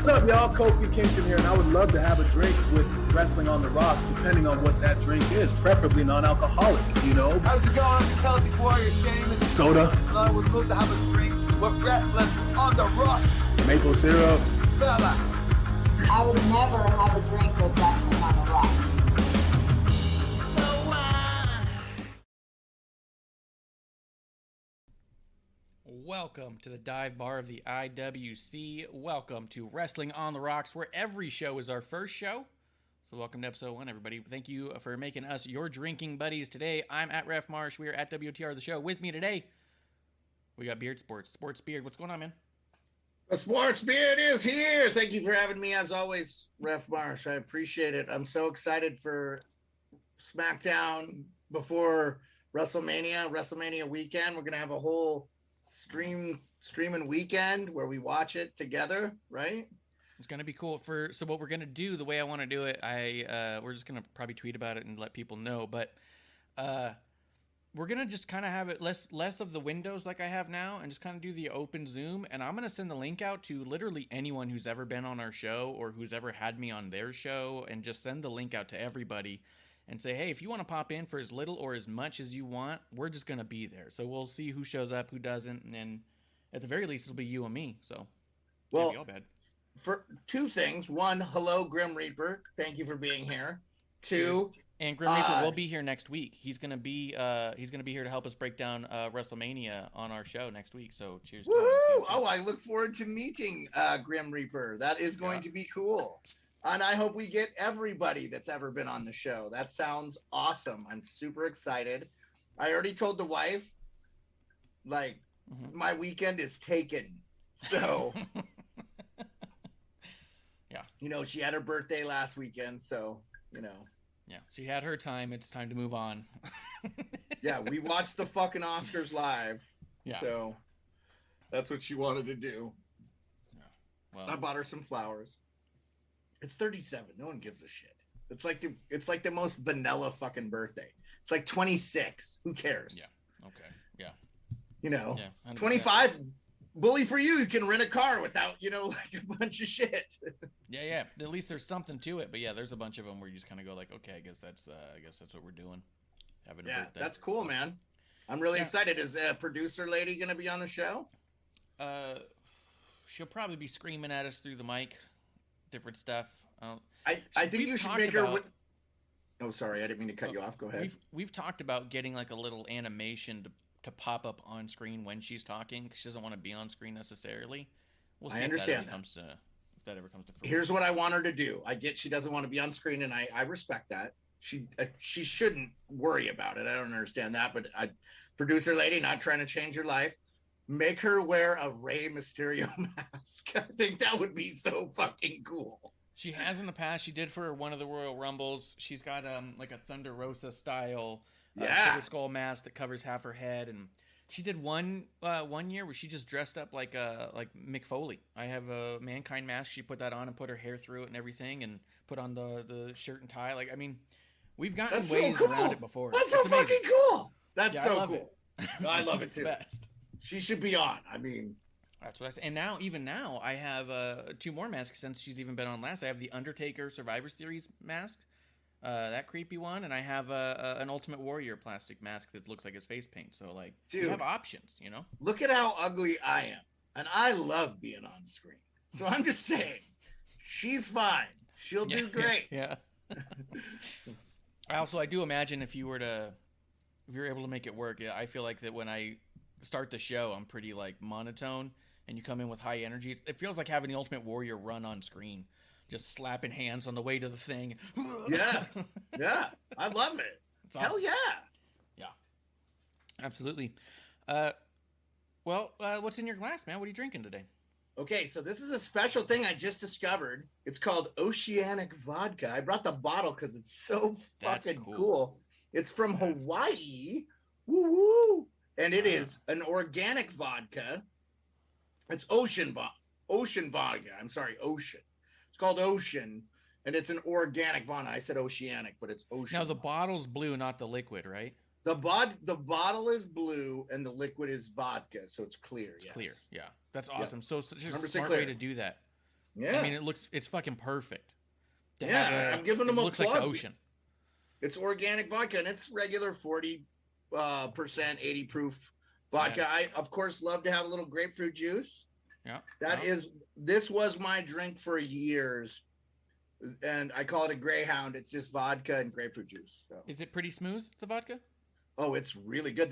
What's up, y'all? Kofi Kingston here, and I would love to have a drink with Wrestling on the Rocks, depending on what that drink is, preferably non-alcoholic, you know? How's it going? I'm the Celtic Warrior, Shaman. Soda. I would love to have a drink with Wrestling on the Rocks. Maple syrup. Fella. I would never have a drink with Wrestling on the Rocks. Welcome to the dive bar of the IWC. Welcome to Wrestling on the Rocks, where every show is our first show. So welcome to episode 1, everybody. Thank you for making us your drinking buddies today. I'm at Ref Marsh. We are at WTR the show. With me today, we got Beard Sports Beard. What's going on, man? The Sports Beard is here. Thank you for having me, as always, Ref Marsh. I appreciate it. I'm so excited for SmackDown before WrestleMania weekend. We're going to have a whole streaming weekend where we watch it together, right? It's gonna be cool. So what we're gonna do, the way I want to do it, we're just gonna probably tweet about it and let people know. But we're gonna just kind of have it less of the windows like I have now, and just kind of do the open Zoom. And I'm gonna send the link out to literally anyone who's ever been on our show or who's ever had me on their show, and just send the link out to everybody. And say, hey, if you want to pop in for as little or as much as you want, we're just going to be there. So we'll see who shows up, who doesn't, and then at the very least, it'll be you and me. So, well, can't be all bad. For two things. One, hello, Grim Reaper. Thank you for being here. Two, and Grim Reaper will be here next week. He's going to be here to help us break down WrestleMania on our show next week. So cheers. Woohoo! Oh, I look forward to meeting Grim Reaper. That is going to be cool. And I hope we get everybody that's ever been on the show. That sounds awesome. I'm super excited. I already told the wife, my weekend is taken. So, yeah. You know, she had her birthday last weekend. So, you know. Yeah, she had her time. It's time to move on. Yeah, we watched the fucking Oscars live. Yeah. So, that's what she wanted to do. Yeah. Well, I bought her some flowers. It's 37. No one gives a shit. It's like the most vanilla fucking birthday. It's like 26. Who cares? Yeah. Okay. Yeah. You know, yeah, 25. Bully for you. You can rent a car without, like a bunch of shit. Yeah. At least there's something to it. But yeah, there's a bunch of them where you just kind of go like, okay, I guess that's what we're doing. Having a birthday. That's cool, man. I'm really excited. Is a producer lady going to be on the show? She'll probably be screaming at us through the mic. Different stuff. I think you should make her. Oh, sorry, I didn't mean to cut you off. Go ahead. We've talked about getting like a little animation to pop up on screen when she's talking, because she doesn't want to be on screen necessarily. We'll see. I understand if that ever comes to fruition. Here's what I want her to do. I get she doesn't want to be on screen, and I respect that. She shouldn't worry about it. I don't understand that, but producer lady, not trying to change your life. Make her wear a Rey Mysterio mask. I think that would be so fucking cool. She has in the past. She did for one of the Royal Rumbles. She's got like a Thunder Rosa style Silver Skull mask that covers half her head, and she did one year where she just dressed up like Mick Foley. I have a Mankind mask. She put that on and put her hair through it and everything, and put on the shirt and tie. Like, I mean, we've gotten ways around it before. That's so fucking cool. That's so cool. I love it too. Best. She should be on. I mean, that's what I say. And even now, I have 2 more masks since she's even been on last. I have the Undertaker Survivor Series mask, that creepy one, and I have an Ultimate Warrior plastic mask that looks like it's face paint. So, like, you have options, Look at how ugly I am, and I love being on screen. So I'm just saying, she's fine. She'll do great. Yeah. I do imagine if you were able to make it work, I feel like that when I start the show, I'm pretty like monotone, and you come in with high energy. It feels like having the Ultimate Warrior run on screen, just slapping hands on the way to the thing. Yeah, I love it. Awesome. Hell yeah, absolutely. What's in your glass, man? What are you drinking today? Okay, so this is a special thing I just discovered. It's called Oceanic Vodka. I brought the bottle because it's so fucking cool. It's from Hawaii. Woo woo. And it is an organic vodka. It's ocean vodka. I'm sorry, ocean. It's called Ocean, and it's an organic vodka. I said oceanic, but it's ocean. Now the bottle's blue, not the liquid, right? The bottle is blue, and the liquid is vodka, so it's clear. It's clear. Yeah, that's awesome. Yeah. So just a smart clear. way to do that. Yeah. I mean, it's fucking perfect. I'm giving them a plug. Looks like the ocean. It's organic vodka, and it's regular 40% 80 proof vodka. I, of course, love to have a little grapefruit juice. Yeah. This was my drink for years, and I call it a Greyhound. It's just vodka and grapefruit juice. So. Is it pretty smooth, the vodka? Oh, it's really good.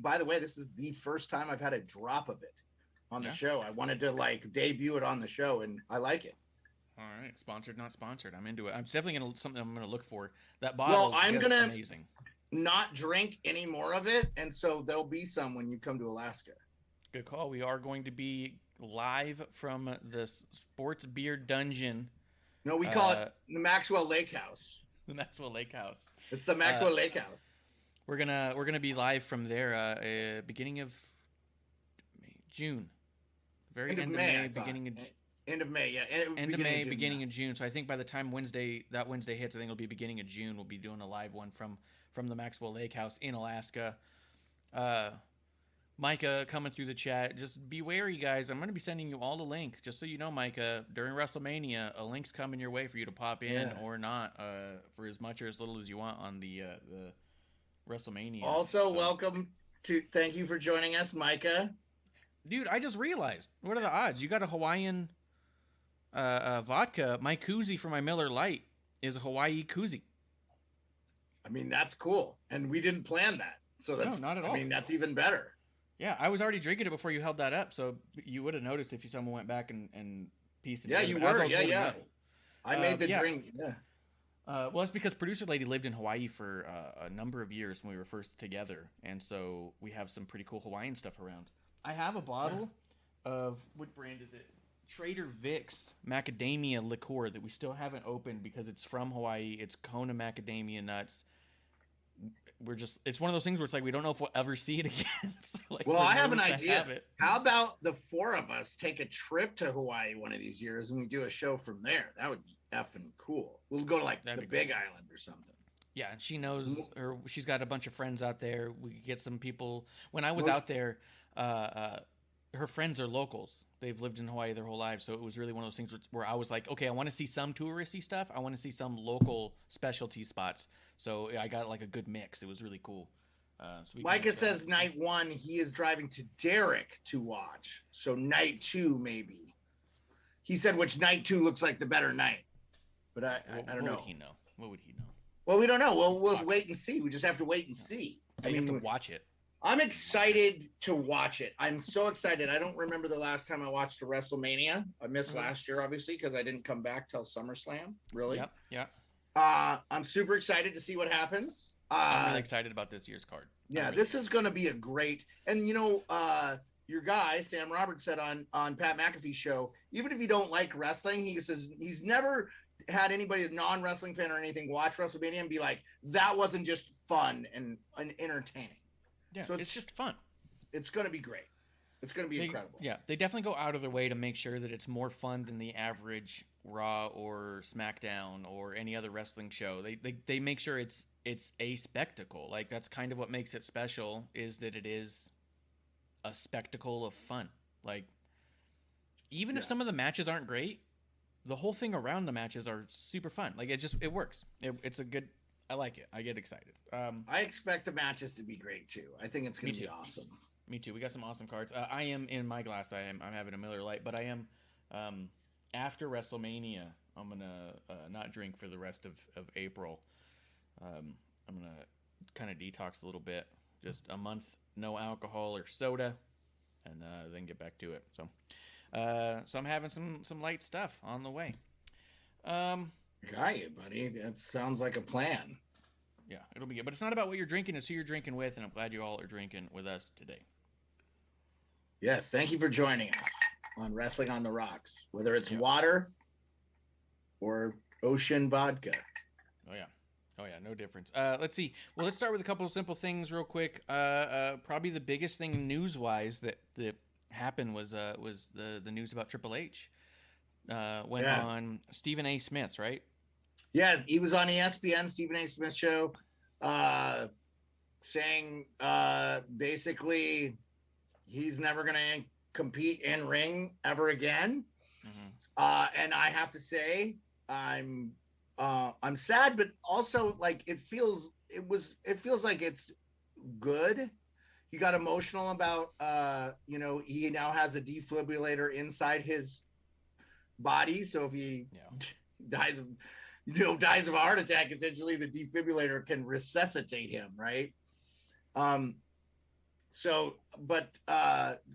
By the way, this is the first time I've had a drop of it on the show. I wanted to debut it on the show, and I like it. All right, sponsored, not sponsored. I'm into it. I'm definitely something I'm gonna look for. That bottle is amazing. Not drink any more of it, and so there'll be some when you come to Alaska. Good call. We are going to be live from the Sports Beard Dungeon. No, we call it the Maxwell Lake House. The Maxwell Lake House. It's the Maxwell Lake House. We're gonna be live from there. Beginning of June. Very end of May, beginning of end of May, yeah. End of May, beginning of June. So I think by the time that Wednesday hits, I think it'll be beginning of June. We'll be doing a live one from the Maxwell Lake House in Alaska. Micah coming through the chat. Just be wary, guys. I'm going to be sending you all the link, just so you know, Micah. During WrestleMania, a link's coming your way for you to pop in or not, for as much or as little as you want on the WrestleMania. Also, thank you for joining us, Micah. Dude, I just realized, what are the odds? You got a Hawaiian vodka. My koozie for my Miller Lite is a Hawaii koozie. I mean, that's cool. And we didn't plan that. So that's not at all. I mean, that's even better. Yeah, I was already drinking it before you held that up, so you would have noticed if someone went back and pieced it. Yeah, you were. Yeah. I made the drink. Yeah. Well, it's because producer lady lived in Hawaii for a number of years when we were first together, and so we have some pretty cool Hawaiian stuff around. I have a bottle of, what brand is it? Trader Vic's macadamia liqueur that we still haven't opened because it's from Hawaii. It's Kona macadamia nuts. It's one of those things where it's like we don't know if we'll ever see it again. So I have an idea. How about the four of us take a trip to Hawaii one of these years and we do a show from there? That would be effing cool. We'll go to the Big Island or something. Yeah, and she knows, or she's got a bunch of friends out there. We could get some people. When I was out there, her friends are locals. They've lived in Hawaii their whole lives, so it was really one of those things where I was like, okay, I want to see some touristy stuff. I want to see some local specialty spots. So I got a good mix. It was really cool. Micah says night one, he is driving to Derrick to watch. So night two, maybe. He said which night two looks like the better night. But I don't know. What would he know? Well, we don't know. We'll wait and see. We just have to wait and see. You have to watch it. I'm excited to watch it. I'm so excited. I don't remember the last time I watched a WrestleMania. I missed last year, obviously, because I didn't come back till SummerSlam. Really? Yeah. I'm super excited to see what happens. I'm really excited about this year's card. Yeah, this is going to be a great. And your guy Sam Roberts said on Pat McAfee's show, even if you don't like wrestling, he says he's never had anybody, a non-wrestling fan or anything, watch WrestleMania and be like, that wasn't just fun and entertaining. Yeah, so it's just fun. It's going to be great. It's going to be incredible. Yeah, they definitely go out of their way to make sure that it's more fun than the average Raw or SmackDown or any other wrestling show. They make sure it's a spectacle. That's kind of what makes it special, is that it is a spectacle of fun. Even if some of the matches aren't great, the whole thing around the matches are super fun. It works. It's a good. I like it. I get excited. I expect the matches to be great too. I think it's going to be awesome. Me too. We got some awesome cards. I am in my glass. I'm having a Miller Lite, but I am after WrestleMania. I'm gonna not drink for the rest of April. I'm gonna kind of detox a little bit. Just a month, no alcohol or soda, and then get back to it. So I'm having some light stuff on the way. Got you, buddy. That sounds like a plan. Yeah, it'll be good. But it's not about what you're drinking, it's who you're drinking with, and I'm glad you all are drinking with us today. Yes, thank you for joining us on Wrestling on the Rocks, whether it's water or ocean vodka. Oh, yeah, no difference. Let's see. Well, let's start with a couple of simple things real quick. Probably the biggest thing news-wise that happened was the news about Triple H. Went on Stephen A. Smith's, right? Yeah, he was on ESPN, Stephen A. Smith show, saying basically he's never going to compete in ring ever again. And I have to say, I'm sad, but also like it feels like it's good. He got emotional about he now has a defibrillator inside his body, so if he dies of a heart attack, essentially the defibrillator can resuscitate him, right?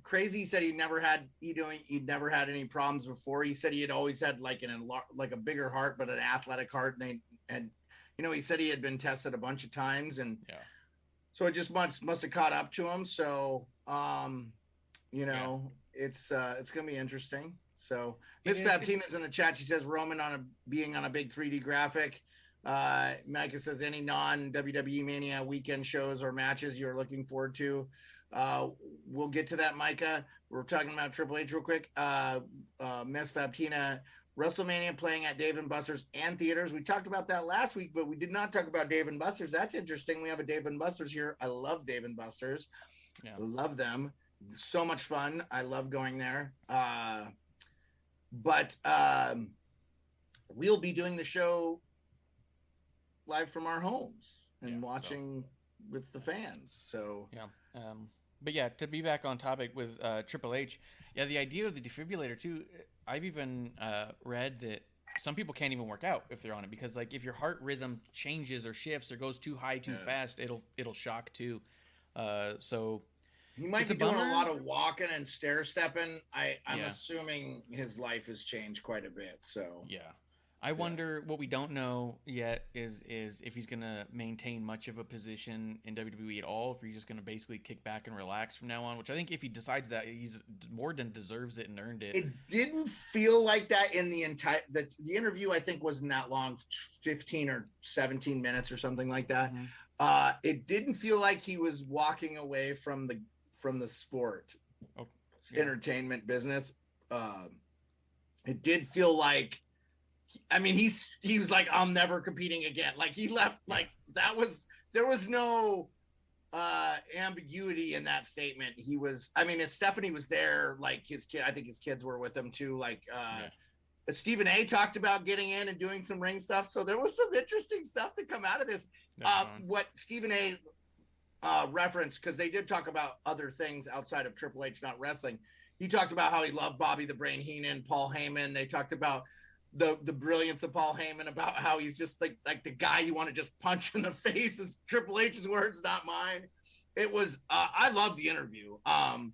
Crazy said he'd never had any problems before. He said he had always had like a bigger heart, but an athletic heart, and he said he had been tested a bunch of times, and so it just must have caught up to him. So it's gonna be interesting. So Miss Fabtina's in the chat. She says Roman being on a big 3D graphic. Micah says any non-WWE Mania weekend shows or matches you're looking forward to. We'll get to that, Micah. We're talking about Triple H real quick. Miss Fabtina, WrestleMania playing at Dave & Buster's and theaters. We talked about that last week, but we did not talk about Dave & Buster's. That's interesting. We have a Dave & Buster's here. I love Dave & Buster's. Yeah. Love them. So much fun. I love going there. But we'll be doing the show live from our homes and watching with the fans. So but yeah, to be back on topic with Triple H, the idea of the defibrillator too. I've even read that some people can't even work out if they're on it, because like if your heart rhythm changes or shifts or goes too high too fast, it'll shock too. So he might be doing a lot of walking and stair stepping. I'm assuming his life has changed quite a bit. So I wonder, what we don't know yet is if he's going to maintain much of a position in WWE at all, if he's just going to basically kick back and relax from now on, which I think if he decides that, he's more than deserves it and earned it. It didn't feel like that in the interview. I think wasn't that long, 15 or 17 minutes or something like that. Mm-hmm. It didn't feel like he was walking away from the sport entertainment business. It did feel like, I mean, he was like, I'm never competing again. Like he left, like there was no ambiguity in that statement. He was, I mean, if Stephanie was there, like I think his kids were with him too. Like Stephen A talked about getting in and doing some ring stuff. So there was some interesting stuff to come out of this. What Stephen A referenced, because they did talk about other things outside of Triple H, not wrestling. He talked about how he loved Bobby the Brain Heenan, Paul Heyman. They talked about the brilliance of Paul Heyman, about how he's just like the guy you want to just punch in the face. Is Triple H's words, not mine. It was I love the interview. I'm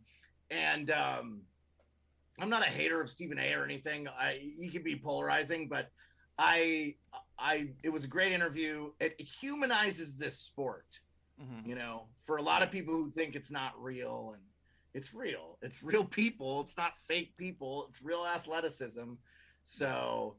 not a hater of Stephen A or anything. He can be polarizing, but it was a great interview. It humanizes this sport. Mm-hmm. For a lot of people who think it's not real, and it's real. It's real people. It's not fake people. It's real athleticism. So,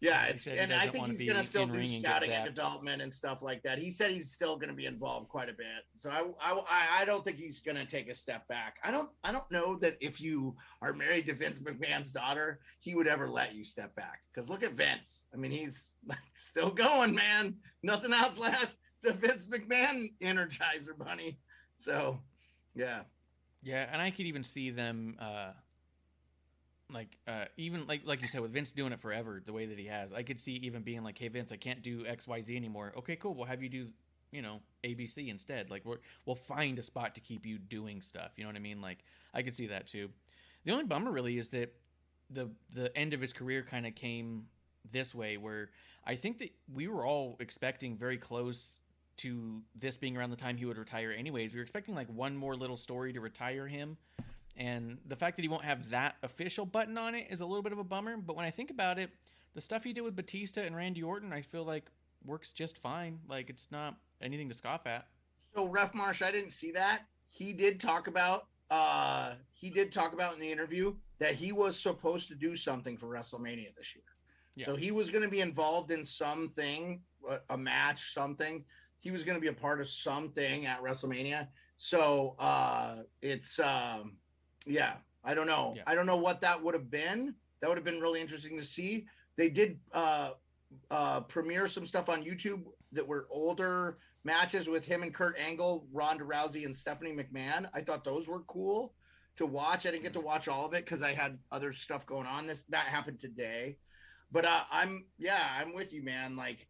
I think he's going to still do scouting and development and stuff like that. He said he's still going to be involved quite a bit. So I don't think he's going to take a step back. I don't know that if you are married to Vince McMahon's daughter, he would ever let you step back. Because look at Vince. I mean, he's still going, man. Nothing else lasts. The Vince McMahon Energizer Bunny. So, yeah, and I could even see them. Even like you said, with Vince doing it forever the way that he has, I could see even being like, hey Vince, I can't do XYZ anymore. Okay, cool, we'll have you do ABC instead. Like we'll find a spot to keep you doing stuff, you know what I mean? Like I could see that too. The only bummer really is that the end of his career kind of came this way, where I think that we were all expecting very close to this being around the time he would retire anyways. We were expecting like one more little story to retire him. And the fact that he won't have that official button on it is a little bit of a bummer. But when I think about it, the stuff he did with Batista and Randy Orton, I feel like works just fine. Like it's not anything to scoff at. So Ref Marsh, I didn't see that. He did talk about in the interview that he was supposed to do something for WrestleMania this year. Yeah. So he was going to be involved in something, a match, something. He was going to be a part of something at WrestleMania. So it's I don't know. Yeah. I don't know what that would have been. That would have been really interesting to see. They did premiere some stuff on YouTube that were older matches with him and Kurt Angle, Ronda Rousey, and Stephanie McMahon. I thought those were cool. to watch. I didn't get to watch all of it because I had other stuff going on. That happened today. But I'm with you, man. Like,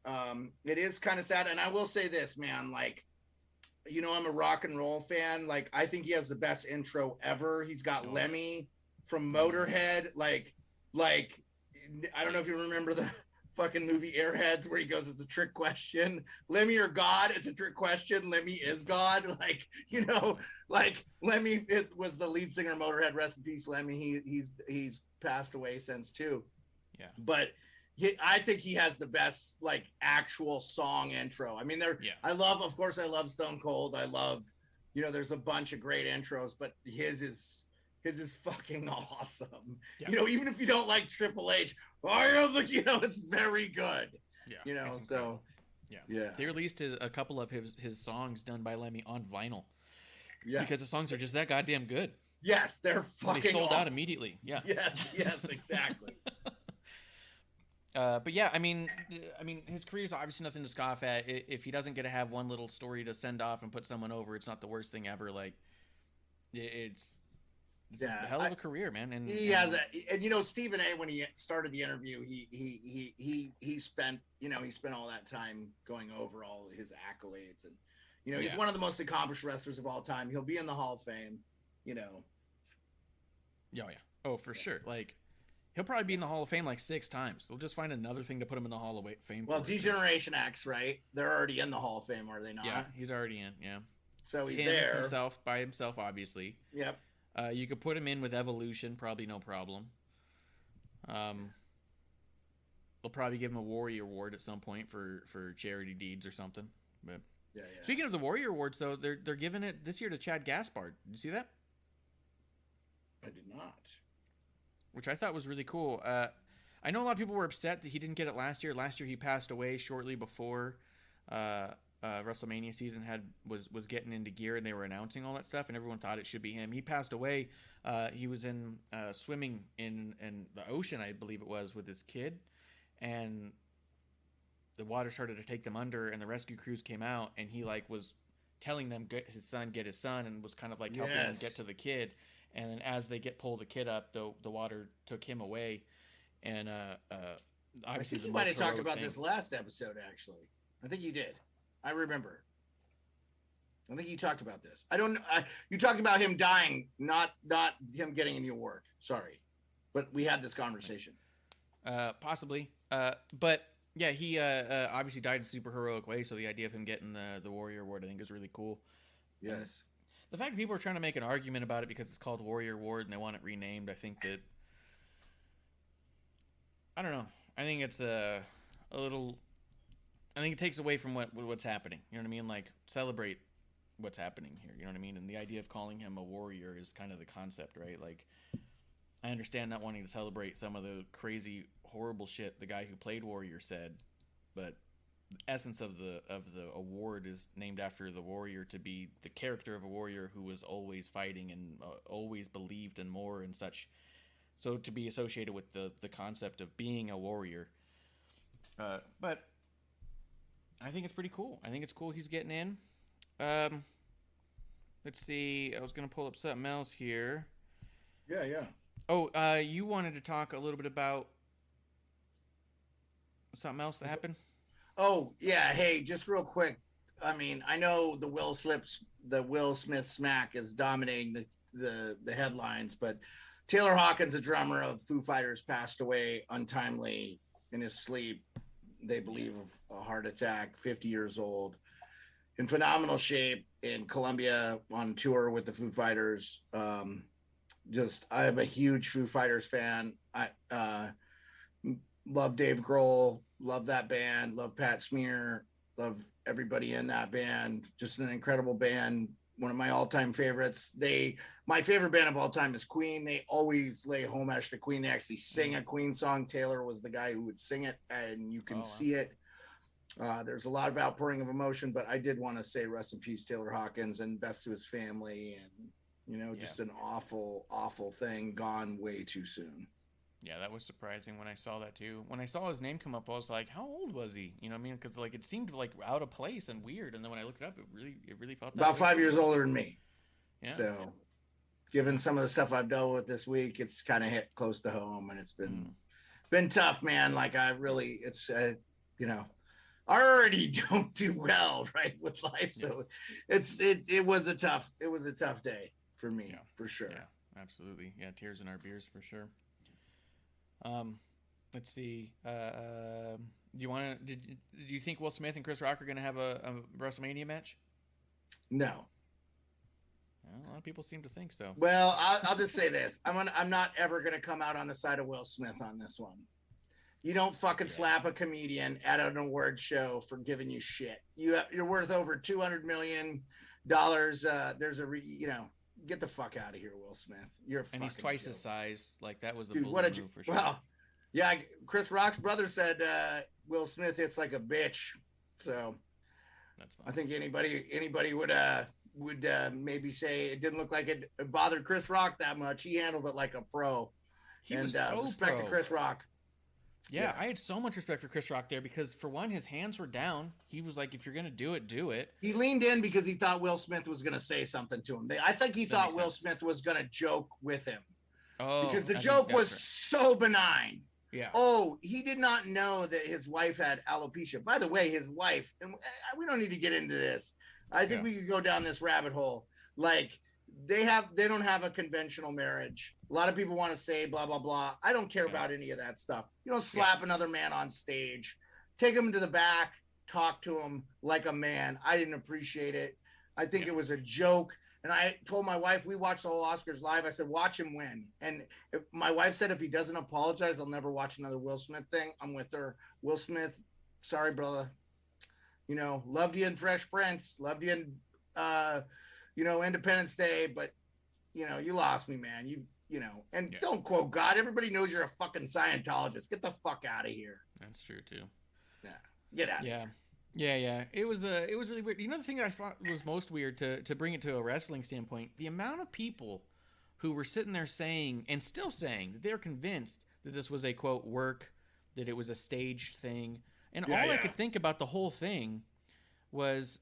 it is kind of sad. And I will say this, man, like, you know, I'm a rock and roll fan. Like, I think he has the best intro ever. He's got Lemmy from Motorhead. Like, I don't know if you remember the fucking movie Airheads where he goes, it's a trick question. Lemmy or God? It's a trick question. Lemmy is God. Like, you know, like Lemmy was the lead singer of Motorhead. Rest in peace, Lemmy. He's passed away since too. Yeah. But I think he has the best, like, actual song intro. I mean, of course, I love Stone Cold. I love, you know, there's a bunch of great intros, but his is fucking awesome. Yeah. You know, even if you don't like Triple H, you know, it's very good. Yeah. You know, so yeah. They released a couple of his songs done by Lemmy on vinyl. Yeah. Because the songs are just that goddamn good. Yes, they're fucking They sold out immediately. Yeah. Yes, exactly. But yeah, I mean, his career is obviously nothing to scoff at. If he doesn't get to have one little story to send off and put someone over, it's not the worst thing ever. Like, it's a hell of a career, man. And he has and you know, Stephen A. when he started the interview, he spent all that time going over all his accolades, and you know, he's one of the most accomplished wrestlers of all time. He'll be in the Hall of Fame, you know. Oh, for sure. Like, he'll probably be in the Hall of Fame like 6 times. They'll just find another thing to put him in the Hall of Fame. Well, D-Generation X, right? They're already in the Hall of Fame, are they not? Yeah, he's already in. Yeah. So he's there by himself, obviously. Yep. You could put him in with Evolution, probably no problem. They'll probably give him a Warrior Award at some point for charity deeds or something. But yeah. Speaking of the Warrior Awards, though, they're giving it this year to Chad Gaspard. Did you see that? I did not. Which I thought was really cool. I know a lot of people were upset that he didn't get it last year. Last year he passed away shortly before WrestleMania season was getting into gear, and they were announcing all that stuff, and everyone thought it should be him. He passed away. He was in swimming in the ocean, I believe it was, with his kid, and the water started to take them under, and the rescue crews came out, and he like was telling them get his son, and was kind of like helping them get to the kid. And then as they pull the kid up, the water took him away. And obviously, I think you might have talked about this last episode. Actually, I think you did. I remember. I think you talked about this. I don't know. You talked about him dying, not him getting the award. Sorry, but we had this conversation. Possibly. But yeah, he obviously died in a super heroic way. So the idea of him getting the Warrior Award, I think, is really cool. Yes. The fact that people are trying to make an argument about it because it's called Warrior Award and they want it renamed, I think that, I don't know. I think it's a little, I think it takes away from what's happening. You know what I mean? Like, celebrate what's happening here. You know what I mean? And the idea of calling him a warrior is kind of the concept, right? Like, I understand not wanting to celebrate some of the crazy, horrible shit the guy who played Warrior said, but the essence of the award is named after the warrior, to be the character of a warrior who was always fighting and always believed in more and such. So to be associated with the concept of being a warrior. But I think it's pretty cool. I think it's cool he's getting in. Let's see. I was going to pull up something else here. Yeah. Oh, you wanted to talk a little bit about something else that happened? Oh, yeah. Hey, just real quick. I mean, I know the Will Smith smack is dominating the headlines, but Taylor Hawkins, a drummer of Foo Fighters, passed away untimely in his sleep. They believe of a heart attack, 50 years old, in phenomenal shape in Colombia on tour with the Foo Fighters. I'm a huge Foo Fighters fan. I love Dave Grohl, love that band, love Pat Smear, love everybody in that band. Just an incredible band. One of my all-time favorites. My favorite band of all time is Queen. They always lay homage to Queen. They actually sing a Queen song. Taylor was the guy who would sing it, and you can see it. There's a lot of outpouring of emotion, but I did want to say rest in peace, Taylor Hawkins, and best to his family. And, just an awful, awful thing, gone way too soon. Yeah, that was surprising when I saw that too. When I saw his name come up, I was like, "How old was he?" You know what I mean? Because it seemed like out of place and weird. And then when I looked it up, it really felt about 5 years older than me. Yeah. So, given some of the stuff I've dealt with this week, it's kind of hit close to home, and it's been tough, man. Like I really, it's you know, I already don't do well, right, with life, so it was a tough day for me, for sure. Yeah, absolutely. Yeah, tears in our beers for sure. Let's see. Do you think Will Smith and Chris Rock are going to have a WrestleMania match? No. Well, a lot of people seem to think so. Well, I'll just say this: I'm not ever going to come out on the side of Will Smith on this one. You don't fucking slap a comedian at an award show for giving you shit. You're worth over $200 million. There's get the fuck out of here, Will Smith. You're a fucking he's twice joke. his size. Like that was the Dude, bully move for sure. Well, yeah, Chris Rock's brother said Will Smith hits like a bitch. So that's fine. I think anybody would maybe say it didn't look like it bothered Chris Rock that much. He handled it like a pro. He was so respect pro. to Chris Rock. Yeah, I had so much respect for Chris Rock there because, for one, his hands were down. He was like, if you're going to do it, do it. He leaned in because he thought Will Smith was going to say something to him. I think he thought Will Smith was going to joke with him. Oh, because the joke was so benign. Yeah. Oh, he did not know that his wife had alopecia. By the way, his wife, and we don't need to get into this. I think we could go down this rabbit hole. Like, they don't have a conventional marriage. A lot of people want to say blah, blah, blah. I don't care about any of that stuff. You don't slap another man on stage. Take him to the back, talk to him like a man. I didn't appreciate it. I think it was a joke. And I told my wife, we watched the whole Oscars live. I said, watch him win. And my wife said, if he doesn't apologize, I'll never watch another Will Smith thing. I'm with her. Will Smith, sorry, brother. You know, loved you in Fresh Prince. Loved you in, Independence Day. But, you lost me, man. And don't quote God. Everybody knows you're a fucking Scientologist. Get the fuck out of here. That's true, too. Yeah. Get out. Yeah. It was really weird. You know, the thing that I thought was most weird to bring it to a wrestling standpoint, the amount of people who were sitting there saying, and still saying, that they're convinced that this was a, quote, work, that it was a staged thing. And all I could think about the whole thing was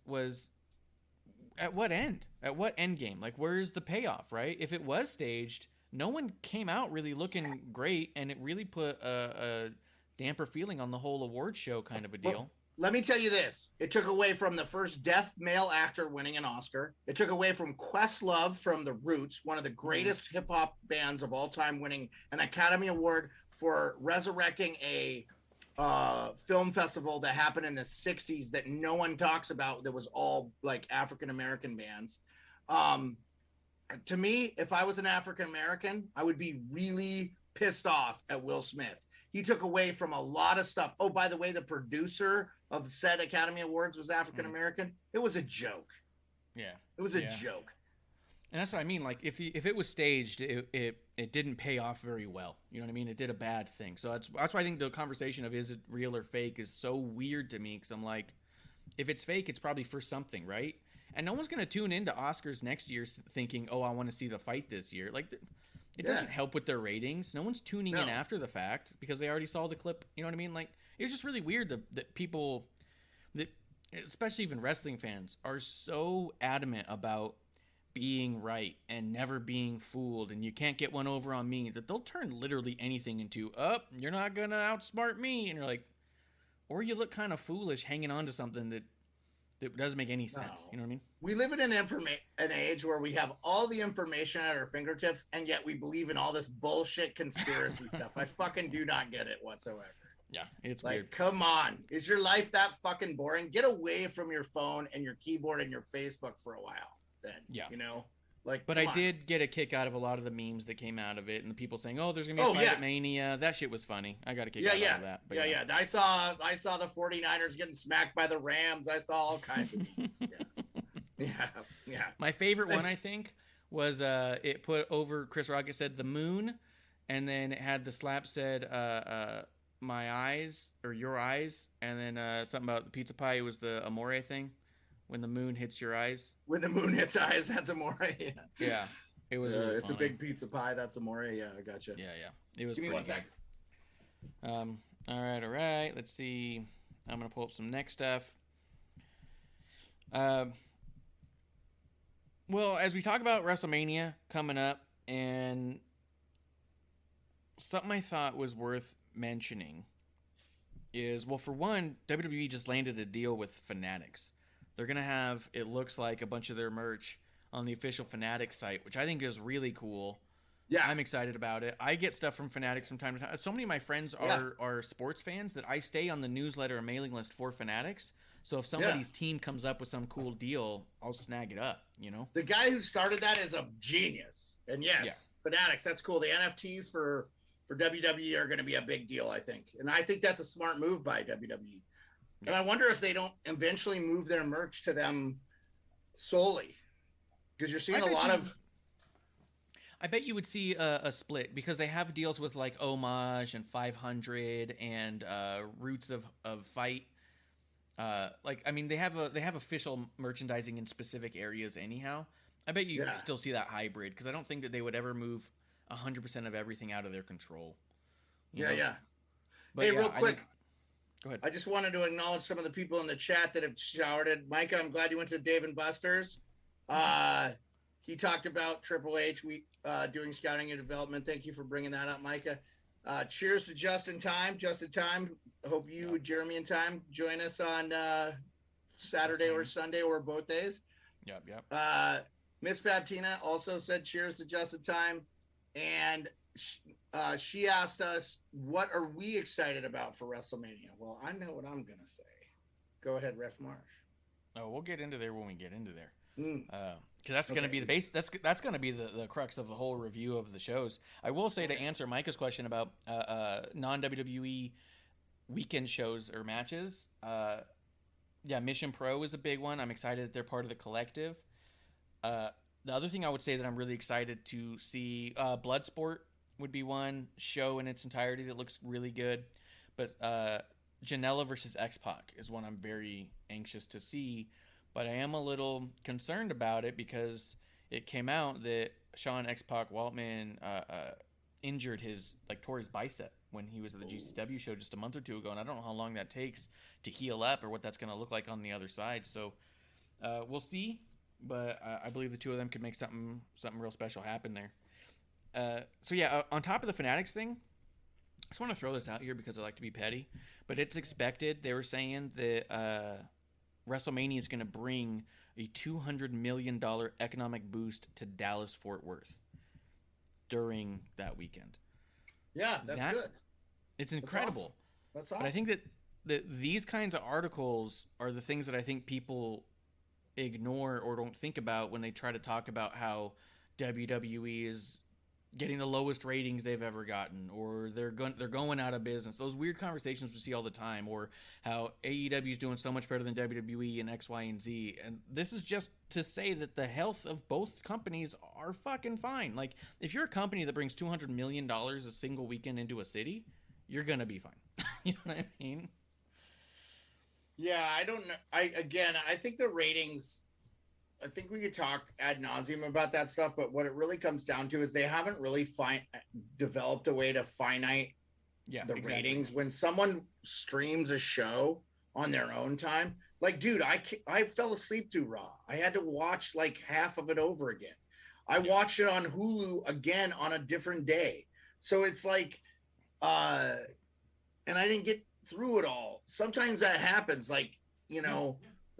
at what end? At what end game? Like, where's the payoff, right? If it was staged, no one came out really looking great, and it really put a damper feeling on the whole award show kind of a deal. Well, let me tell you this. It took away from the first deaf male actor winning an Oscar. It took away from Questlove from The Roots, one of the greatest hip-hop bands of all time, winning an Academy Award for resurrecting a film festival that happened in the 60s that no one talks about, that was all like African-American bands. To me, if I was an African-American, I would be really pissed off at Will Smith. He took away from a lot of stuff. Oh, by the way, the producer of said Academy Awards was African-American. It was a joke. Yeah. It was a joke. And that's what I mean. Like, if it was staged, it didn't pay off very well. You know what I mean? It did a bad thing. So that's why I think the conversation of is it real or fake is so weird to me, because I'm like, if it's fake, it's probably for something, right? And no one's going to tune into Oscars next year thinking, oh, I want to see the fight this year. Like, it doesn't help with their ratings. No one's tuning in after the fact because they already saw the clip. You know what I mean? Like, it's just really weird that people, especially even wrestling fans, are so adamant about being right and never being fooled, and you can't get one over on me, that they'll turn literally anything into, you're not going to outsmart me. And you're like, or you look kind of foolish hanging on to something that doesn't make any sense. You know what I mean? We live in an age where we have all the information at our fingertips, and yet we believe in all this bullshit conspiracy stuff. I fucking do not get it whatsoever. Yeah, it's like, weird. Come on. Is your life that fucking boring? Get away from your phone and your keyboard and your Facebook for a while then. Yeah. But I did get a kick out of a lot of the memes that came out of it, and the people saying, "Oh, there's gonna be a fight at Mania." That shit was funny. I got a kick out of that. But yeah. I saw the 49ers getting smacked by the Rams. I saw all kinds of memes. Yeah. My favorite one, I think, was it put over Chris Rock. It said the moon, and then it had the slap said my eyes or your eyes, and then something about the pizza pie. It was the Amore thing. When the moon hits your eyes. When the moon hits eyes, that's Amore. Yeah. It was really it's funny. A big pizza pie, that's Amore. Yeah, I gotcha. Yeah. It was Give me pretty one good. All right. Let's see. I'm gonna pull up some next stuff. Well, as we talk about WrestleMania coming up, and something I thought was worth mentioning is, well, for one, WWE just landed a deal with Fanatics. They're going to have, it looks like, a bunch of their merch on the official Fanatics site, which I think is really cool. Yeah. I'm excited about it. I get stuff from Fanatics from time to time. So many of my friends are sports fans that I stay on the newsletter or mailing list for Fanatics. So if somebody's team comes up with some cool deal, I'll snag it up, you know? The guy who started that is a genius. And yes, Fanatics, that's cool. The NFTs for WWE are going to be a big deal, I think. And I think that's a smart move by WWE. And I wonder if they don't eventually move their merch to them solely. Because you're seeing a lot of... I bet you would see a split, because they have deals with like Homage and 500 and Roots of Fight. They have official merchandising in specific areas anyhow. I bet you could still see that hybrid, because I don't think that they would ever move 100% of everything out of their control. You know? But hey, real quick, go ahead. I just wanted to acknowledge some of the people in the chat that have shouted. Micah, I'm glad you went to Dave and Buster's. He talked about Triple H doing scouting and development. Thank you for bringing that up, Micah. Cheers to Just in Time. Just in Time. Hope you, Jeremy and Time, join us on Saturday or Sunday or both days. Yep. Miss Fabtina also said cheers to Just in Time. And she asked us, what are we excited about for WrestleMania? Well, I know what I'm going to say. Go ahead, Ref Marsh. Oh, we'll get into there when we get into there. Because that's going to be the base. That's going to be the crux of the whole review of the shows. I will say, to answer Micah's question about non-WWE weekend shows or matches, Mission Pro is a big one. I'm excited that they're part of the collective. The other thing I would say that I'm really excited to see, Bloodsport would be one show in its entirety that looks really good. But Janela versus X-Pac is one I'm very anxious to see. But I am a little concerned about it, because it came out that Sean X-Pac Waltman tore his bicep when he was at the GCW show just a month or two ago, and I don't know how long that takes to heal up or what that's going to look like on the other side. So we'll see, but I believe the two of them could make something real special happen there. On top of the Fanatics thing, I just want to throw this out here because I like to be petty, but it's expected. They were saying that WrestleMania is going to bring a $200 million economic boost to Dallas-Fort Worth during that weekend. Yeah, that's good. It's incredible. That's awesome. But I think that these kinds of articles are the things that I think people ignore or don't think about when they try to talk about how WWE is getting the lowest ratings they've ever gotten, or they're going out of business. Those weird conversations we see all the time, or how AEW is doing so much better than WWE and X, Y, and Z. And this is just to say that the health of both companies are fucking fine. Like, if you're a company that brings $200 million a single weekend into a city, you're gonna be fine. You know what I mean? Yeah, I don't know. I think the ratings, I think we could talk ad nauseum about that stuff, but what it really comes down to is they haven't really developed a way to finite ratings. When someone streams a show on their own time, like, dude, I fell asleep through Raw. I had to watch like half of it over again. I watched it on Hulu again on a different day. So it's like, and I didn't get through it all. Sometimes that happens, like,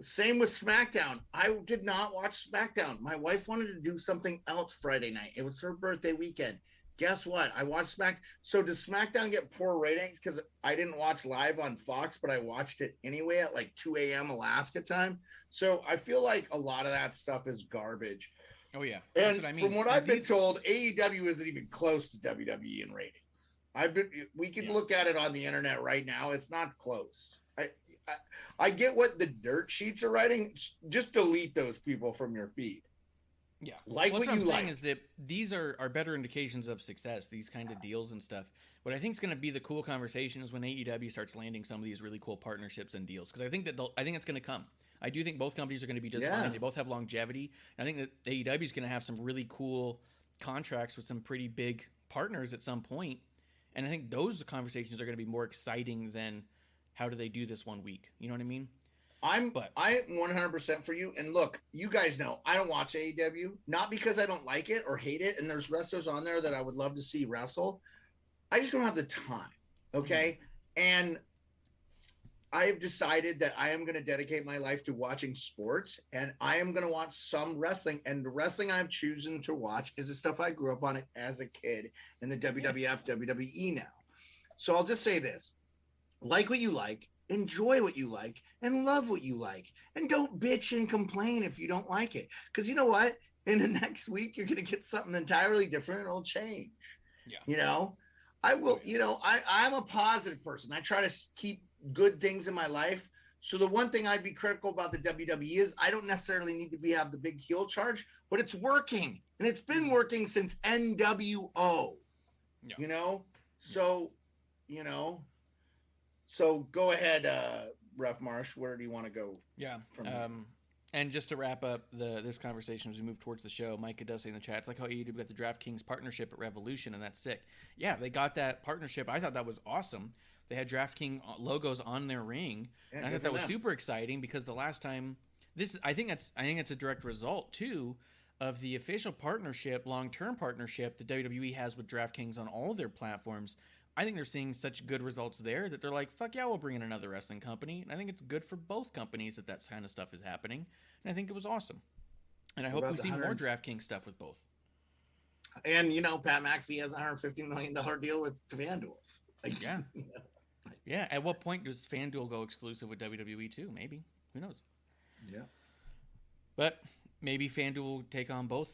same with SmackDown. I did not watch SmackDown. My wife wanted to do something else Friday night. It was her birthday weekend. Guess what? I watched SmackDown. So does SmackDown get poor ratings because I didn't watch live on Fox, but I watched it anyway at like 2 a.m. Alaska time? So I feel like a lot of that stuff is garbage. Oh, yeah. That's what I mean. From what I've been told, AEW isn't even close to WWE in ratings. We can look at it on the internet right now. It's not close. I get what the dirt sheets are writing. Just delete those people from your feed. Yeah. Like what I'm saying is that these are better indications of success, these kind of deals and stuff. What I think is going to be the cool conversation is when AEW starts landing some of these really cool partnerships and deals. Because I think it's going to come. I do think both companies are going to be just fine. They both have longevity. And I think that AEW is going to have some really cool contracts with some pretty big partners at some point. And I think those conversations are going to be more exciting than how do they do this one week? You know what I mean? I'm 100% for you. And look, you guys know I don't watch AEW, not because I don't like it or hate it. And there's wrestlers on there that I would love to see wrestle. I just don't have the time. Okay. And I've decided that I am going to dedicate my life to watching sports, and I am going to watch some wrestling. And the wrestling I've chosen to watch is the stuff I grew up on as a kid in the WWF, WWE now. So I'll just say this: like what you like, enjoy what you like, and love what you like. And don't bitch and complain if you don't like it. Because you know what? In the next week, you're going to get something entirely different. It'll change. Yeah. You know, I will, you know, I'm a positive person. I try to keep good things in my life. So the one thing I'd be critical about the WWE is I don't necessarily need to have the big heel charge, but it's working. And it's been working since NWO. Yeah. You know? So, you know, so go ahead, Ref Marsh. Where do you want to go? Yeah. And just to wrap up this conversation as we move towards the show, Micah does say in the chat, it's like how AEW got the DraftKings partnership at Revolution, and that's sick. Yeah, they got that partnership. I thought that was awesome. They had DraftKings logos on their ring, and I thought that was super exciting because the last time I think it's a direct result too of the official partnership, long-term partnership that WWE has with DraftKings on all their platforms. I think they're seeing such good results there that they're like, fuck yeah, we'll bring in another wrestling company. And I think it's good for both companies that kind of stuff is happening. And I think it was awesome. And I hope we see more DraftKings stuff with both. And, you know, Pat McAfee has a $150 million deal with FanDuel. Like, yeah. Yeah. At what point does FanDuel go exclusive with WWE too? Maybe. Who knows? Yeah. But maybe FanDuel will take on both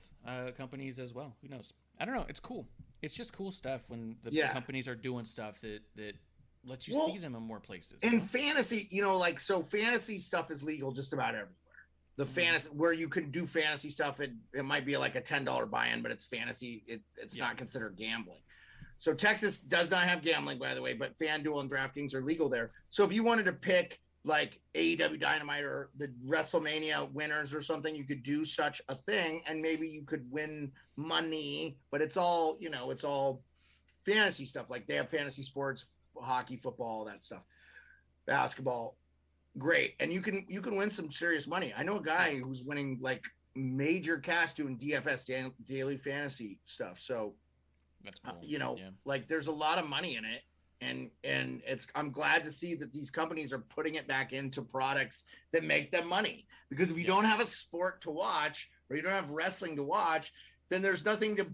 companies as well. Who knows? I don't know. It's cool. It's just cool stuff when the companies are doing stuff that lets you see them in more places. And fantasy, you know, like, so fantasy stuff is legal just about everywhere. The fantasy, where you can do fantasy stuff, it might be like a $10 buy-in, but it's fantasy. It's not considered gambling. So Texas does not have gambling, by the way, but FanDuel and DraftKings are legal there. So if you wanted to pick like AEW Dynamite or the Wrestlemania winners or something, you could do such a thing, and maybe you could win money, but it's all, you know, it's all fantasy stuff. Like they have fantasy sports, hockey, football, all that stuff, basketball. Great. And you can win some serious money. I know a guy who's winning like major cash doing DFS daily fantasy stuff. So that's cool. You know, like there's a lot of money in it. And I'm glad to see that these companies are putting it back into products that make them money. Because if you don't have a sport to watch, or you don't have wrestling to watch, then there's nothing to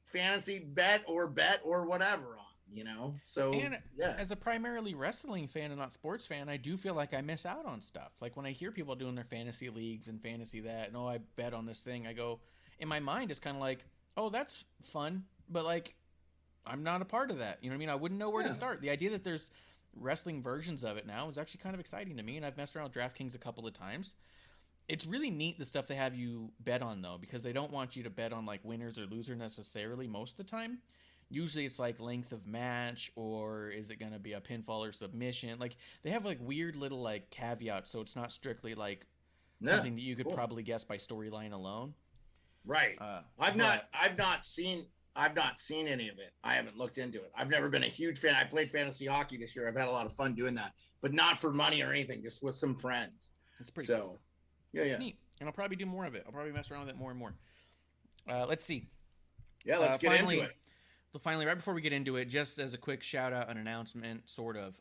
fantasy bet or whatever on, you know? So, as a primarily wrestling fan and not sports fan, I do feel like I miss out on stuff. Like when I hear people doing their fantasy leagues and fantasy that, and I bet on this thing, I go, in my mind, it's kind of like, oh, that's fun. But like, I'm not a part of that. You know what I mean? I wouldn't know where to start. The idea that there's wrestling versions of it now is actually kind of exciting to me, and I've messed around with DraftKings a couple of times. It's really neat, the stuff they have you bet on, though, because they don't want you to bet on like winners or loser necessarily most of the time. Usually it's like length of match, or is it going to be a pinfall or submission? Like they have like weird little like caveats, so it's not strictly like something that you could probably guess by storyline alone. Right. I've not seen any of it. I haven't looked into it. I've never been a huge fan. I played fantasy hockey this year. I've had a lot of fun doing that, but not for money or anything, just with some friends. It's pretty cool. It's neat. And I'll probably do more of it. I'll probably mess around with it more and more. Let's see. Yeah, let's get into it. Finally, right before we get into it, just as a quick shout out and announcement, sort of,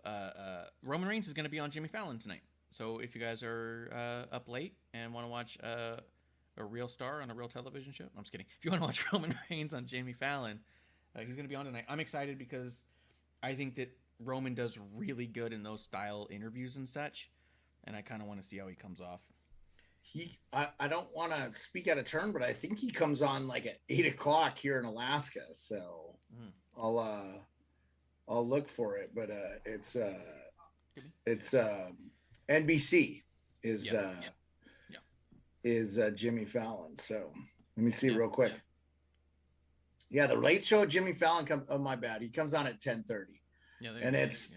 Roman Reigns is going to be on Jimmy Fallon tonight. So if you guys are up late and want to watch a real star on a real television show. I'm just kidding. If you want to watch Roman Reigns on Jimmy Fallon, he's going to be on tonight. I'm excited because I think that Roman does really good in those style interviews and such, and I kind of want to see how he comes off. I don't want to speak out of turn, but I think he comes on like at 8:00 here in Alaska. So I'll look for it, but it's NBC is Jimmy Fallon. So let me see real quick. Yeah, the late show at Jimmy Fallon my bad. He comes on at 10:30. And it's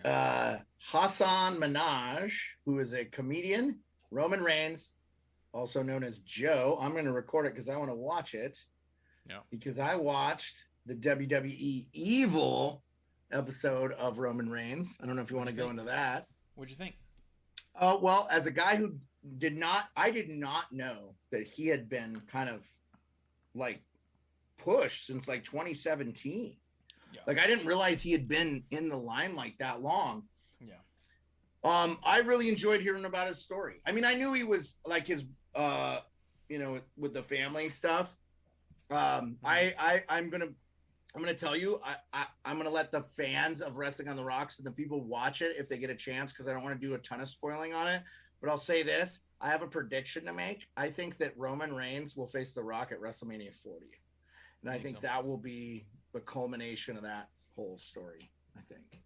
Hassan Minaj, who is a comedian, Roman Reigns, also known as Joe. I'm going to record it because I want to watch it. Yeah. Because I watched the WWE Evil episode of Roman Reigns. I don't know if you want to go into that. What'd you think? Well, as a guy who I did not know that he had been kind of like pushed since like 2017. Yeah. Like I didn't realize he had been in the limelight that long. Yeah. I really enjoyed hearing about his story. I mean, I knew he was like his, with the family stuff. I'm gonna tell you, I'm gonna let the fans of Wrestling on the Rocks and the people watch it if they get a chance, because I don't want to do a ton of spoiling on it. But I'll say this: I have a prediction to make. I think that Roman Reigns will face The Rock at WrestleMania 40, and I think that will be the culmination of that whole story. I think,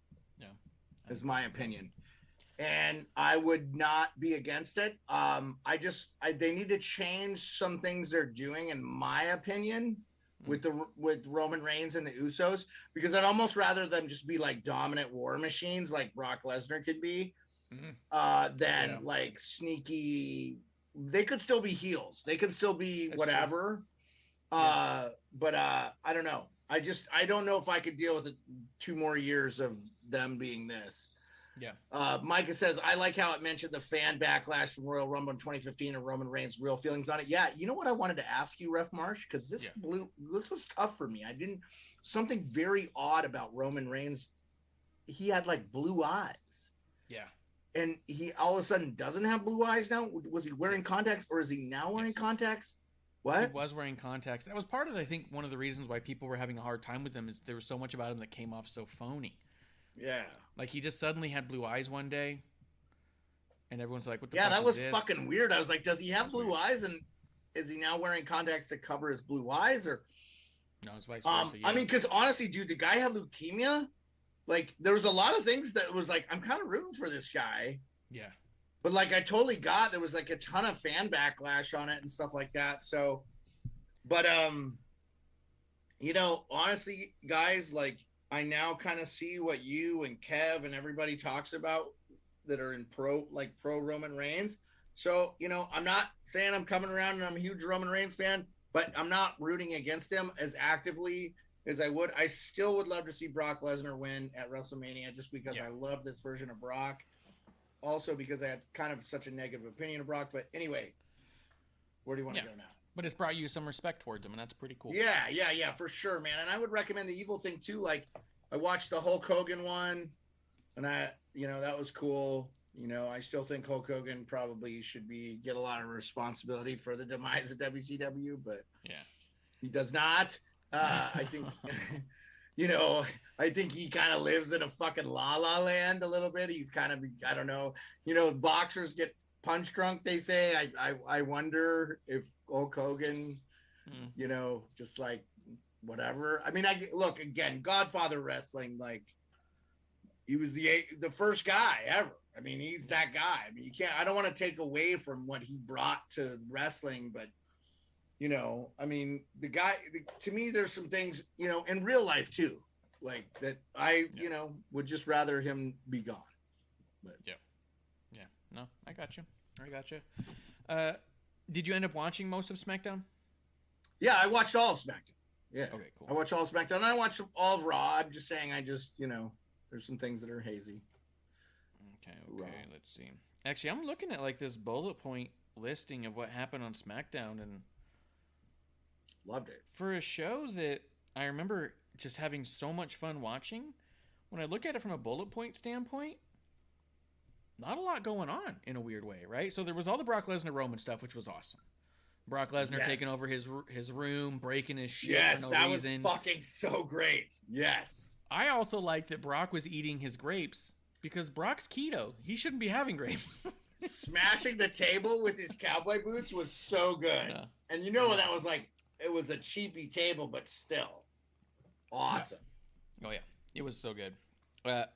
is my opinion, and I would not be against it. They need to change some things they're doing, in my opinion, with Roman Reigns and the Usos, because I'd almost rather them just be like dominant war machines like Brock Lesnar could be, than like sneaky. They could still be heels. They could still be whatever. But I don't know. I don't know if I could deal with 2 more years of them being this. Yeah. Micah says, I like how it mentioned the fan backlash from Royal Rumble in 2015 and Roman Reigns' real feelings on it. Yeah. You know what I wanted to ask you, Ref Marsh? Because this was tough for me. Something very odd about Roman Reigns. He had like blue eyes. Yeah. And he all of a sudden doesn't have blue eyes now. Was he wearing contacts, or is he now wearing contacts? What? He was wearing contacts. That was part of, I think, one of the reasons why people were having a hard time with him, is there was so much about him that came off so phony. Yeah. Like he just suddenly had blue eyes one day, and everyone's like, what the fuck that was this? Fucking weird. I was like, does he have blue eyes, and is he now wearing contacts to cover his blue eyes, or no, it's vice versa? I mean, because honestly, dude, the guy had leukemia. Like there was a lot of things that was like, I'm kind of rooting for this guy. Yeah. But like I totally got, there was like a ton of fan backlash on it and stuff like that. So, but honestly, guys, like I now kind of see what you and Kev and everybody talks about that are in pro Roman Reigns. So, I'm not saying I'm coming around and I'm a huge Roman Reigns fan, but I'm not rooting against him as actively as I would. I still would love to see Brock Lesnar win at WrestleMania, just because I love this version of Brock. Also because I had kind of such a negative opinion of Brock. But anyway, where do you want to go now? But it's brought you some respect towards him, and that's pretty cool. Yeah, for sure, man. And I would recommend the Evil thing too. Like I watched the Hulk Hogan one, and that was cool. I still think Hulk Hogan probably should get a lot of responsibility for the demise of WCW, but he does not. I think, I think he kind of lives in a fucking la-la land a little bit. He's kind of, I don't know, boxers get punch drunk, they say. I wonder if Hulk Hogan, just like whatever. I mean, look, again, Godfather Wrestling, like he was the first guy ever. I mean, he's that guy. I mean, I don't want to take away from what he brought to wrestling, but I mean, the guy, to me, there's some things, in real life too, like that I, would just rather him be gone. But yeah. No, I got you. Did you end up watching most of SmackDown? Yeah, I watched all of SmackDown. Yeah. Okay, cool. I watched all of SmackDown, and I watched all of Raw. I'm just saying, there's some things that are hazy. Okay. Let's see. Actually, I'm looking at like this bullet point listing of what happened on SmackDown, and loved it. For a show that I remember just having so much fun watching, when I look at it from a bullet point standpoint, not a lot going on in a weird way, right? So there was all the Brock Lesnar Roman stuff, which was awesome. Brock Lesnar taking over his room, breaking his shit for no reason. Yes, that was fucking so great. Yes. I also liked that Brock was eating his grapes, because Brock's keto. He shouldn't be having grapes. Smashing the table with his cowboy boots was so good. Yeah. And that was like, it was a cheapy table, but still awesome. Yeah. Oh yeah, it was so good.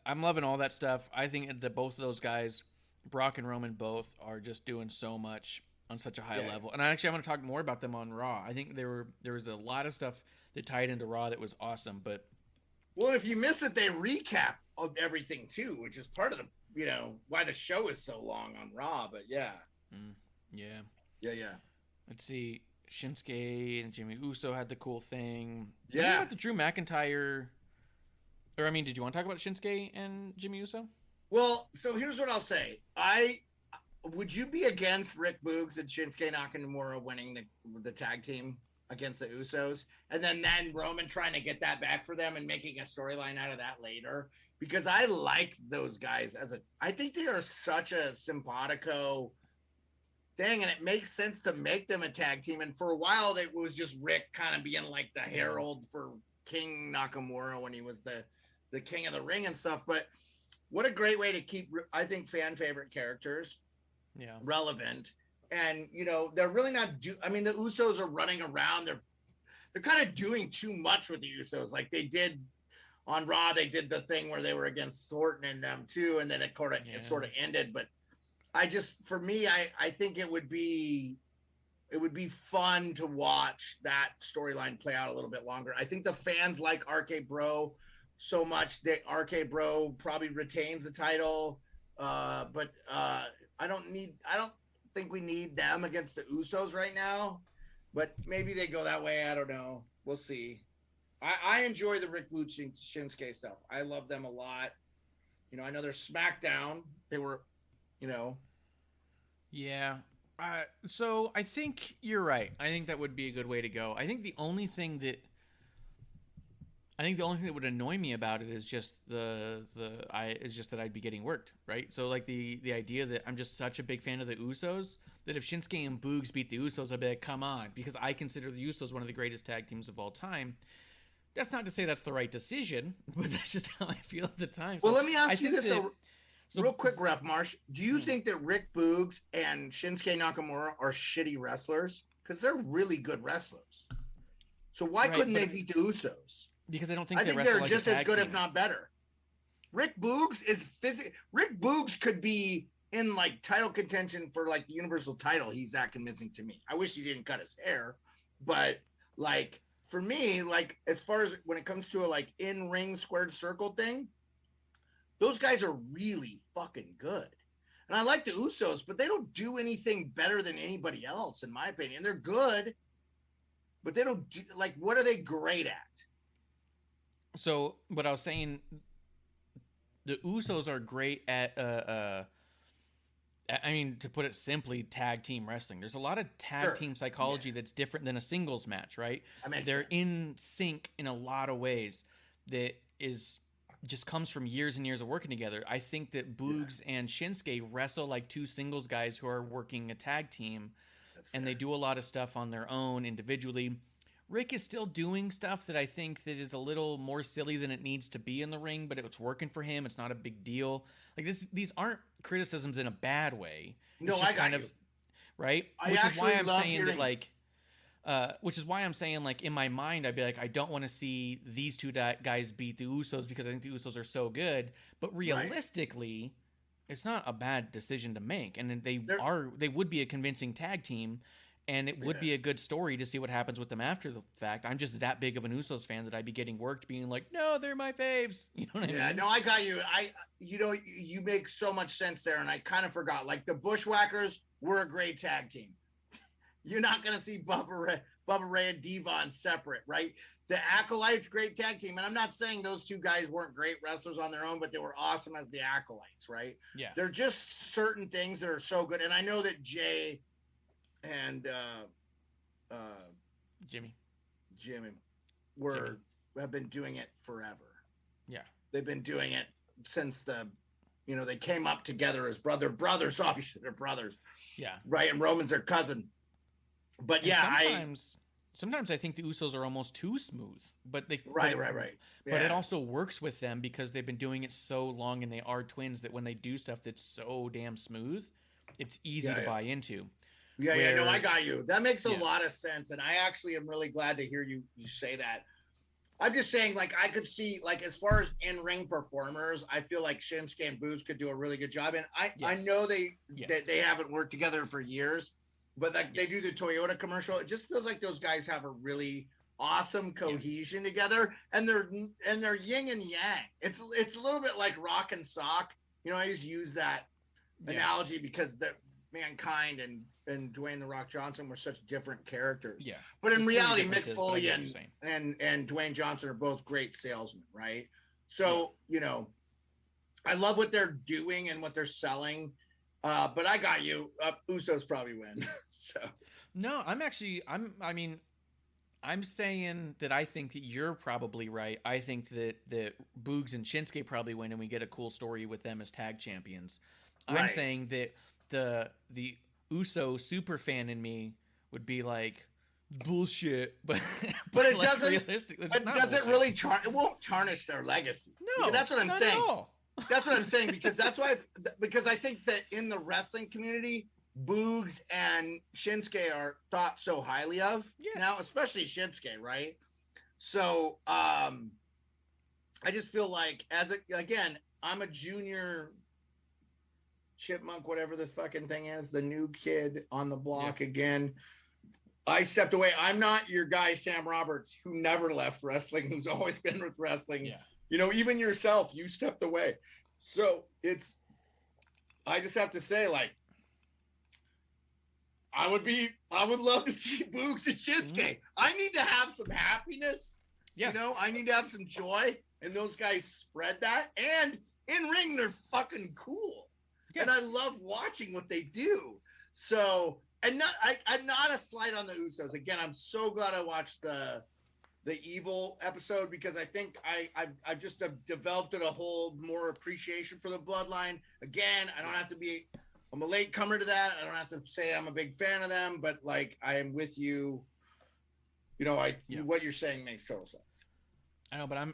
I'm loving all that stuff. I think that both of those guys, Brock and Roman, both are just doing so much on such a high level. And I want to talk more about them on Raw. I think there was a lot of stuff that tied into Raw that was awesome. But if you miss it, they recap of everything too, which is part of the why the show is so long on Raw. But yeah. Let's see. Shinsuke and Jimmy Uso had the cool thing. Yeah. About the Drew McIntyre, did you want to talk about Shinsuke and Jimmy Uso? Well, so here's what I'll say. I would you be against Rick Boogs and Shinsuke Nakamura winning the tag team against the Usos, and then Roman trying to get that back for them and making a storyline out of that later? Because I like those guys I think they are such a simpatico thing, and it makes sense to make them a tag team. And for a while, it was just Rick kind of being like the herald for King Nakamura when he was the king of the ring and stuff. But what a great way to keep, I think, fan favorite characters relevant. And, you know, they're really not the Usos are running around. They're kind of doing too much with the Usos. Like they did on Raw, they did the thing where they were against Thornton and them too. And then it sort of ended. But for me, I think it would be fun to watch that storyline play out a little bit longer. I think the fans like RK Bro so much that RK Bro probably retains the title. But I don't think we need them against the Usos right now, but maybe they go that way. I don't know. We'll see. I enjoy the Rick Boogs Shinsuke stuff. I love them a lot. You know, I know they're SmackDown. They were, you know. Yeah. So I think you're right. I think that would be a good way to go. I think the only thing that would annoy me about it is just that I'd be getting worked, right? So like the idea that I'm just such a big fan of the Usos that if Shinsuke and Boogs beat the Usos, I'd be like, come on, because I consider the Usos one of the greatest tag teams of all time. That's not to say that's the right decision, but that's just how I feel at the time. Well, let me ask you this real quick, Ref Marsh. Do you think that Rick Boogs and Shinsuke Nakamura are shitty wrestlers? Because they're really good wrestlers. So why couldn't they beat the Usos? Because I don't think they're like just as good, if not better. Rick Boogs Rick Boogs could be in like title contention for like the Universal title. He's that convincing to me. I wish he didn't cut his hair, but like for me, like as far as when it comes to a like in-ring squared circle thing, those guys are really fucking good. And I like the Usos, but they don't do anything better than anybody else, in my opinion. They're good, but they don't do, like, what are they great at? So what I was saying, the Usos are great at, I mean, to put it simply, tag team wrestling. There's a lot of tag team psychology that's different than a singles match, right? They're in sync in a lot of ways that just comes from years and years of working together. I think that Boogs and Shinsuke wrestle like two singles guys who are working a tag team, and they do a lot of stuff on their own individually. Rick is still doing stuff that I think that is a little more silly than it needs to be in the ring, but it's working for him. It's not a big deal. Like these aren't criticisms in a bad way. No, I got you. Right? Which is why I'm saying that, like, which is why I'm saying, like, in my mind, I'd be like, I don't want to see these two guys beat the Usos because I think the Usos are so good. But realistically, it's not a bad decision to make, and they would be a convincing tag team. And it would be a good story to see what happens with them after the fact. I'm just that big of an Usos fan that I'd be getting worked being like, no, they're my faves. You know what I mean? Yeah, no, I got you. You make so much sense there. And I kind of forgot, like the Bushwhackers were a great tag team. You're not going to see Bubba Ray and Devon separate, right? The Acolytes, great tag team. And I'm not saying those two guys weren't great wrestlers on their own, but they were awesome as the Acolytes, right? Yeah. They're just certain things that are so good. And I know that Jay and Jimmy have been doing it forever. Yeah, they've been doing it since they came up together as brothers. Obviously, they're brothers. Yeah, right. And Roman's their cousin. But sometimes I think the Usos are almost too smooth. But they right. Yeah. But it also works with them because they've been doing it so long, and they are twins that when they do stuff that's so damn smooth, it's easy to buy into. Yeah, no, I got you. That makes a lot of sense. And I actually am really glad to hear you say that. I'm just saying, like, I could see, like, as far as in-ring performers, I feel like Shinsuke and Boogs could do a really good job. And I know they haven't worked together for years, but like they do the Toyota commercial. It just feels like those guys have a really awesome cohesion together, and they're yin and yang. It's a little bit like Rock and Sock. You know, I just use that analogy because Mankind and Dwayne The Rock Johnson were such different characters. Yeah. But in reality, Mick Foley and Dwayne Johnson are both great salesmen, right? So, I love what they're doing and what they're selling. But I got you. Usos probably win. So No, I'm saying that I think that you're probably right. I think that Boogs and Shinsuke probably win, and we get a cool story with them as tag champions. Right. I'm saying that the Uso super fan in me would be like bullshit, but it like, doesn't. realistically, it's It not doesn't bullshit. really. It won't tarnish their legacy. No, That's what I'm not saying. at all. That's what I'm saying, because that's why. Because I think that in the wrestling community, Boogs and Shinsuke are thought so highly of now, especially Shinsuke, right? So I just feel like again, I'm a junior chipmunk, whatever the fucking thing is, the new kid on the block again. I stepped away. I'm not your guy, Sam Roberts, who never left wrestling, who's always been with wrestling. Yeah. You know, even yourself, you stepped away. So I just have to say, like, I would love to see Boogs and Shinsuke. Mm-hmm. I need to have some happiness. Yeah. You know, I need to have some joy. And those guys spread that. And in ring, they're fucking cool. Yeah. And I love watching what they do. So, and I'm not a slight on the Usos. Again, I'm so glad I watched the Evil episode, because I think I've just developed a whole more appreciation for the bloodline. Again, I'm a late comer to that. I don't have to say I'm a big fan of them, but like, I am with you. You know, what you're saying makes total sense. I know, but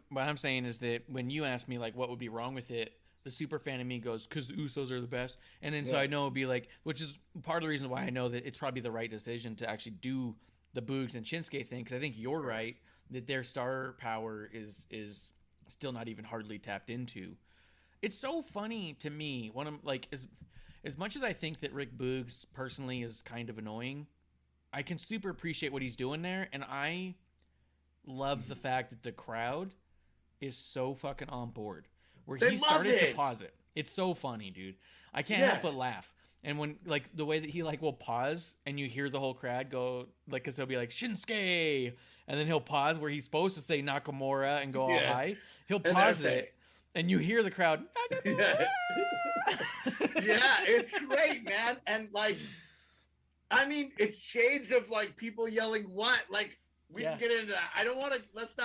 what I'm saying is that when you ask me like what would be wrong with it, the super fan in me goes, because the Usos are the best. And then so I know it'd be like, which is part of the reason why I know that it's probably the right decision to actually do the Boogs and Shinsuke thing, because I think you're right that their star power is still not even hardly tapped into. It's so funny to me when I'm like, as much as I think that Rick Boogs personally is kind of annoying, I can super appreciate what he's doing there, and I love the fact that the crowd is so fucking on board. Where he started to pause it. It's so funny, dude. I can't help but laugh. And when, like, the way that he, like, will pause and you hear the whole crowd go, like, because he'll be like, Shinsuke! And then he'll pause where he's supposed to say Nakamura and go all high. He'll pause it, and you hear the crowd, Nakamura! Yeah, it's great, man. And, like, I mean, it's shades of, like, people yelling what? Like, we can get into that. I don't want to, let's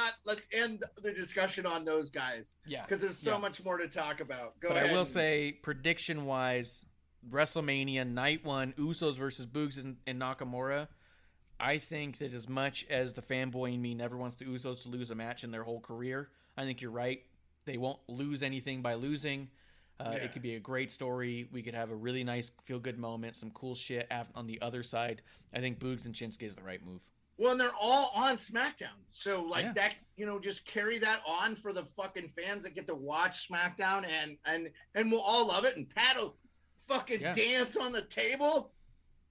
end the discussion on those guys. Yeah. Because there's so much more to talk about. Go ahead. I will say, prediction-wise, WrestleMania Night 1, Usos versus Boogs and Nakamura. I think that as much as the fanboy in me never wants the Usos to lose a match in their whole career, I think you're right. They won't lose anything by losing. It could be a great story. We could have a really nice feel-good moment, some cool shit on the other side. I think Boogs and Shinsuke is the right move. Well, and they're all on SmackDown. So, like, that, you know, just carry that on for the fucking fans that get to watch SmackDown, and we'll all love it. And Pat will fucking dance on the table,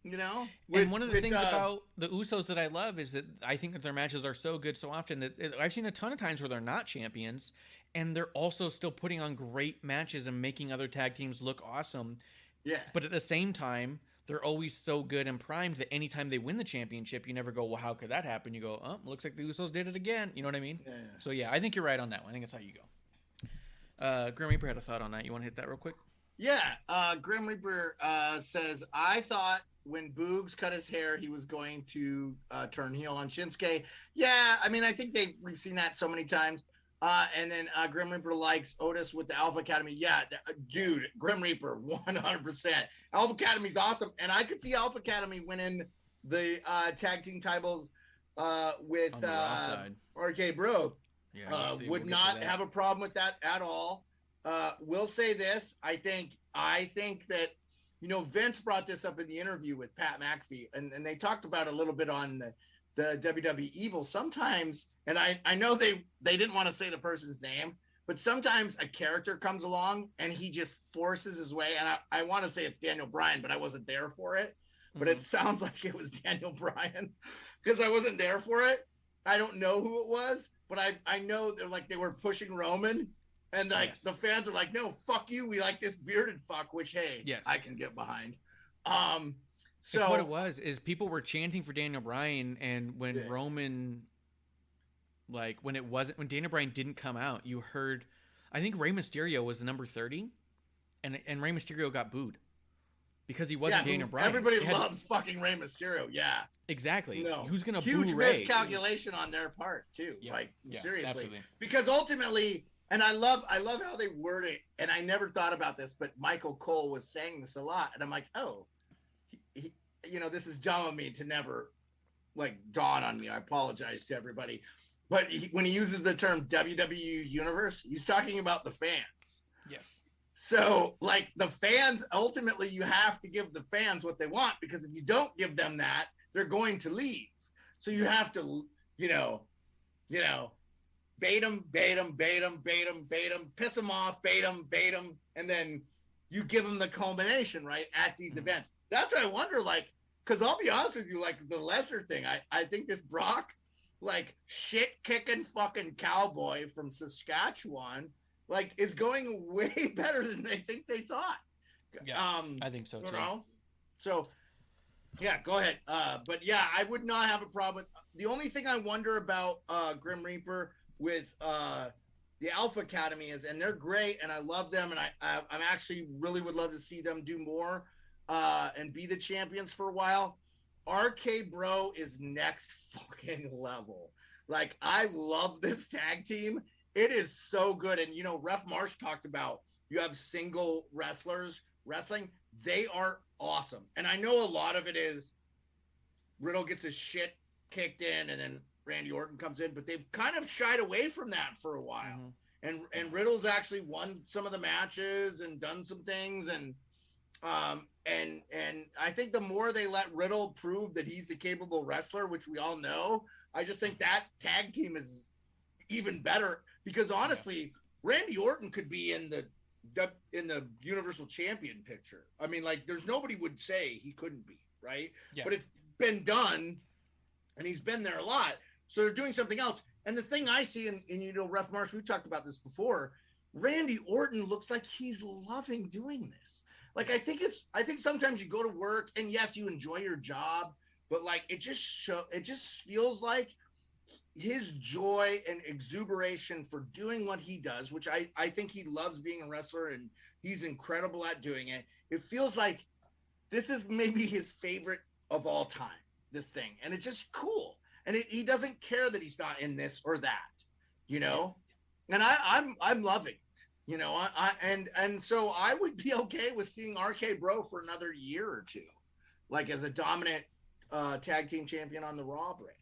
you know? And one of the things about the Usos that I love is that I think that their matches are so good so often that I've seen a ton of times where they're not champions, and they're also still putting on great matches and making other tag teams look awesome. Yeah. But at the same time, they're always so good and primed that anytime they win the championship, you never go, well, how could that happen? You go, oh, looks like the Usos did it again. You know what I mean? Yeah. So, yeah, I think you're right on that one. I think that's how you go. Grim Reaper had a thought on that. You want to hit that real quick? Yeah. Grim Reaper says, I thought when Boogs cut his hair, he was going to turn heel on Shinsuke. Yeah, I mean, I think we've seen that so many times. And then Grim Reaper likes Otis with the Alpha Academy. Yeah, dude, Grim Reaper, 100%. Alpha Academy's awesome. And I could see Alpha Academy winning the tag team titles with RK Bro. Yeah, would not have a problem with that at all. Will say this. I think that, you know, Vince brought this up in the interview with Pat McAfee, and they talked about it a little bit on the WWE Evil. Sometimes, and I know they didn't want to say the person's name, but sometimes a character comes along and he just forces his way. And I want to say it's Daniel Bryan, but I wasn't there for it. But it sounds like it was Daniel Bryan because I wasn't there for it. I don't know who it was, but I know they were pushing Roman, and like the fans are like, no, fuck you. We like this bearded fuck, which, hey, I can get behind. So what it was is people were chanting for Daniel Bryan, and when Roman, like when Daniel Bryan didn't come out, you heard, I think Rey Mysterio was the number 30, and Rey Mysterio got booed. because he wasn't Daniel Bryan. Everybody loves fucking Rey Mysterio. Yeah. Exactly. No. Who's gonna huge boo Rey? miscalculation on their part too. Yeah. Like Yeah, seriously, absolutely. because ultimately, and I love how they word it. And I never thought about this, but Michael Cole was saying this a lot, and I'm like, oh, this is dumb of me to never like dawn on me. I apologize to everybody, but when he uses the term WWE Universe, he's talking about the fans. Yes. So, like the fans, ultimately, you have to give the fans what they want, because if you don't give them that, they're going to leave. So you have to, bait them, piss them off, bait them, and then you give them the culmination, right, at these events. That's what I wonder, like, because I'll be honest with you, like the Lesnar thing, I think this Brock, like shit-kicking fucking cowboy from Saskatchewan, like is going way better than they think they thought. Yeah, I think so too. So yeah, go ahead. But yeah, I would not have a problem with the only thing I wonder about Grim Reaper with the Alpha Academy is, and they're great and I love them, and I'm actually really would love to see them do more and be the champions for a while. RK Bro is next fucking level. Like, I love this tag team. It is so good. And, Ref Marsh talked about you have single wrestlers wrestling. They are awesome. And I know a lot of it is Riddle gets his shit kicked in and then Randy Orton comes in, but they've kind of shied away from that for a while. Mm-hmm. And Riddle's actually won some of the matches and done some things. And I think the more they let Riddle prove that he's a capable wrestler, which we all know, I just think that tag team is even better, because honestly, Randy Orton could be in the Universal Champion picture. I mean, like, there's nobody would say he couldn't be, right? Yeah. But it's been done, and he's been there a lot. So they're doing something else. And the thing I see, and Ref Marsh, we talked about this before, Randy Orton looks like he's loving doing this. Like, I think sometimes you go to work and yes, you enjoy your job, but like, it just feels like his joy and exuberation for doing what he does, which I think he loves being a wrestler and he's incredible at doing it. It feels like this is maybe his favorite of all time, this thing. And it's just cool. And he doesn't care that he's not in this or that, and I'm loving it, and so I would be okay with seeing RK Bro for another year or two, like as a dominant tag team champion on the Raw brand,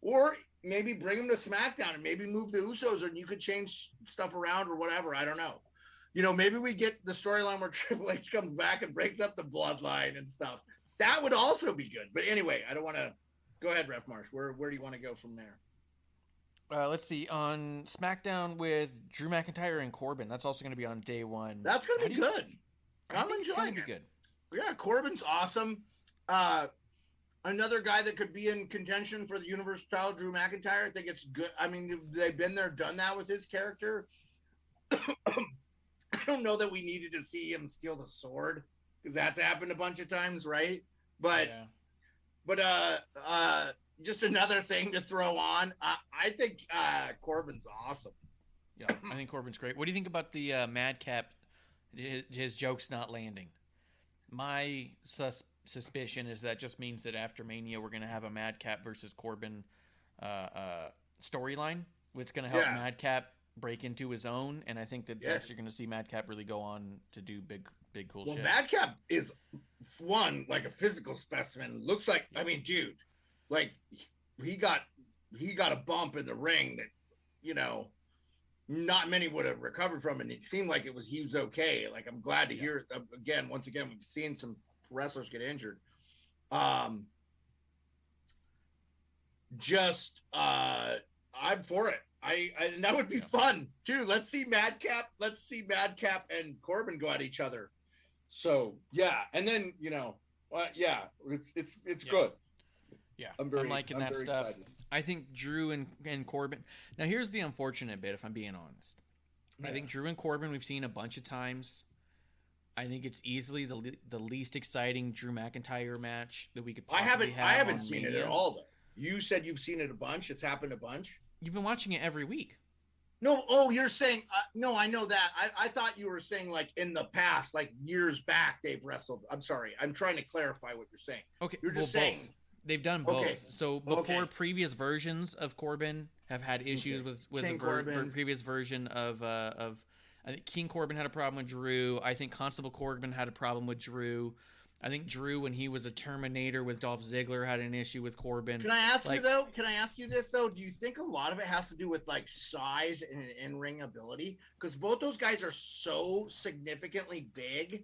or maybe bring him to SmackDown and maybe move the Usos, and you could change stuff around or whatever. I don't know. Maybe we get the storyline where Triple H comes back and breaks up the bloodline and stuff. That would also be good. But anyway, I don't want to. Go ahead, Ref Marsh. Where do you want to go from there? Let's see. On SmackDown with Drew McIntyre and Corbin. That's also going to be on day one. That's going to be good. I'm enjoying it. Good. Yeah, Corbin's awesome. Another guy that could be in contention for the Universal title, Drew McIntyre. I think it's good. I mean, they've been there, done that with his character. I don't know that we needed to see him steal the sword, because that's happened a bunch of times, right? But just another thing to throw on. I think Corbin's awesome. Yeah, I think Corbin's great. What do you think about the Madcap? His jokes not landing. My suspicion is that just means that after Mania we're going to have a Madcap versus Corbin storyline, which is going to help Madcap break into his own, and I think that actually going to see Madcap really go on to do big cool shit. Madcap is one, like a physical specimen. Looks like, I mean, dude, like he got a bump in the ring that not many would have recovered from, and it seemed like he was okay. Like, I'm glad to hear it again. Once again, we've seen some wrestlers get injured. I'm for it. And that would be fun too. Let's see Madcap and Corbin go at each other. So yeah, and then it's good. Yeah, I'm liking that stuff. Excited. I think Drew and Corbin. Now here's the unfortunate bit, if I'm being honest. I think Drew and Corbin we've seen a bunch of times. I think it's easily the least exciting Drew McIntyre match that we could possibly have. I haven't seen it at all though. You said you've seen it a bunch. It's happened a bunch. You've been watching it every week. No, oh, you're saying no. I know that. I thought you were saying like in the past, like years back, they've wrestled. I'm sorry. I'm trying to clarify what you're saying. Okay, you're just saying both. They've done both. Okay. So before previous versions of Corbin have had issues with the previous version of I think King Corbin had a problem with Drew. I think Constable Corbin had a problem with Drew. I think Drew, when he was a Terminator with Dolph Ziggler, had an issue with Corbin. Can I ask you though? Can I ask you this though? Do you think a lot of it has to do with like size and in-ring ability? Because both those guys are so significantly big,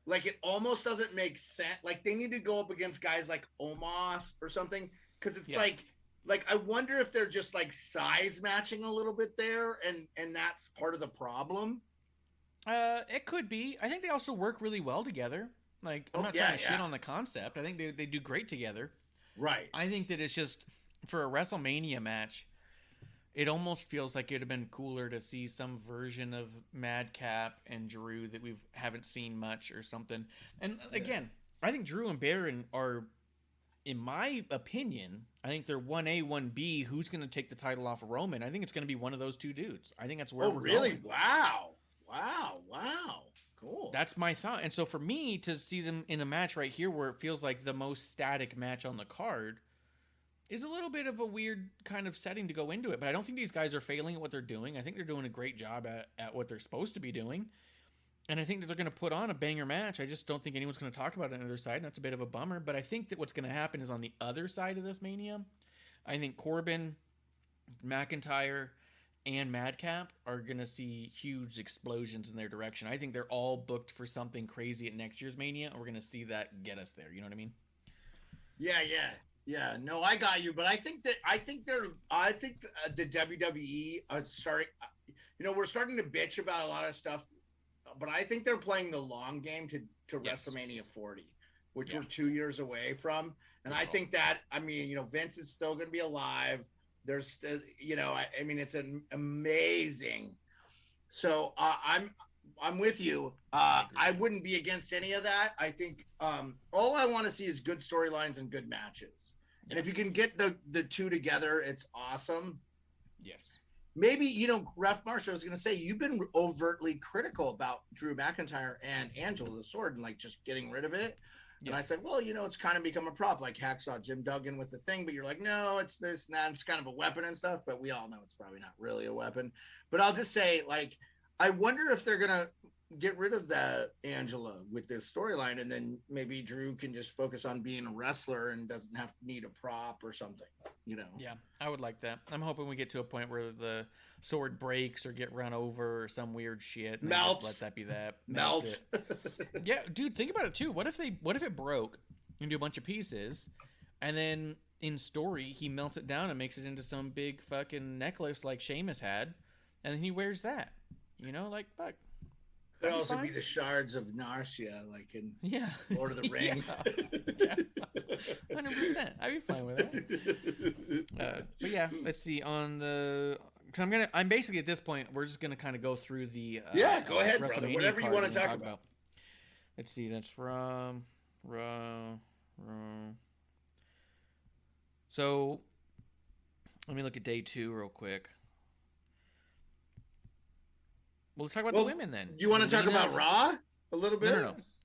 like it almost doesn't make sense. Like they need to go up against guys like Omos or something. Because it's like I wonder if they're just like size matching a little bit there, and that's part of the problem. It could be. I think they also work really well together. Like, I'm not trying to shit on the concept. I think they do great together. Right. I think that it's just, for a WrestleMania match, it almost feels like it would have been cooler to see some version of Madcap and Drew that we haven't seen much or something. And again, I think Drew and Baron are, in my opinion, I think they're 1A, 1B. Who's going to take the title off of Roman? I think it's going to be one of those two dudes. I think that's where we're going. Wow. Cool. That's my thought. And so for me to see them in a match right here where it feels like the most static match on the card is a little bit of a weird kind of setting to go into it. But I don't think these guys are failing at what they're doing. I think they're doing a great job at what they're supposed to be doing. And I think that they're going to put on a banger match. I just don't think anyone's going to talk about it on the other side. And that's a bit of a bummer. But I think that what's going to happen is on the other side of this Mania, I think Corbin, McIntyre, and Madcap are going to see huge explosions in their direction. I think they're all booked for something crazy at next year's Mania, and we're going to see that get us there. You know what I mean? Yeah. No, I got you. But I think the WWE are starting, we're starting to bitch about a lot of stuff, but I think they're playing the long game to WrestleMania 40, which we're 2 years away from. And I think that, Vince is still going to be alive. There's, it's an amazing. So I'm with you. I wouldn't be against any of that. I think all I want to see is good storylines and good matches. And if you can get the two together, it's awesome. Yes. Maybe, Ref Marsh, I was going to say, you've been overtly critical about Drew McIntyre and Angela the Sword and like just getting rid of it. And I said, well, it's kind of become a prop, like Hacksaw Jim Duggan with the thing, but you're like, no, it's this and that. It's kind of a weapon and stuff, but we all know it's probably not really a weapon. But I'll just say, like, I wonder if they're going to get rid of that Angela with this storyline, and then maybe Drew can just focus on being a wrestler and doesn't have to need a prop or something, Yeah, I would like that. I'm hoping we get to a point where the sword breaks or get run over or some weird shit. And melts. Let that be that. Melts. Yeah, dude, think about it too. What if it broke into a bunch of pieces, and then in story he melts it down and makes it into some big fucking necklace like Sheamus had, and then he wears that. Fuck. Could also be the shards of Narcia, like in Lord of the Rings. Yeah. 100%. I'd be fine with that. But yeah, let's see on the. Because I'm basically at this point, we're just gonna kind of go through the. Go ahead, brother. Whatever you want to talk about. Let's see. That's from Raw. So, let me look at day 2 real quick. Well, let's talk about the women then. You want to talk about Raw a little bit?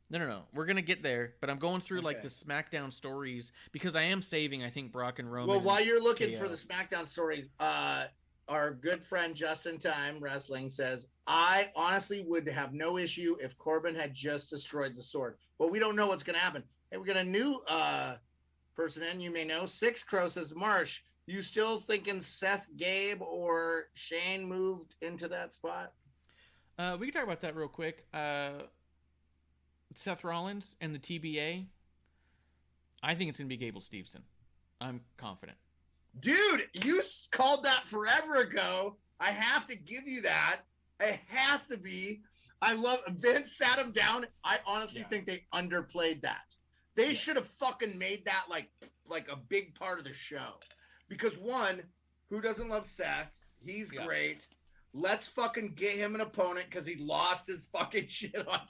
No. We're going to get there, but I'm going through like the SmackDown stories because I am saving, I think, Brock and Roman. Well, while you're looking for the SmackDown stories, our good friend Justin Time Wrestling says, I honestly would have no issue if Corbin had just destroyed the sword. Well, we don't know what's going to happen. Hey, we got a new person in, you may know. Six Crow says, Marsh, you still thinking Seth, Gabe, or Shane moved into that spot? We can talk about that real quick. Seth Rollins and the TBA. I think it's going to be Gable Steveson. I'm confident. Dude, you called that forever ago. I have to give you that. It has to be. I love Vince sat him down. I honestly think they underplayed that. They should have fucking made that like a big part of the show. Because one, who doesn't love Seth? He's great. Let's fucking get him an opponent because he lost his fucking shit on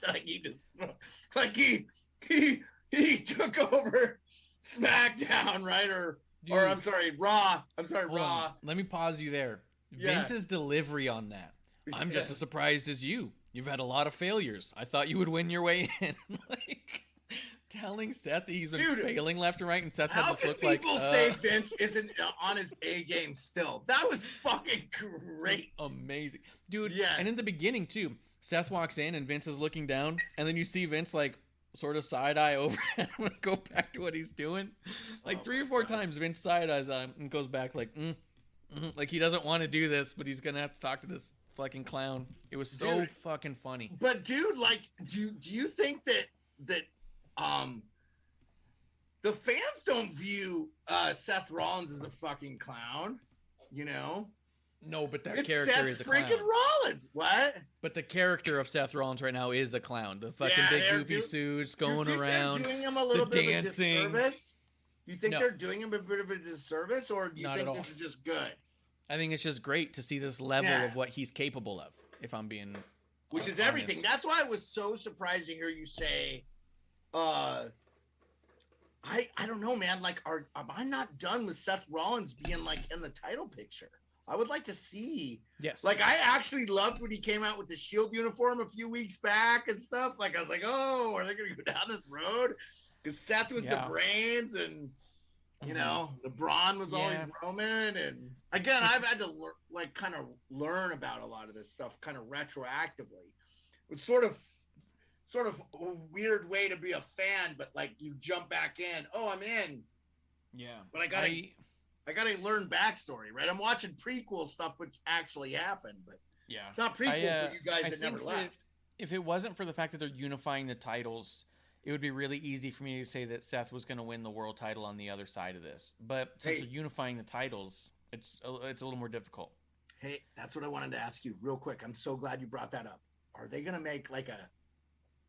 he took over SmackDown, right? Or I'm sorry, Raw. Raw. Let me pause you there. Vince's delivery on that. I'm just as surprised as you. You've had a lot of failures. I thought you would win your way in. Like, telling Seth that he's been failing left and right, and Seth had to look like... How can people say Vince isn't on his A game still? That was fucking great. Amazing. Dude, and in the beginning, too, Seth walks in and Vince is looking down, and then you see Vince, like, sort of side-eye over him and go back to what he's doing. Like, 3 or 4 times, Vince side-eyes on him and goes back like, like he doesn't want to do this, but he's going to have to talk to this fucking clown. It was so fucking funny. But, dude, like, do you think that the fans don't view Seth Rollins as a fucking clown, you know? No, but that character Seth is a clown. freaking Rollins. What? But the character of Seth Rollins right now is a clown. The fucking big goofy suits going around. They're doing him a little bit dancing. of a disservice? You think they're doing him a bit of a disservice, or do you think this is just good? I think it's just great to see this level of what he's capable of, if I'm being Which is everything. That's why it was so surprising to hear you say, I don't know, man. Like, am I not done with Seth Rollins being, like, in the title picture? I would like to see. Yes. Like, I actually loved when he came out with the Shield uniform a few weeks back and stuff. Like, I was like, oh, are they going to go down this road? Because Seth was the brains, and, you know, the brawn was always Roman. And, again, I've had to, kind of learn about a lot of this stuff kind of retroactively. It's sort of a weird way to be a fan, but, like, you jump back in. Oh, I'm in. Yeah. But I gotta learn backstory, right? I'm watching prequel stuff which actually happened, but it's not prequel for you guys that never left. If it wasn't for the fact that they're unifying the titles, it would be really easy for me to say that Seth was going to win the world title on the other side of this. But since they're unifying the titles, it's a little more difficult. Hey, that's what I wanted to ask you real quick. I'm so glad you brought that up. Are they going to make like a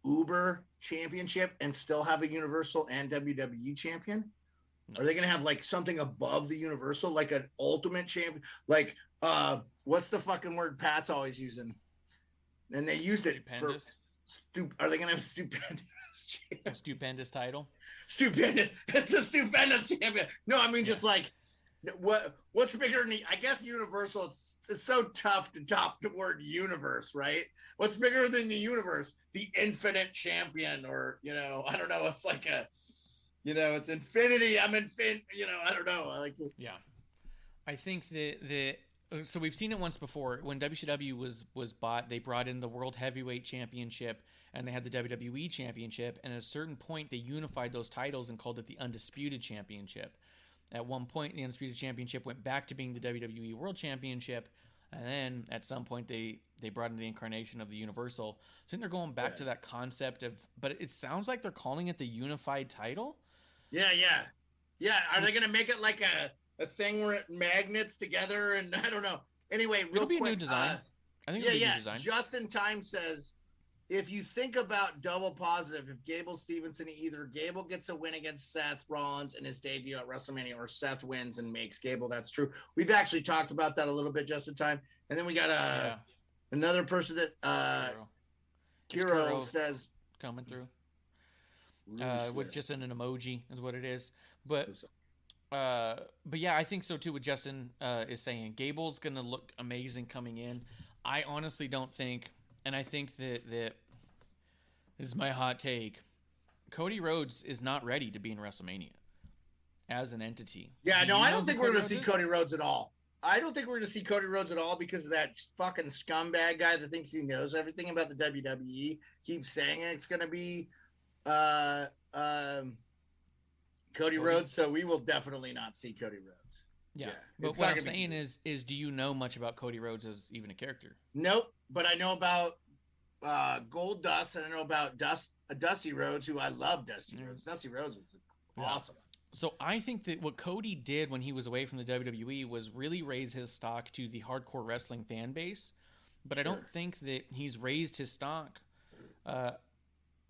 Uber championship and still have a Universal and WWE champion? No. Are they going to have like something above the Universal, like an ultimate champion? Like, what's the fucking word Pat's always using? And they used it Stupendous. Are they going to have stupendous? A stupendous title? Stupendous. It's a stupendous champion. No, I mean, just like, what's bigger than I guess Universal? It's so tough to top the word universe, right? What's bigger than the universe? The infinite champion, or, you know, I don't know. It's like a, you know, it's infinity. I'm infinite. You know, I don't know. I like it. Yeah, I think so we've seen it once before when WCW was bought. They brought in the World Heavyweight Championship and they had the WWE Championship. And at a certain point, they unified those titles and called it the Undisputed Championship. At one point, the Undisputed Championship went back to being the WWE World Championship. And then at some point, they brought in the incarnation of the Universal. So I think they're going back to that concept of, but it sounds like they're calling it the unified title. Yeah. Are they going to make it like a thing where it magnets together? And I don't know. Anyway, real quick. It'll be a new design. I think it'll be a new design. Just in Time says, if you think about double positive, if Gable Stevenson, either Gable gets a win against Seth Rollins in his debut at WrestleMania, or Seth wins and makes Gable, that's true. We've actually talked about that a little bit just in time. And then we got another person that Kiro says coming through. With just an emoji is what it is. But yeah, I think so too. What Justin is saying, Gable's gonna look amazing coming in. I honestly don't think, and I think that this is my hot take. Cody Rhodes is not ready to be in WrestleMania as an entity. Yeah, no, I don't think we're gonna see Cody Rhodes at all. I don't think we're gonna see Cody Rhodes at all because of that fucking scumbag guy that thinks he knows everything about the WWE. Keeps saying it's gonna be Cody Rhodes, so we will definitely not see Cody Rhodes. Yeah. But what I'm saying is do you know much about Cody Rhodes as even a character? Nope, but I know about Gold Dust, and I know about Dusty Rhodes, who I love. Dusty Rhodes. Dusty Rhodes was awesome. So I think that what Cody did when he was away from the WWE was really raise his stock to the hardcore wrestling fan base, but I don't think that he's raised his stock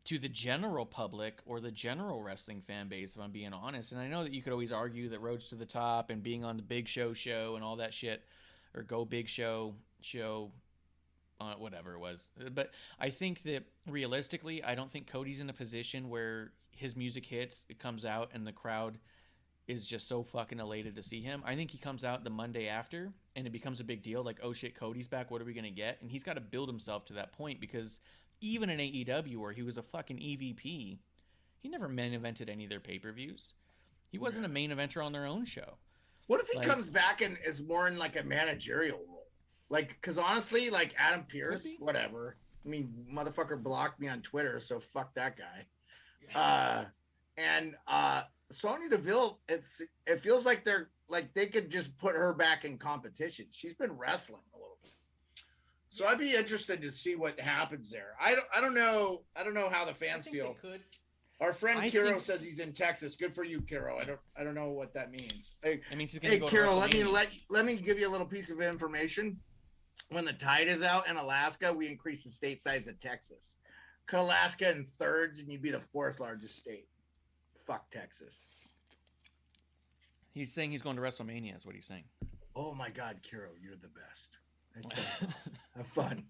to the general public or the general wrestling fan base, if I'm being honest. And I know that you could always argue that Roads to the Top and being on the Big Show and all that shit, or Go Big Show, whatever it was. But I think that realistically, I don't think Cody's in a position where his music hits, it comes out, and the crowd is just so fucking elated to see him. I think he comes out the Monday after and it becomes a big deal. Like, oh shit, Cody's back. What are we going to get? And he's got to build himself to that point, because even in AEW, where he was a fucking EVP, he never main evented any of their pay-per-views. He wasn't a main eventer on their own show. What if he comes back and is more in like a managerial role? Like, because honestly, like Adam Pearce, whatever. I mean, motherfucker blocked me on Twitter, so fuck that guy. And Sonya Deville, it feels like they could just put her back in competition. She's been wrestling a little bit, so I'd be interested to see what happens there. I don't know how the fans feel. Our friend Kiro says he's in Texas. Good for you, Kiro. I don't know what that means. Hey, Kiro, let me give you a little piece of information. When the tide is out in Alaska, we increase the state size of Texas. Cut Alaska in thirds, and you'd be the 4th largest state. Fuck Texas. He's saying he's going to WrestleMania, is what he's saying. Oh my God, Kiro, you're the best. That sounds awesome. Have fun.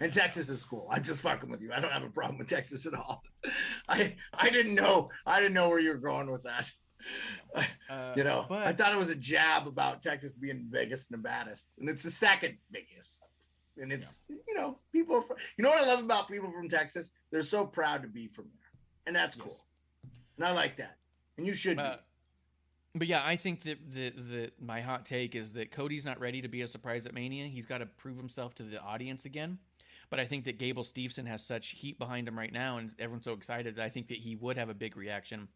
And Texas is cool. I'm just fucking with you. I don't have a problem with Texas at all. I didn't know where you were going with that. I thought it was a jab about Texas being the biggest and the baddest, and it's the second biggest. And it's people from, what I love about people from Texas? They're so proud to be from there, and that's cool. And I like that, and you should be. But yeah, I think that my hot take is that Cody's not ready to be a surprise at Mania. He's got to prove himself to the audience again. But I think that Gable Steveson has such heat behind him right now, and everyone's so excited that I think that he would have a big reaction.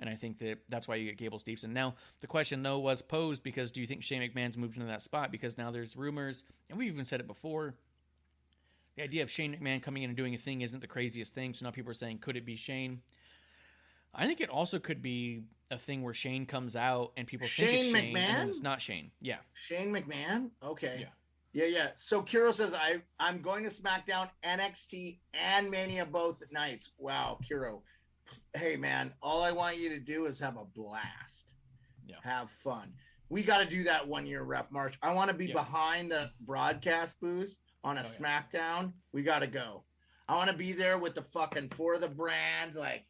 And I think that that's why you get Gable Steveson. Now, the question, though, was posed because do you think Shane McMahon's moved into that spot? Because now there's rumors, and we even said it before, the idea of Shane McMahon coming in and doing a thing isn't the craziest thing. So now people are saying, could it be Shane? I think it also could be a thing where Shane comes out and people think it's Shane McMahon? And then it's not Shane. Yeah. Shane McMahon? Okay. Yeah. So Kiro says, I'm going to SmackDown, NXT, and Mania both nights. Wow, Kiro. Hey, man, all I want you to do is have a blast. Yeah. Have fun. We got to do that one year, Ref March. I want to be behind the broadcast booth on a SmackDown. We got to go. I want to be there with the fucking For the Brand, like,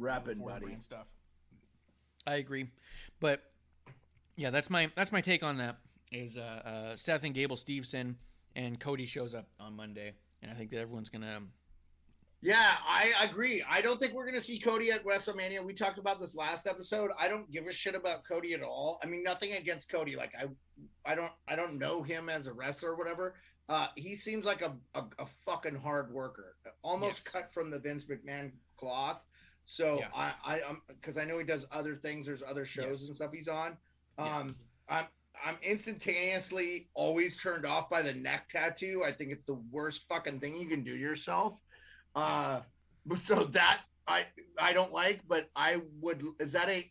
repping, buddy. Stuff. I agree. But, yeah, that's my take on that, is Seth and Gable Steveson, and Cody shows up on Monday, and I think that everyone's going to... Yeah, I agree. I don't think we're going to see Cody at WrestleMania. We talked about this last episode. I don't give a shit about Cody at all. I mean, nothing against Cody. Like, I don't know him as a wrestler or whatever. He seems like a fucking hard worker, almost cut from the Vince McMahon cloth. So I'm because I know he does other things. There's other shows and stuff he's on. I'm instantaneously always turned off by the neck tattoo. I think it's the worst fucking thing you can do to yourself. So that I don't like, but I would.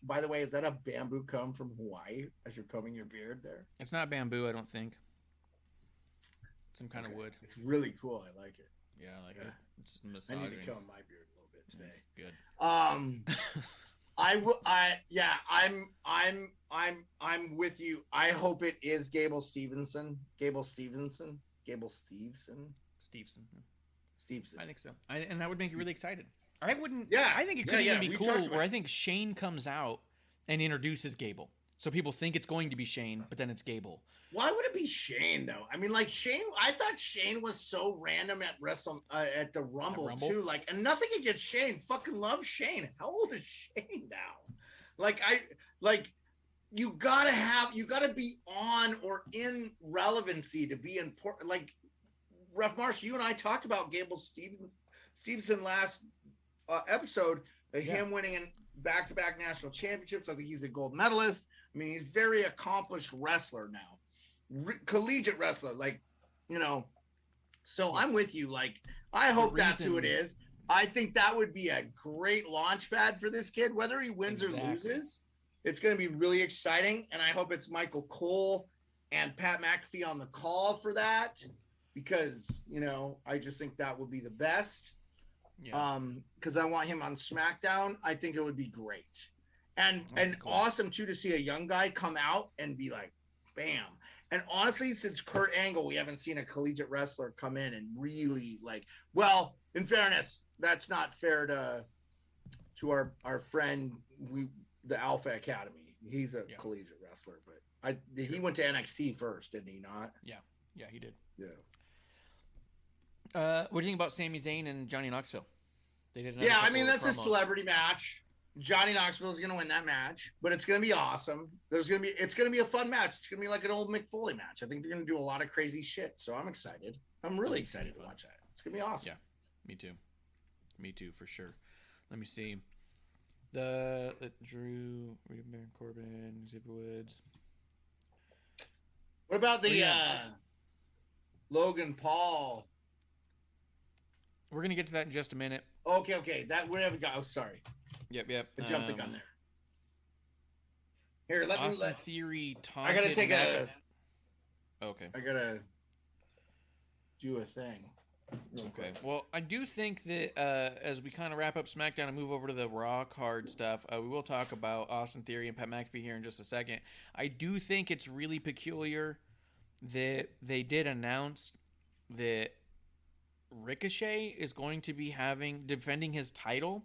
By the way, is that a bamboo comb from Hawaii as you're combing your beard there? It's not bamboo, I don't think. Some kind of wood. It's really cool. I like it. Yeah, I like it. It's I need to comb my beard a little bit today. Good. I'm with you. I hope it is Gable Steveson. Steveson. I think so. And that would make you really excited. I wouldn't. Yeah. I think it could even be cool where I think Shane comes out and introduces Gable. So people think it's going to be Shane, but then it's Gable. Why would it be Shane though? I mean, like Shane, I thought Shane was so random at at the Rumble too. Like, and nothing against Shane. Fucking love Shane. How old is Shane now? You gotta be on or in relevancy to be important. Like, Ref Marsh, you and I talked about Gable Steveson last episode, him winning in back-to-back national championships. I think he's a gold medalist. I mean, he's a very accomplished wrestler now, collegiate wrestler, So I'm with you. Like, I hope that's who it is. I think that would be a great launch pad for this kid, whether he wins or loses. It's going to be really exciting, and I hope it's Michael Cole and Pat McAfee on the call for that. Because, I just think that would be the best. Yeah. Because I want him on SmackDown. I think it would be great. And cool. Awesome, too, to see a young guy come out and be like, bam. And honestly, since Kurt Angle, we haven't seen a collegiate wrestler come in and really in fairness, that's not fair to to our friend, the Alpha Academy. He's a collegiate wrestler, but he went to NXT first, didn't he not? Yeah, he did. Yeah. What do you think about Sami Zayn and Johnny Knoxville? They did. Yeah, I mean that's a celebrity match. Johnny Knoxville is going to win that match, but it's going to be awesome. It's going to be a fun match. It's going to be like an old Mick Foley match. I think they're going to do a lot of crazy shit. So I'm excited. I'm really excited to watch that. It's going to be awesome. Yeah, me too, for sure. Let me see. The Drew, Baron Corbin, Xavier Woods. What about the Logan Paul? We're going to get to that in just a minute. Okay. That we haven't got. Oh, sorry. Yep. I jumped the gun there. Here, Austin Theory. I gotta take Okay. I gotta do a thing. Okay. Well, I do think that as we kind of wrap up SmackDown and move over to the Raw card stuff, we will talk about Austin Theory and Pat McAfee here in just a second. I do think it's really peculiar that they did announce that Ricochet is going to be defending his title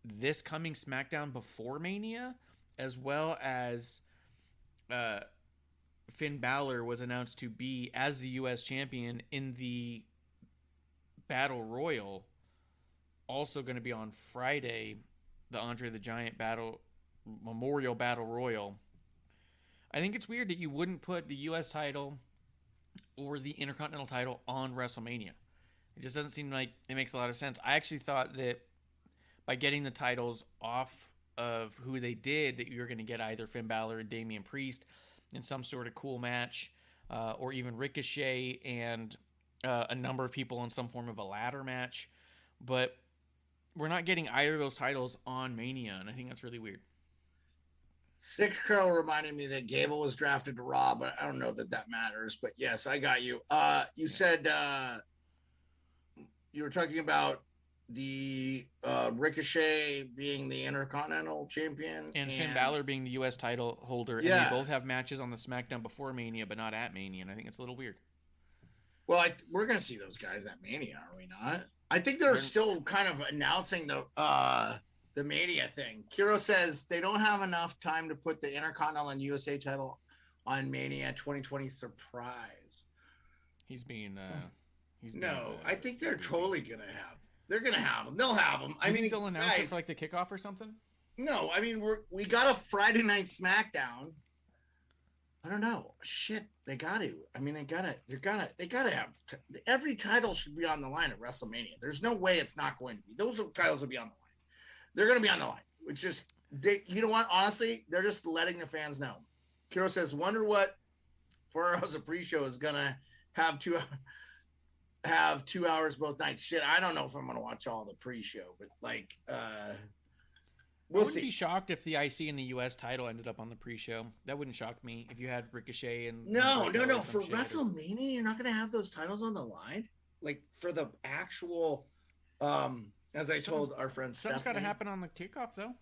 this coming SmackDown before Mania, as well as Finn Balor was announced to be as the U.S. champion in the Battle Royal, also going to be on Friday, the Andre the Giant Memorial Battle Royal. I think it's weird that you wouldn't put the U.S. title or the Intercontinental title on WrestleMania. It just doesn't seem like it makes a lot of sense. I actually thought that by getting the titles off of who they did, that you're going to get either Finn Balor and Damian Priest in some sort of cool match, or even Ricochet and a number of people in some form of a ladder match. But we're not getting either of those titles on Mania, and I think that's really weird. Six Crow reminded me that Gable was drafted to Raw, but I don't know that matters. But yes, I got you. You said you were talking about the Ricochet being the Intercontinental champion and Finn Balor being the U.S. title holder. And they both have matches on the SmackDown before Mania, but not at Mania. And I think it's a little weird. Well, we're going to see those guys at Mania, are we not? I think they're still kind of announcing the Mania thing. Kiro says they don't have enough time to put the Intercontinental and USA title on Mania 2020 surprise. He's being I think they're totally going to have. They're going to have them. They'll have them. I mean, they'll announce it for like the kickoff or something? No, I mean, we got a Friday night SmackDown. I don't know. Shit, they got to. I mean, they got to have every title should be on the line at WrestleMania. There's no way it's not going to be. Those titles will be on the line. They're going to be on the line. It's just, you know what? Honestly, they're just letting the fans know. Kiro says, wonder what 4 hours of pre-show is going to have 2 hours both nights. Shit, I don't know if I'm going to watch all the pre-show, but like, we'll see. I wouldn't be shocked if the IC and the US title ended up on the pre-show. That wouldn't shock me if you had Ricochet and No. For WrestleMania, you're not going to have those titles on the line. Like for the actual, as I told our friend something's got to happen on the kickoff though.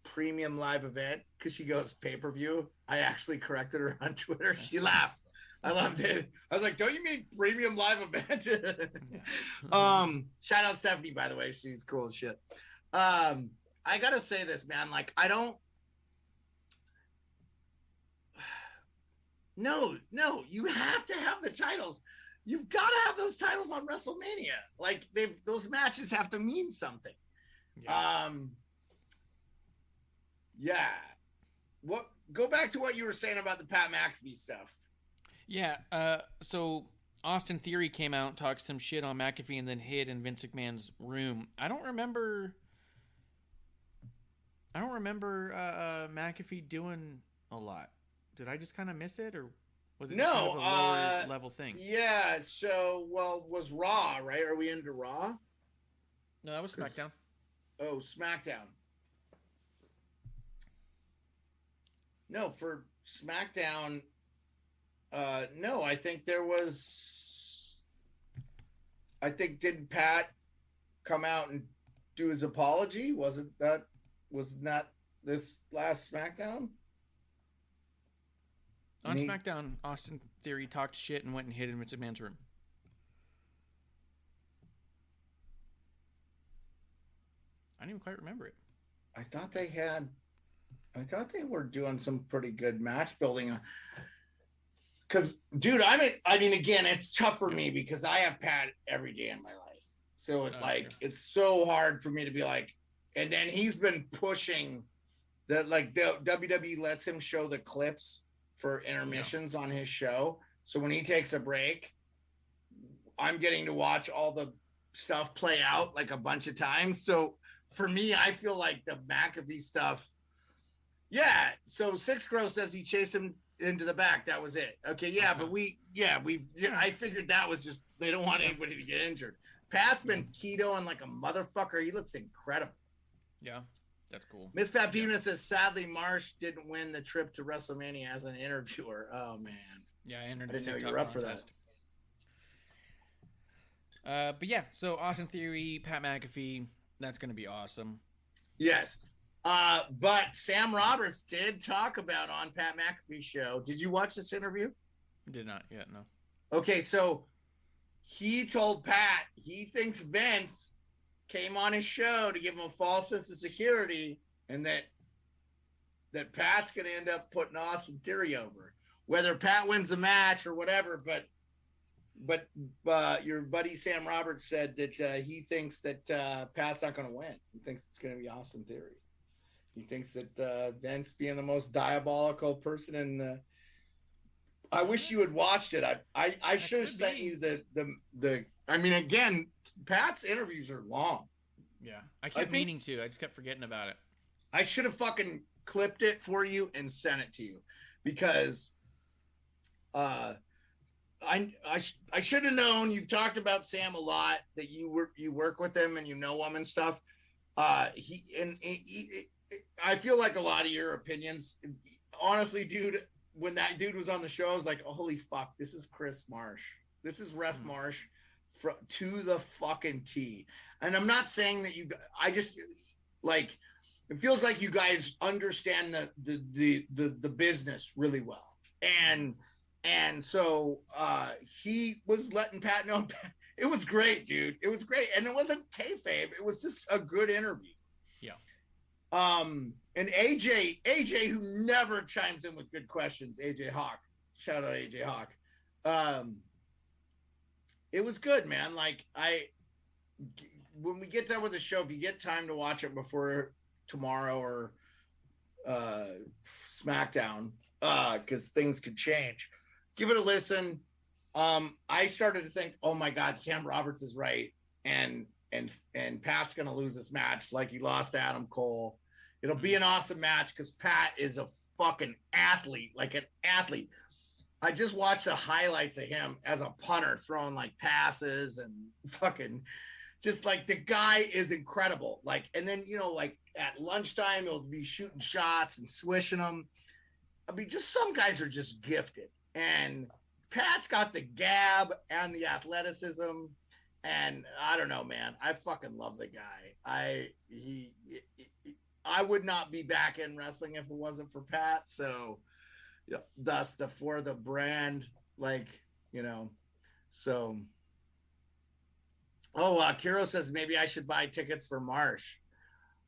Premium live event, because she goes pay-per-view. I actually corrected her on Twitter. She laughed. I loved it. I was like, don't you mean premium live event? Shout out Stephanie, by the way. She's cool as shit. I gotta say this, man. Like, I don't. No, you have to have the titles. You've got to have those titles on WrestleMania. Like, those matches have to mean something. Yeah. Go back to what you were saying about the Pat McAfee stuff. Yeah. So Austin Theory came out, talked some shit on McAfee, and then hid in Vince McMahon's room. I don't remember McAfee doing a lot. Did I just kind of miss it, or was it just kind of a lower level thing? Yeah. So, was Raw, right? Are we into Raw? No, that was SmackDown. Oh, SmackDown. No, for SmackDown. No, I think there was. Did Pat come out and do his apology? Was not this last SmackDown? On SmackDown, Austin Theory talked shit and went and hid in Vince McMahon's room. I didn't even quite remember it. I thought they were doing some pretty good match building. Because, dude, I mean, again, it's tough for me because I have Pat every day in my life. So it's so hard for me to be like, and then he's been pushing that, like, the WWE lets him show the clips for intermissions on his show. So when he takes a break, I'm getting to watch all the stuff play out like a bunch of times. So for me, I feel like the McAfee stuff. Yeah. So Six Crow says he chased him into the back. That was it. Okay. Yeah. But I figured that was just, they don't want anybody to get injured. Pat's been ketoing like a motherfucker. He looks incredible. Yeah. That's cool. Miss Fat Puna says, sadly, Marsh didn't win the trip to WrestleMania as an interviewer. Oh, man. Yeah, I entered. I didn't know you were up for that. But yeah, so Austin Theory, Pat McAfee, that's going to be awesome. Yes. But Sam Roberts did talk about on Pat McAfee's show. Did you watch this interview? Did not yet, no. Okay, so he told Pat he thinks Vince came on his show to give him a false sense of security, and that Pat's going to end up putting Austin Theory over. Whether Pat wins the match or whatever, but your buddy Sam Roberts said that he thinks that Pat's not going to win. He thinks it's going to be Austin Theory. He thinks that Vince being the most diabolical person in I wish you had watched it. I should have sent you the. I mean, again, Pat's interviews are long. Yeah, I kept meaning to. I just kept forgetting about it. I should have fucking clipped it for you and sent it to you, because I should have known. You've talked about Sam a lot, that you work with him and you know him and stuff. He I feel like a lot of your opinions, honestly, dude. When that dude was on the show, I was like, oh, holy fuck, this is Chris Marsh. This is Ref Marsh to the fucking T. And I'm not saying that I just like, it feels like you guys understand the business really well. And so he was letting Pat know. It was great, dude. It was great. And it wasn't kayfabe. It was just a good interview. Yeah. And AJ, who never chimes in with good questions, AJ Hawk. Shout out AJ Hawk. It was good, man. Like, when we get done with the show, if you get time to watch it before tomorrow or SmackDown, because things could change, give it a listen. I started to think, oh my God, Sam Roberts is right, and Pat's gonna lose this match like he lost to Adam Cole. It'll be an awesome match because Pat is a fucking athlete, like an athlete. I just watched the highlights of him as a punter throwing like passes and fucking just like, the guy is incredible. Like, and then, you know, like at lunchtime, he'll be shooting shots and swishing them. I mean, just some guys are just gifted, and Pat's got the gab and the athleticism. And I don't know, man, I fucking love the guy. I would not be back in wrestling if it wasn't for Pat. So, yeah, thus for the brand, like, you know, so. Oh, Kiro says maybe I should buy tickets for Marsh.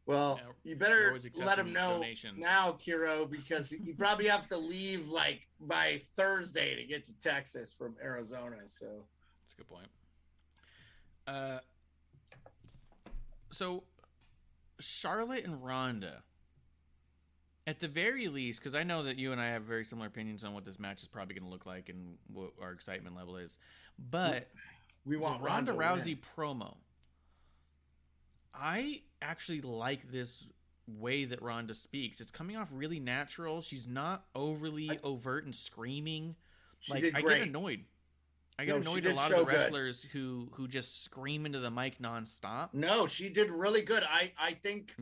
Well, you better let him know now, Kiro, because you probably have to leave like by Thursday to get to Texas from Arizona. So that's a good point. So Charlotte and Ronda, at the very least, because I know that you and I have very similar opinions on what this match is probably going to look like and what our excitement level is, but we want Ronda Rousey promo. I actually like this way that Ronda speaks. It's coming off really natural. She's not overly overt and screaming. Like, I get annoyed. I get annoyed at a lot of the wrestlers who just scream into the mic nonstop. No, she did really good. I think,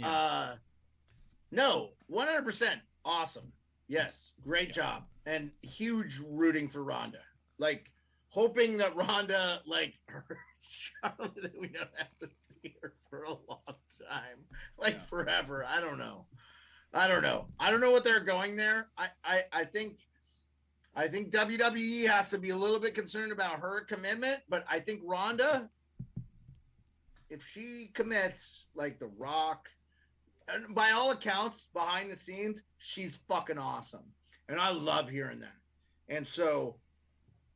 no, 100% awesome. Yes, great job. And huge rooting for Ronda. Like, hoping that Ronda, like, hurts Charlotte and we don't have to see her for a long time. Like, forever. I don't know. I don't know what they're going there. I think WWE has to be a little bit concerned about her commitment, but I think Ronda, if she commits like The Rock, and by all accounts, behind the scenes, she's fucking awesome. And I love hearing that. And so,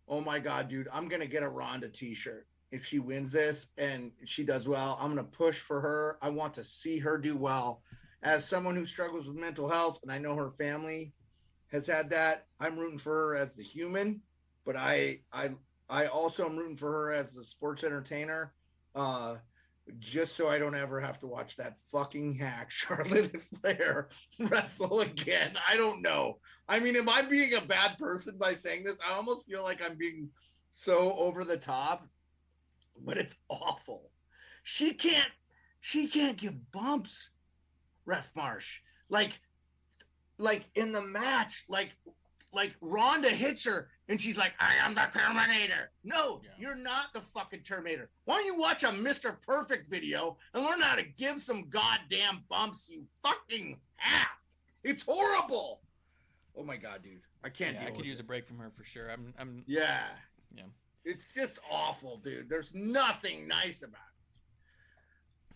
oh my God, dude, I'm going to get a Ronda t-shirt. If she wins this and she does well, I'm going to push for her. I want to see her do well. As someone who struggles with mental health, and I know her family has had that, I'm rooting for her as the human, but I also am rooting for her as the sports entertainer, just so I don't ever have to watch that fucking hack Charlotte Flair wrestle again. I don't know. I mean, am I being a bad person by saying this? I almost feel like I'm being so over the top, but it's awful. She can't give bumps, Ref Marsh. Like in the match, like Ronda hits her and she's like, I am the Terminator. No, You're not the fucking Terminator. Why don't you watch a Mr. Perfect video and learn how to give some goddamn bumps, you fucking half. It's horrible. Oh my God, dude. I can't deal I could with use it. a break from her for sure. I'm Yeah. Yeah. It's just awful, dude. There's nothing nice about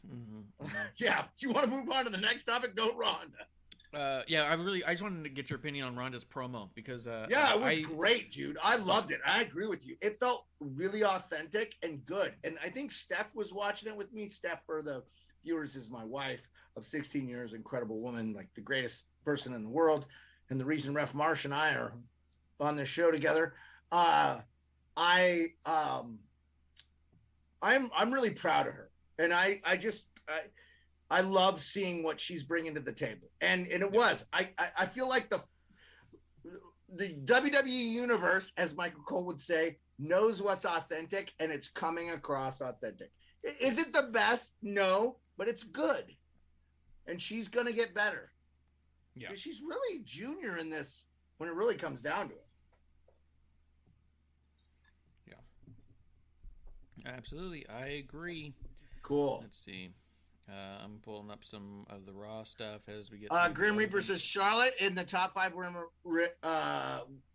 it. Mm-hmm. Yeah. Do you want to move on to the next topic? Go Ronda. I just wanted to get your opinion on Ronda's promo because it was great, dude. I loved it. I agree with you. It felt really authentic and good. And I think Steph was watching it with me. Steph, for the viewers, is my wife of 16 years, incredible woman, like the greatest person in the world. And the reason Ref Marsh and I are on this show together, I'm really proud of her. And I love seeing what she's bringing to the table. And it was, I feel like the WWE universe, as Michael Cole would say, knows what's authentic and it's coming across authentic. Is it the best? No, but it's good. And she's going to get better. Yeah. Because she's really junior in this when it really comes down to it. Yeah. Absolutely. I agree. Cool. Let's see. I'm pulling up some of the Raw stuff as we get. Grim Reaper says Charlotte in the top 5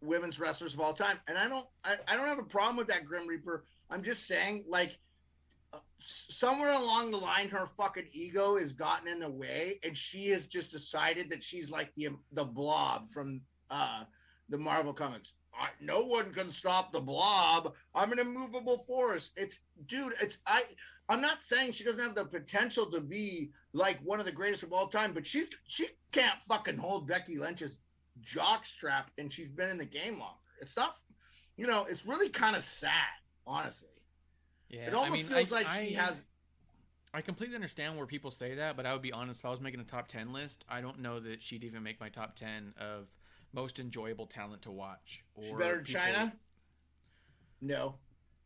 women's wrestlers of all time, and I don't have a problem with that, Grim Reaper. I'm just saying, like, somewhere along the line, her fucking ego has gotten in the way, and she has just decided that she's like the Blob from the Marvel comics. No one can stop the Blob. I'm an immovable force. I'm not saying she doesn't have the potential to be like one of the greatest of all time, but she can't fucking hold Becky Lynch's jockstrap, and she's been in the game longer. It's not, it's really kind of sad, honestly. Yeah, it almost feels like she has. I completely understand where people say that, but I would be honest. If I was making a top 10 list, I don't know that she'd even make my top 10 of most enjoyable talent to watch. Is she better than China? No.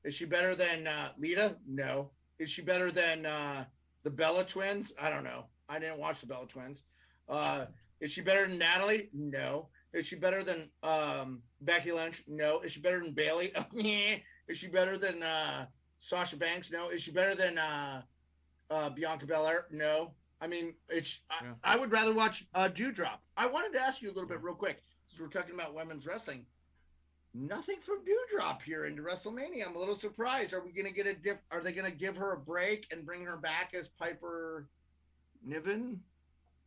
Is she better than Lita? No. Is she better than the Bella Twins? I don't know. I didn't watch the Bella Twins. Is she better than Natalie? No. Is she better than Becky Lynch? No. Is she better than Bailey? Is she better than Sasha Banks? No. Is she better than Bianca Belair? No. I mean, I would rather watch Dewdrop. I wanted to ask you a little bit real quick, since we're talking about women's wrestling. Nothing from Dewdrop here into WrestleMania. I'm a little surprised. Are we going to get are they going to give her a break and bring her back as Piper Niven?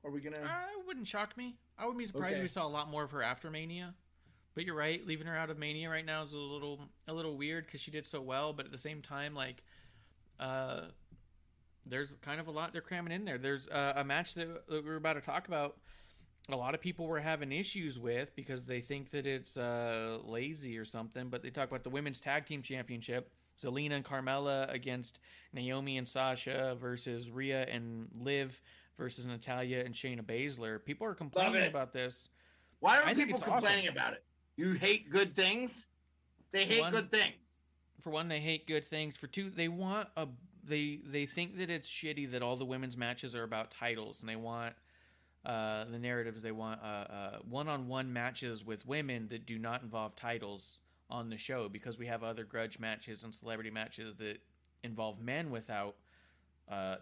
Are we going to? It wouldn't shock me. I wouldn't be surprised if we saw a lot more of her after Mania. But you're right, leaving her out of Mania right now is a little weird because she did so well. But at the same time, like, there's kind of a lot they're cramming in there. There's a match that we were about to talk about. A lot of people were having issues with because they think that it's lazy or something, but they talk about the Women's Tag Team Championship. Zelina and Carmella against Naomi and Sasha versus Rhea and Liv versus Natalya and Shayna Baszler. People are complaining about this. Why are people complaining about it? You hate good things? They hate good things. For one, they hate good things. For two, they want they think that it's shitty that all the women's matches are about titles, and they want the narratives. They want one-on-one matches with women that do not involve titles on the show, because we have other grudge matches and celebrity matches that involve men without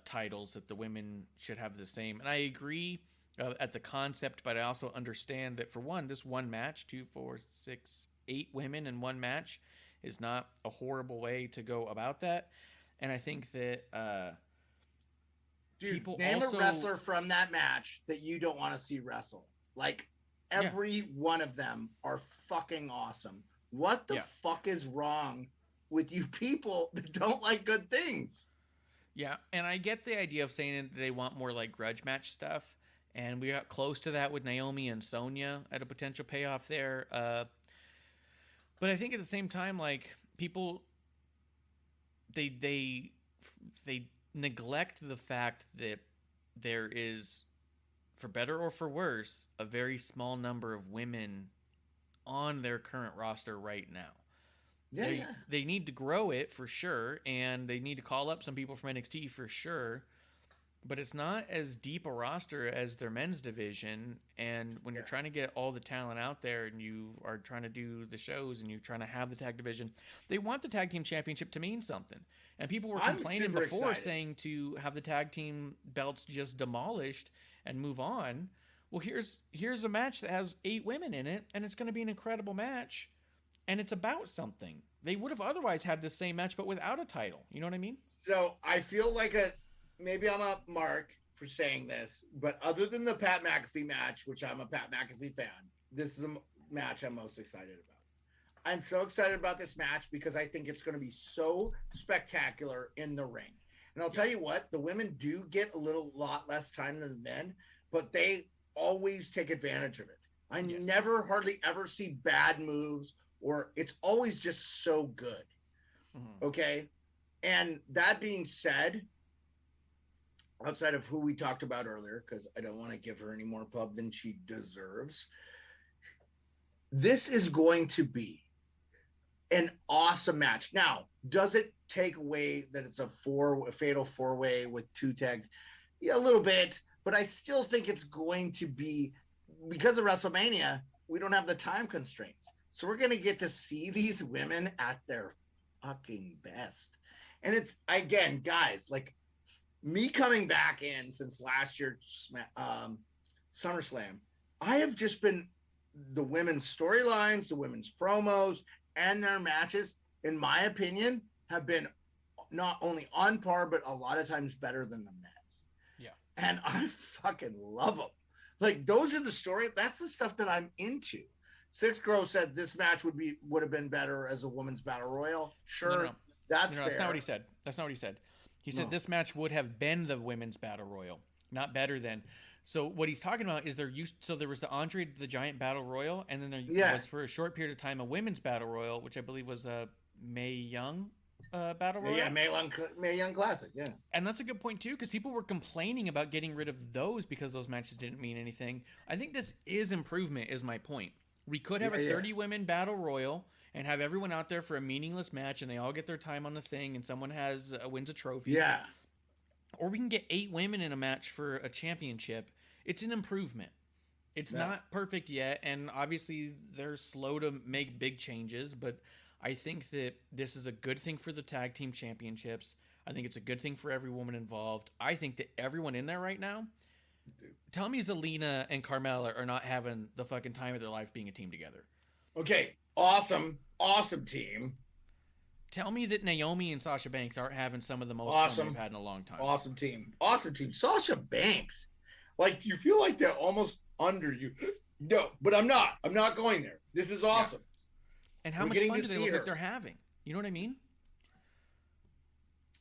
titles, that the women should have the same. And I agree at the concept, but I also understand that, for one, this one match, 2, 4, 6, 8 women in one match, is not a horrible way to go about that. And I think that Dude, people name also... a wrestler from that match that you don't want to see wrestle. Like, every one of them are fucking awesome. What the fuck is wrong with you people that don't like good things? Yeah, and I get the idea of saying that they want more like grudge match stuff, and we got close to that with Naomi and Sonya at a potential payoff there. But I think at the same time, like, people, they neglect the fact that there is, for better or for worse, a very small number of women on their current roster right now. They need to grow it for sure, and they need to call up some people from NXT for sure, but it's not as deep a roster as their men's division. And when you're trying to get all the talent out there and you are trying to do the shows and you're trying to have the tag division, they want the tag team championship to mean something. And people were complaining before, saying to have the tag team belts just demolished and move on. Well, here's a match that has 8 women in it, and it's going to be an incredible match. And it's about something. They would have otherwise had the same match, but without a title. You know what I mean? So I feel like maybe I'm a mark for saying this, but other than the Pat McAfee match, which I'm a Pat McAfee fan, this is a match I'm most excited about. I'm so excited about this match because I think it's going to be so spectacular in the ring. And I'll tell you what, the women do get a lot less time than the men, but they always take advantage of it. I never hardly ever see bad moves, or it's always just so good. Okay. And that being said, outside of who we talked about earlier, because I don't want to give her any more pub than she deserves, this is going to be an awesome match. Now, does it take away that it's a fatal 4-way with 2 tags? Yeah, a little bit, but I still think it's going to be, because of WrestleMania, we don't have the time constraints. So we're going to get to see these women at their fucking best. And it's, again, guys, like me coming back in since last year, SummerSlam, I have just been, the women's storylines, the women's promos, and their matches, in my opinion, have been not only on par, but a lot of times better than the men's. Yeah. And I fucking love them. Like, those are the story. That's the stuff that I'm into. Six Grow said this match would have been better as a women's battle royal. Sure, that's fair. That's not what he said. That's not what he said. He said this match would have been the women's battle royal, not better than. So what he's talking about is so there was the Andre the Giant battle royal, and then there was for a short period of time a women's battle royal, which I believe was a Mae Young battle royal. Yeah, Mae Young Classic. Yeah, and that's a good point too, because people were complaining about getting rid of those because those matches didn't mean anything. I think this is improvement. Is my point. We could have a 30 women battle royal and have everyone out there for a meaningless match, and they all get their time on the thing, and someone wins a trophy. Yeah. Or we can get 8 women in a match for a championship. It's an improvement. It's not perfect yet, and obviously they're slow to make big changes, but I think that this is a good thing for the tag team championships. I think it's a good thing for every woman involved. I think that everyone in there right now, tell me Zelina and Carmella are not having the fucking time of their life being a team together. Okay, awesome team. Tell me that Naomi and Sasha Banks aren't having some of the most fun we've had in a long time. Awesome team. Sasha Banks. Like, you feel like they're almost under you. No, but I'm not. I'm not going there. This is awesome. Yeah. And how much fun do they look like they're having? You know what I mean?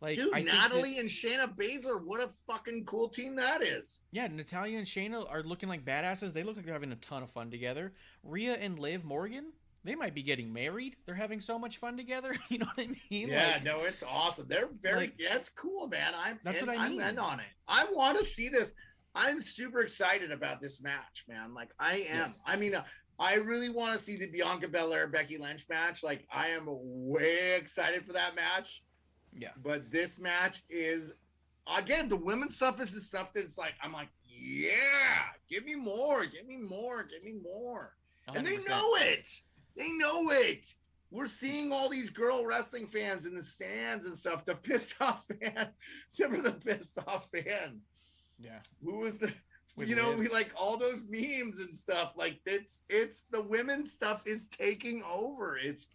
Like, dude, Natalie and Shayna Baszler, what a fucking cool team that is. Yeah, Natalya and Shayna are looking like badasses. They look like they're having a ton of fun together. Rhea and Liv Morgan, they might be getting married. They're having so much fun together. You know what I mean? Yeah, like, no, it's awesome. They're very, it's cool, man. That's what I mean. I'm in on it. I want to see this. I'm super excited about this match, man. Like, I am. Yes. I mean, I really want to see the Bianca Belair Becky Lynch match. Like, I am way excited for that match. Yeah. But this match is, again, the women's stuff is the stuff that's like, I'm like, yeah, give me more, give me more, give me more. 100%. And they know it. They know it. We're seeing all these girl wrestling fans in the stands and stuff. The pissed off fan. Remember the pissed off fan? Yeah. Who was the, we like all those memes and stuff. Like, it's the women's stuff is taking over. It's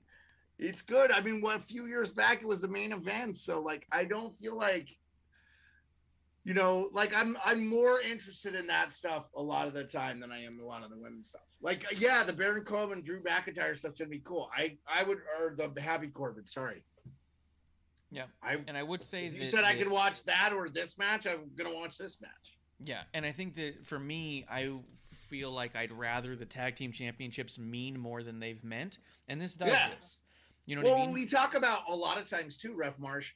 good. I mean, a few years back, it was the main event. So, like, I don't feel like, You know, like I'm more interested in that stuff a lot of the time than I am a lot of the women's stuff. Like, yeah, the Baron Corbin, Drew McIntyre stuff's gonna be cool. I would, or the Happy Corbin, sorry. Yeah, I would say you said I could watch that or this match. I'm gonna watch this match. Yeah, and I think that for me, I feel like I'd rather the tag team championships mean more than they've meant, and this does this. You know what I mean? We talk about a lot of times too, Ref Marsh.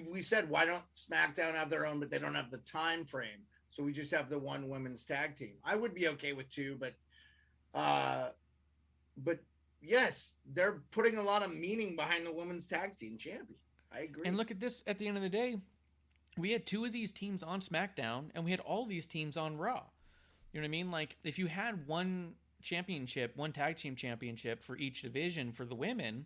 We said, why don't SmackDown have their own, but they don't have the time frame, so we just have the one women's tag team. I would be okay with two, but yes, they're putting a lot of meaning behind the women's tag team champion. I agree. And look at this. At the end of the day, we had 2 of these teams on SmackDown, and we had all these teams on Raw. You know what I mean? Like, if you had one championship, one tag team championship for each division for the women,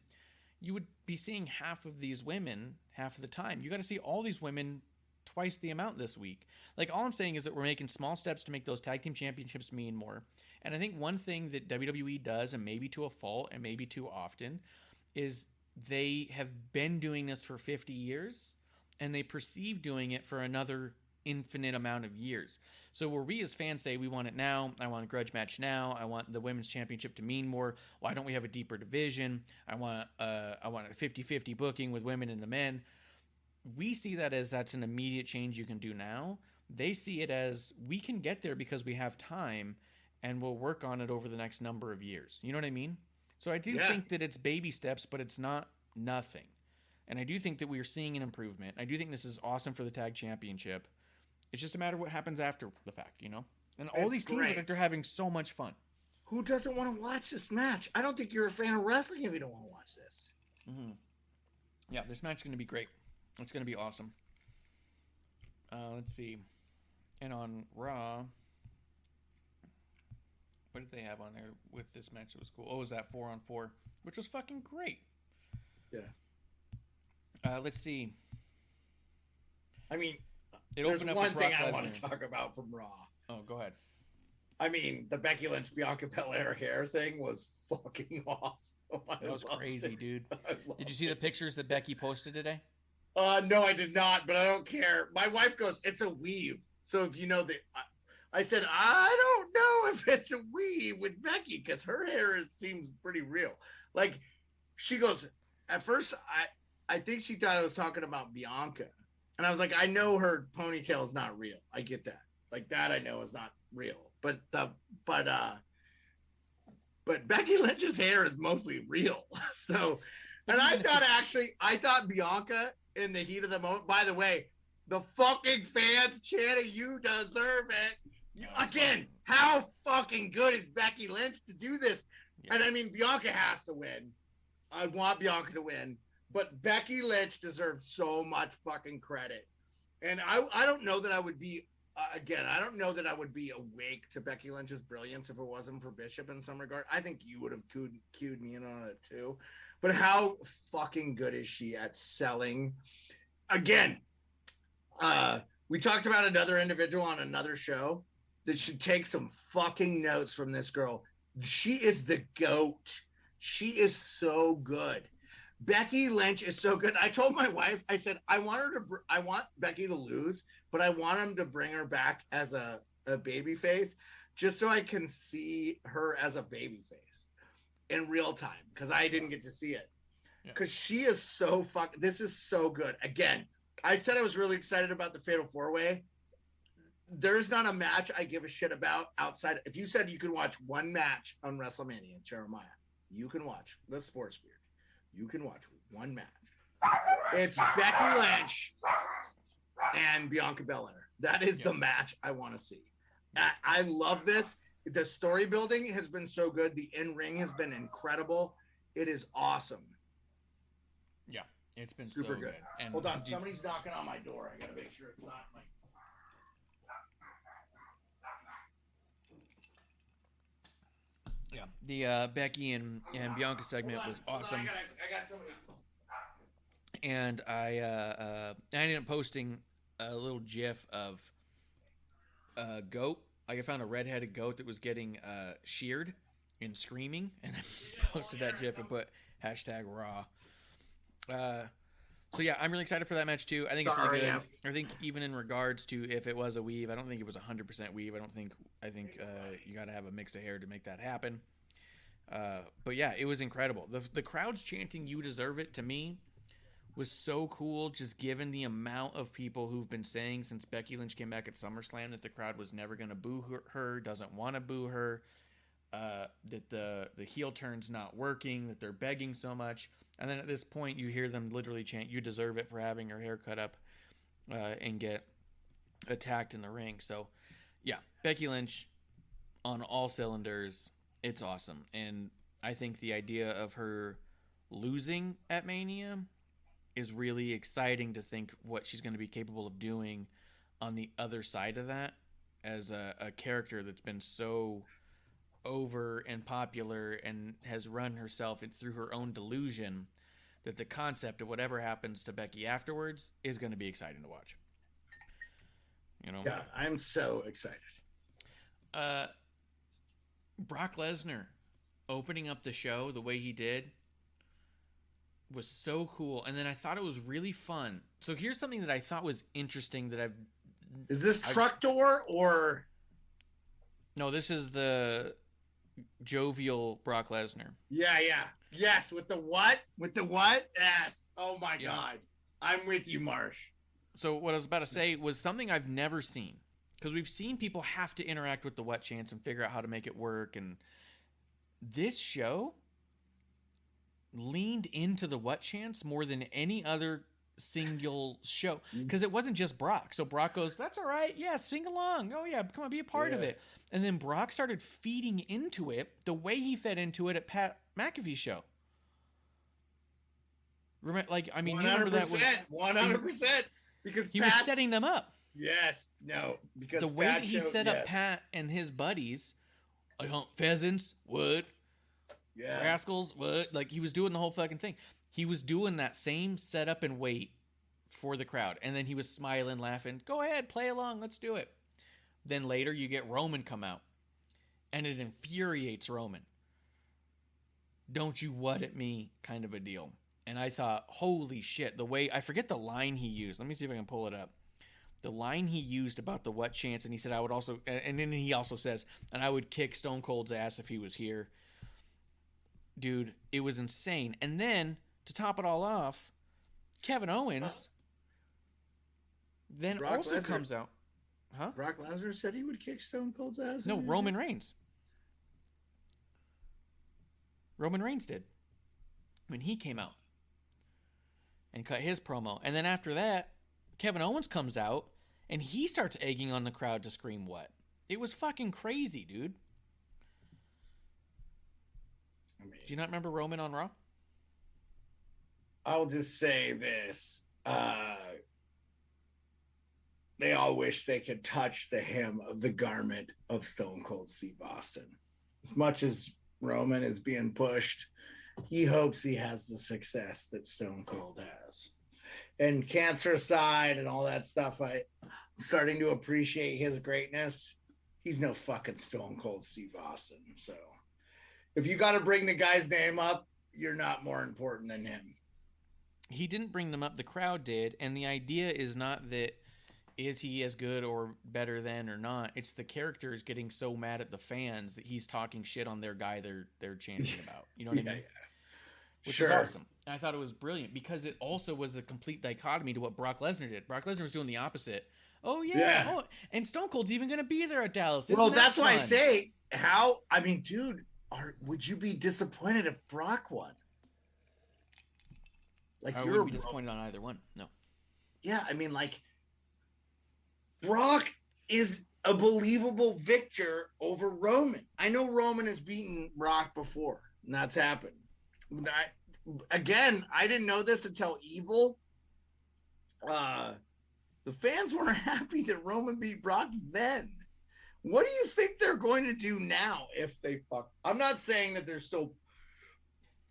you would be seeing half of these women half of the time. You got to see all these women twice the amount this week. Like, all I'm saying is that we're making small steps to make those tag team championships mean more. And I think one thing that WWE does, and maybe to a fault and maybe too often, is they have been doing this for 50 years and they perceive doing it for another infinite amount of years. So where we as fans say we want it now, I want a grudge match now, I want the women's championship to mean more, why don't we have a deeper division, I want a 50-50 booking with women and the men. We see that as that's an immediate change you can do now. They see it as we can get there because we have time and we'll work on it over the next number of years. You know what I mean? So I do think that it's baby steps, but it's not nothing. And I do think that we are seeing an improvement. I do think this is awesome for the tag championship. It's just a matter of what happens after the fact, you know? And all these teams look like they're having so much fun. Who doesn't want to watch this match? I don't think you're a fan of wrestling if you don't want to watch this. Mm-hmm. Yeah, this match is going to be great. It's going to be awesome. Let's see. And on Raw, what did they have on there with this match that was cool? Oh, it was that 4-on-4, which was fucking great. Yeah. Let's see. I mean, there's one thing I want to talk about from Raw. Oh, go ahead. I mean, the Becky Lynch Bianca Belair hair thing was fucking awesome. That was crazy, dude. Did you see the pictures that Becky posted today? No, I did not, but I don't care. My wife goes, it's a weave. So if you know that, I said, I don't know if it's a weave with Becky because her hair seems pretty real. Like, she goes, at first, I think she thought I was talking about Bianca. And I was like, I know her ponytail is not real. I get that. Like, that I know is not real. But Becky Lynch's hair is mostly real. So, and I thought Bianca in the heat of the moment, by the way, the fucking fans chanting, you deserve it. Again, how fucking good is Becky Lynch to do this? Yeah. And I mean, Bianca has to win. I want Bianca to win. But Becky Lynch deserves so much fucking credit. And I don't know that I would be, I don't know that I would be awake to Becky Lynch's brilliance if it wasn't for Bishop in some regard. I think you would have cued me in on it too. But how fucking good is she at selling? Again, we talked about another individual on another show that should take some fucking notes from this girl. She is the GOAT. She is so good. Becky Lynch is so good. I told my wife, I said, I want Becky to lose, but I want him to bring her back as a baby face just so I can see her as a baby face in real time because I didn't get to see it. Because she is so this is so good. Again, I said I was really excited about the Fatal 4-Way. There's not a match I give a shit about outside. If you said you could watch one match on WrestleMania, Jeremiah, you can watch the Sports Beard. You can watch one match. It's Becky Lynch and Bianca Belair. That is the match I want to see. I love this. The story building has been so good. The in-ring has been incredible. It is awesome. Yeah, it's been super so good. And hold on, somebody's knocking on my door. I gotta make sure it's not like. Yeah, the Becky and Bianca segment was awesome. I got somebody. And I ended up posting a little GIF of a goat. Like I found a redheaded goat that was getting sheared and screaming, and I posted that GIF and put #Raw. So yeah, I'm really excited for that match too. I think it's really Sorry, good. yeah. I think even in regards to if it was a weave, I don't think it was 100% weave. I think you got to have a mix of hair to make that happen. But yeah, it was incredible. The crowd's chanting "You deserve it" to me was so cool, just given the amount of people who've been saying since Becky Lynch came back at SummerSlam that the crowd was never going to boo her, doesn't want to boo her, that the heel turn's not working, that they're begging so much. And then at this point, you hear them literally chant, "You deserve it" for having her hair cut up and get attacked in the ring. So, yeah, Becky Lynch on all cylinders. It's awesome. And I think the idea of her losing at Mania is really exciting to think what she's going to be capable of doing on the other side of that as a character that's been so over and popular and has run herself through her own delusion, that the concept of whatever happens to Becky afterwards is going to be exciting to watch. You know? Yeah, I'm so excited. Brock Lesnar opening up the show the way he did was so cool. And then I thought it was really fun. So here's something that I thought was interesting that Is this truck door or? No, this is the jovial Brock Lesnar. Yeah. Yes, with the what? Yes. Oh my God. I'm with you, Marsh. So what I was about to say was something I've never seen. Because we've seen people have to interact with the what chants and figure out how to make it work. And this show leaned into the what chants more than any other single show. Because it wasn't just Brock. So Brock goes, "That's all right. Yeah, sing along. Oh, yeah, come on, be a part of it." And then Brock started feeding into it the way he fed into it at Pat McAfee's show. Remember, like, I mean, 100%, 100%. Because he was setting them up. Yes, no, because the way that he set up Pat and his buddies, I hunt pheasants, what? Yeah. Rascals, what? Like, he was doing the whole fucking thing. He was doing that same setup and wait for the crowd. And then he was smiling, laughing. "Go ahead, play along, let's do it." Then later you get Roman come out. And it infuriates Roman. "Don't you what at me," kind of a deal. And I thought, holy shit, the way, I forget the line he used. Let me see if I can pull it up. The line he used about the what chance, and he said, "I would also," and then he also says, "and I would kick Stone Cold's ass if he was here." Dude, it was insane. And then, to top it all off, Kevin Owens then Brock also Lesnar comes out. Huh? Brock Lesnar said he would kick Stone Cold's ass? No, Roman Reigns. Roman Reigns did when he came out and cut his promo. And then after that, Kevin Owens comes out and he starts egging on the crowd to scream what. It was fucking crazy, dude. Do you not remember Roman on Raw? I'll just say this. They all wish they could touch the hem of the garment of Stone Cold Steve Austin. As much as Roman is being pushed, he hopes he has the success that Stone Cold has. And cancer aside and all that stuff, I'm starting to appreciate his greatness. He's no fucking Stone Cold Steve Austin. So if you got to bring the guy's name up, you're not more important than him. He didn't bring them up. The crowd did. And the idea is not that is he as good or better than or not. It's the characters getting so mad at the fans that he's talking shit on their guy they're chanting about. You know what I mean? Yeah. Which Sure. is awesome. And I thought it was brilliant because it also was a complete dichotomy to what Brock Lesnar did. Brock Lesnar was doing the opposite. Oh, yeah. Oh, and Stone Cold's even going to be there at Dallas. Well, that's why I say dude, would you be disappointed if Brock won? Like, I you're wouldn't be disappointed on either one. No. Yeah, I mean, like, Brock is a believable victor over Roman. I know Roman has beaten Brock before, and that's happened. I didn't know this until Evil. The fans weren't happy that Roman beat Brock then. What do you think they're going to do now if they fuck? I'm not saying that they're still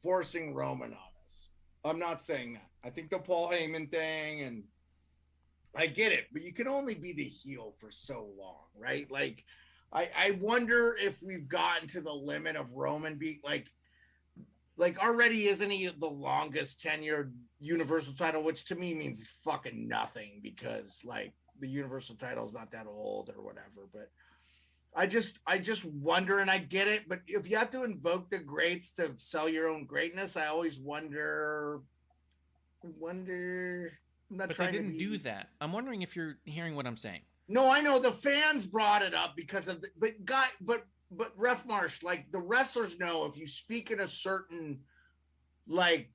forcing Roman on us. I'm not saying that. I think the Paul Heyman thing, and I get it, but you can only be the heel for so long, right? Like, I wonder if we've gotten to the limit of Roman being like, like already isn't he the longest tenured Universal title, which to me means fucking nothing because like the Universal title is not that old or whatever. But I just wonder, and I get it, but if you have to invoke the greats to sell your own greatness, I always wonder. I'm not But trying they didn't to be... do that. I'm wondering if you're hearing what I'm saying. No, I know the fans brought it up because of but Ref Marsh, like the wrestlers know if you speak in a certain like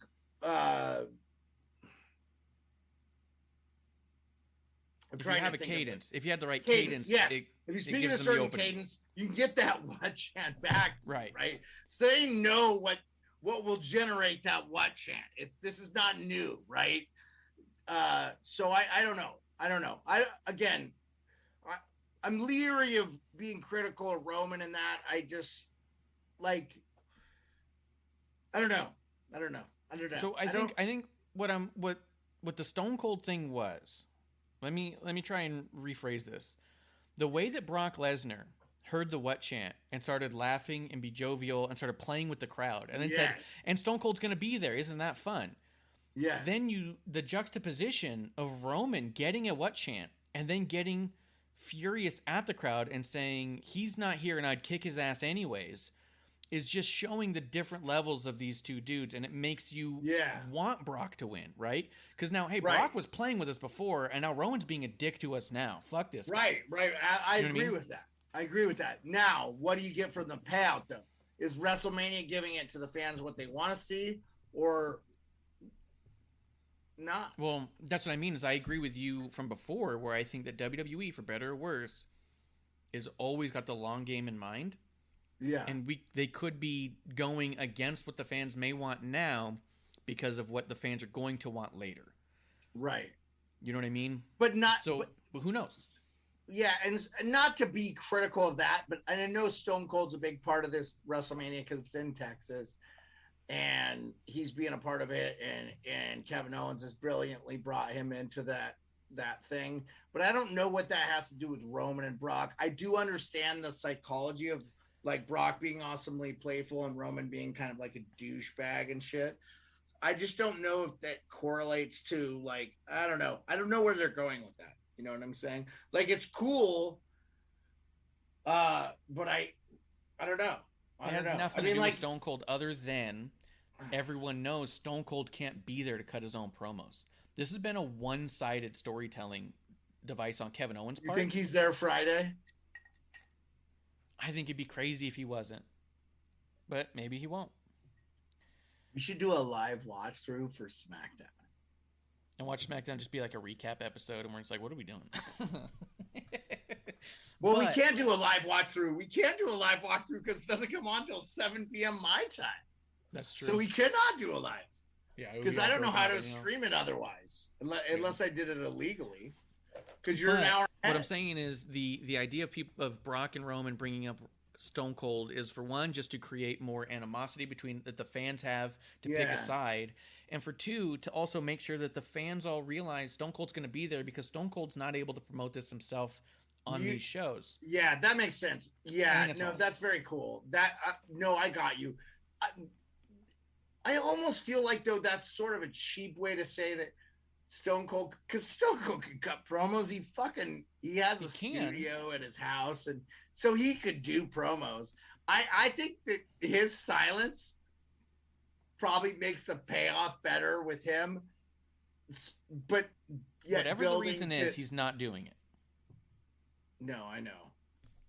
If you have a cadence, if you had the right cadence, yes. if you speak in a certain cadence, you can get that what chant back. Right. So they know what will generate that what chant. This is not new, right? So I don't know. I'm leery of being critical of Roman in that. I just like, I don't know. So I think what the Stone Cold thing was, let me try and rephrase this. The way that Brock Lesnar heard the what chant and started laughing and be jovial and started playing with the crowd and then said, and Stone Cold's going to be there. Isn't that fun? Yeah. Then the juxtaposition of Roman getting a what chant and then getting furious at the crowd and saying he's not here and I'd kick his ass anyways is just showing the different levels of these two dudes, and it makes you want Brock to win, right? Because now, hey, Brock was playing with us before, and now Rowan's being a dick to us now. Fuck this guy. Right. I agree with that. I agree with that. Now, what do you get from the payout, though? Is WrestleMania giving it to the fans what they want to see, or not? Well, that's what I mean. Is I agree with you from before, where I think that WWE, for better or worse, is always got the long game in mind. Yeah. And they could be going against what the fans may want now because of what the fans are going to want later. Right. You know what I mean? But not so. But who knows? Yeah, and not to be critical of that, but I know Stone Cold's a big part of this WrestleMania because it's in Texas, and he's being a part of it, and Kevin Owens has brilliantly brought him into that thing. But I don't know what that has to do with Roman and Brock. I do understand the psychology of like Brock being awesomely playful and Roman being kind of like a douchebag and shit. I just don't know if that correlates to like, I don't know where they're going with that. You know what I'm saying? Like, it's cool, but I don't know. It has nothing to do with Stone Cold other than everyone knows Stone Cold can't be there to cut his own promos. This has been a one-sided storytelling device on Kevin Owens' part. You think he's there Friday? I think it'd be crazy if he wasn't, but maybe he won't. We should do a live watch through for SmackDown. And watch SmackDown just be like a recap episode, and we're just like, what are we doing? Well, we can't do a live watch through. We can't do a live watch through because it doesn't come on until 7 p.m. my time. That's true. So we cannot do a live. Yeah, because I don't know how to stream it otherwise, unless I did it illegally. Because you're an hour ahead. What I'm saying is the idea of Brock and Roman bringing up Stone Cold is, for one, just to create more animosity between that the fans have to pick a side, and for two, to also make sure that the fans all realize Stone Cold's going to be there because Stone Cold's not able to promote this himself on these shows. Yeah, that makes sense. Yeah, that's very cool. I got you. I almost feel like, though, that's sort of a cheap way to say that Stone Cold, because Stone Cold can cut promos. He has a studio at his house, and so he could do promos. I think that his silence probably makes the payoff better with him. But whatever the reason is, he's not doing it. No, I know.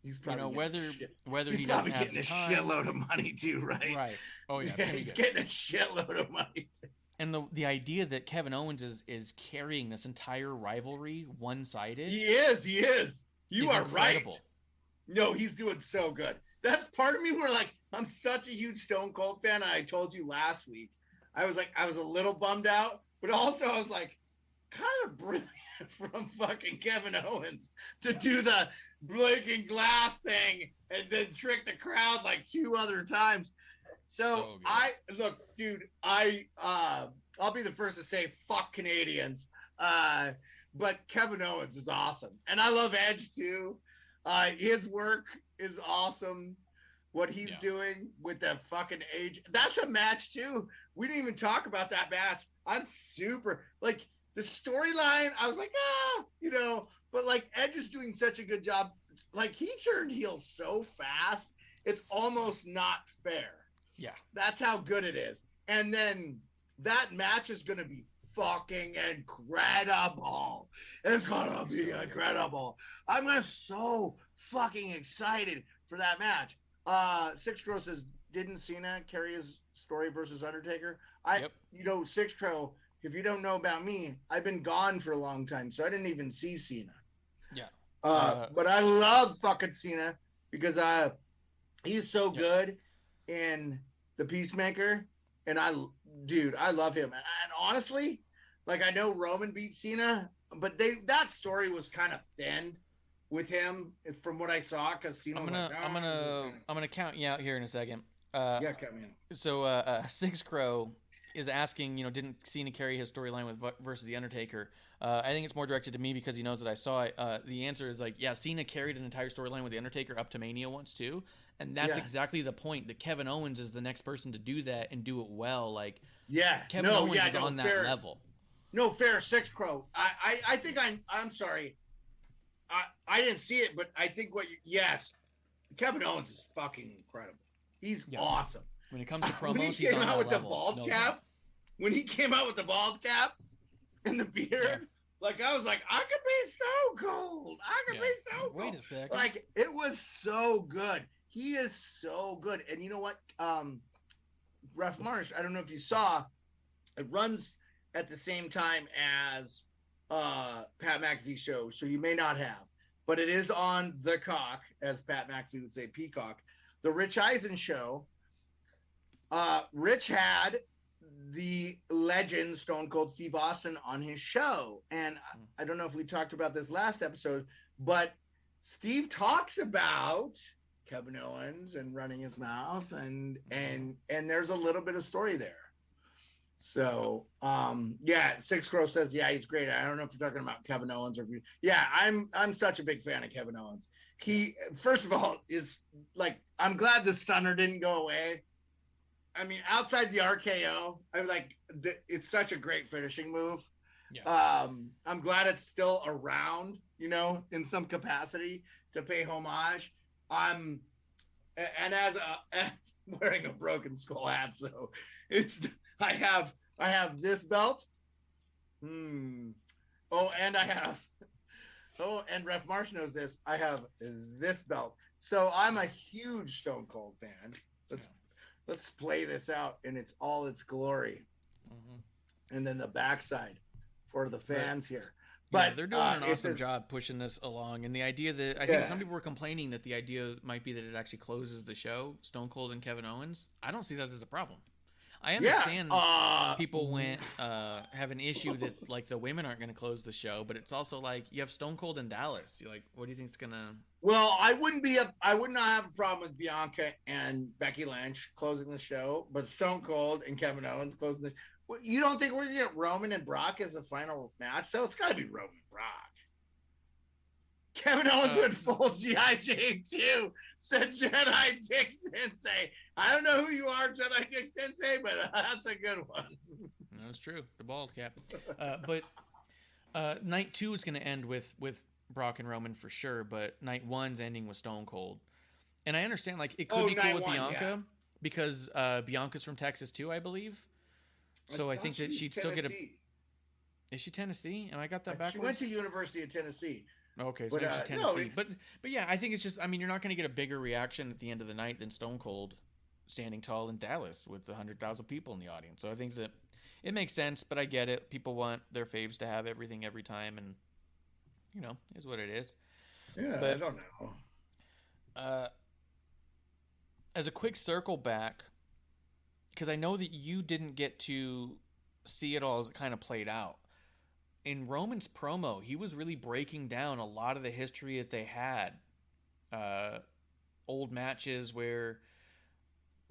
He's probably whether he's he probably doesn't getting have a shitload of money too, right? Right. Oh yeah, he's getting a shitload of money too. And the idea that Kevin Owens is carrying this entire rivalry one-sided. He is. You are incredible. Right. No, he's doing so good. That's part of me where, like, I'm such a huge Stone Cold fan. I told you last week. I was a little bummed out, but also I was like, kind of brilliant from fucking Kevin Owens to do the breaking glass thing and then trick the crowd like 2 other times. So I'll be the first to say fuck Canadians. But Kevin Owens is awesome. And I love Edge too. His work is awesome. what he's doing with the fucking age. That's a match too. We didn't even talk about that match. I'm super like the storyline. I was like, but like Edge is doing such a good job. Like he turned heel so fast. It's almost not fair. Yeah. That's how good it is. And then that match is going to be fucking incredible. It's going to be incredible. I'm so fucking excited for that match. Six Crow says, didn't Cena carry his story versus Undertaker? Six Crow, if you don't know about me, I've been gone for a long time, so I didn't even see Cena. Yeah. But I love fucking Cena because he's so good in The Peacemaker, and I love him. And honestly, like I know Roman beat Cena, but that story was kind of thin with him from what I saw. Because Cena, I'm gonna count you out here in a second. Count me out. So Six Crow is asking, didn't Cena carry his storyline with versus the Undertaker? I think it's more directed to me because he knows that I saw it. The answer is Cena carried an entire storyline with the Undertaker up to Mania once too, and that's exactly the point. That Kevin Owens is the next person to do that and do it well. Kevin Owens is on that level. No, fair, Six Crow. I think I'm sorry. I didn't see it, but I think Kevin Owens is fucking incredible. He's awesome. When it comes to promos, when he came out with the bald cap, when he came out with the bald cap and the beard, I was like, I could be so cold. I could be so cold. Wait a second. It was so good. He is so good. And you know what? Ref Marsh, I don't know if you saw, it runs at the same time as Pat McAfee's show, so you may not have, but it is on the cock, as Pat McAfee would say, Peacock. The Rich Eisen show. Rich had the legend Stone Cold Steve Austin on his show, and I don't know if we talked about this last episode, but Steve talks about Kevin Owens and running his mouth, and there's a little bit of story there. So Six Crow says he's great. I don't know if you're talking about Kevin Owens or I'm such a big fan of Kevin Owens. He, first of all, is I'm glad the stunner didn't go away. I mean, outside the RKO, it's such a great finishing move. Yeah. I'm glad it's still around, in some capacity to pay homage. I'm wearing a broken skull hat, so I have this belt. And Ref Marsh knows this. I have this belt. So I'm a huge Stone Cold fan. Let's play this out in all its glory. Mm-hmm. And then the backside for the fans here. But they're doing an awesome job pushing this along. And the idea that I think some people were complaining that the idea might be that it actually closes the show, Stone Cold and Kevin Owens. I don't see that as a problem. I understand people have an issue that the women aren't going to close the show, but it's also you have Stone Cold in Dallas. You're what do you think it's going to? Well, I would not have a problem with Bianca and Becky Lynch closing the show, but Stone Cold and Kevin Owens closing the. Well, you don't think we're going to get Roman and Brock as the final match? So it's got to be Roman and Brock. Kevin Owens went full G.I. Jane too, said Jedi Dick Sensei. I don't know who you are, Jedi Dick Sensei, but that's a good one. That's true. The bald cap. But night 2 is going to end with Brock and Roman for sure, but night 1's ending with Stone Cold. And I understand it could be cool with Bianca because Bianca's from Texas too, I believe. So I think that she'd still get a. Is she Tennessee? And I got that backwards. She went to University of Tennessee. Okay, so maybe she's Tennessee. But yeah, I think it's just. I mean, you're not going to get a bigger reaction at the end of the night than Stone Cold standing tall in Dallas with 100,000 people in the audience. So I think that it makes sense, but I get it. People want their faves to have everything every time, and is what it is. Yeah, but I don't know. As a quick circle back, because I know that you didn't get to see it all as it kind of played out. In Roman's promo, he was really breaking down a lot of the history that they had. Old matches where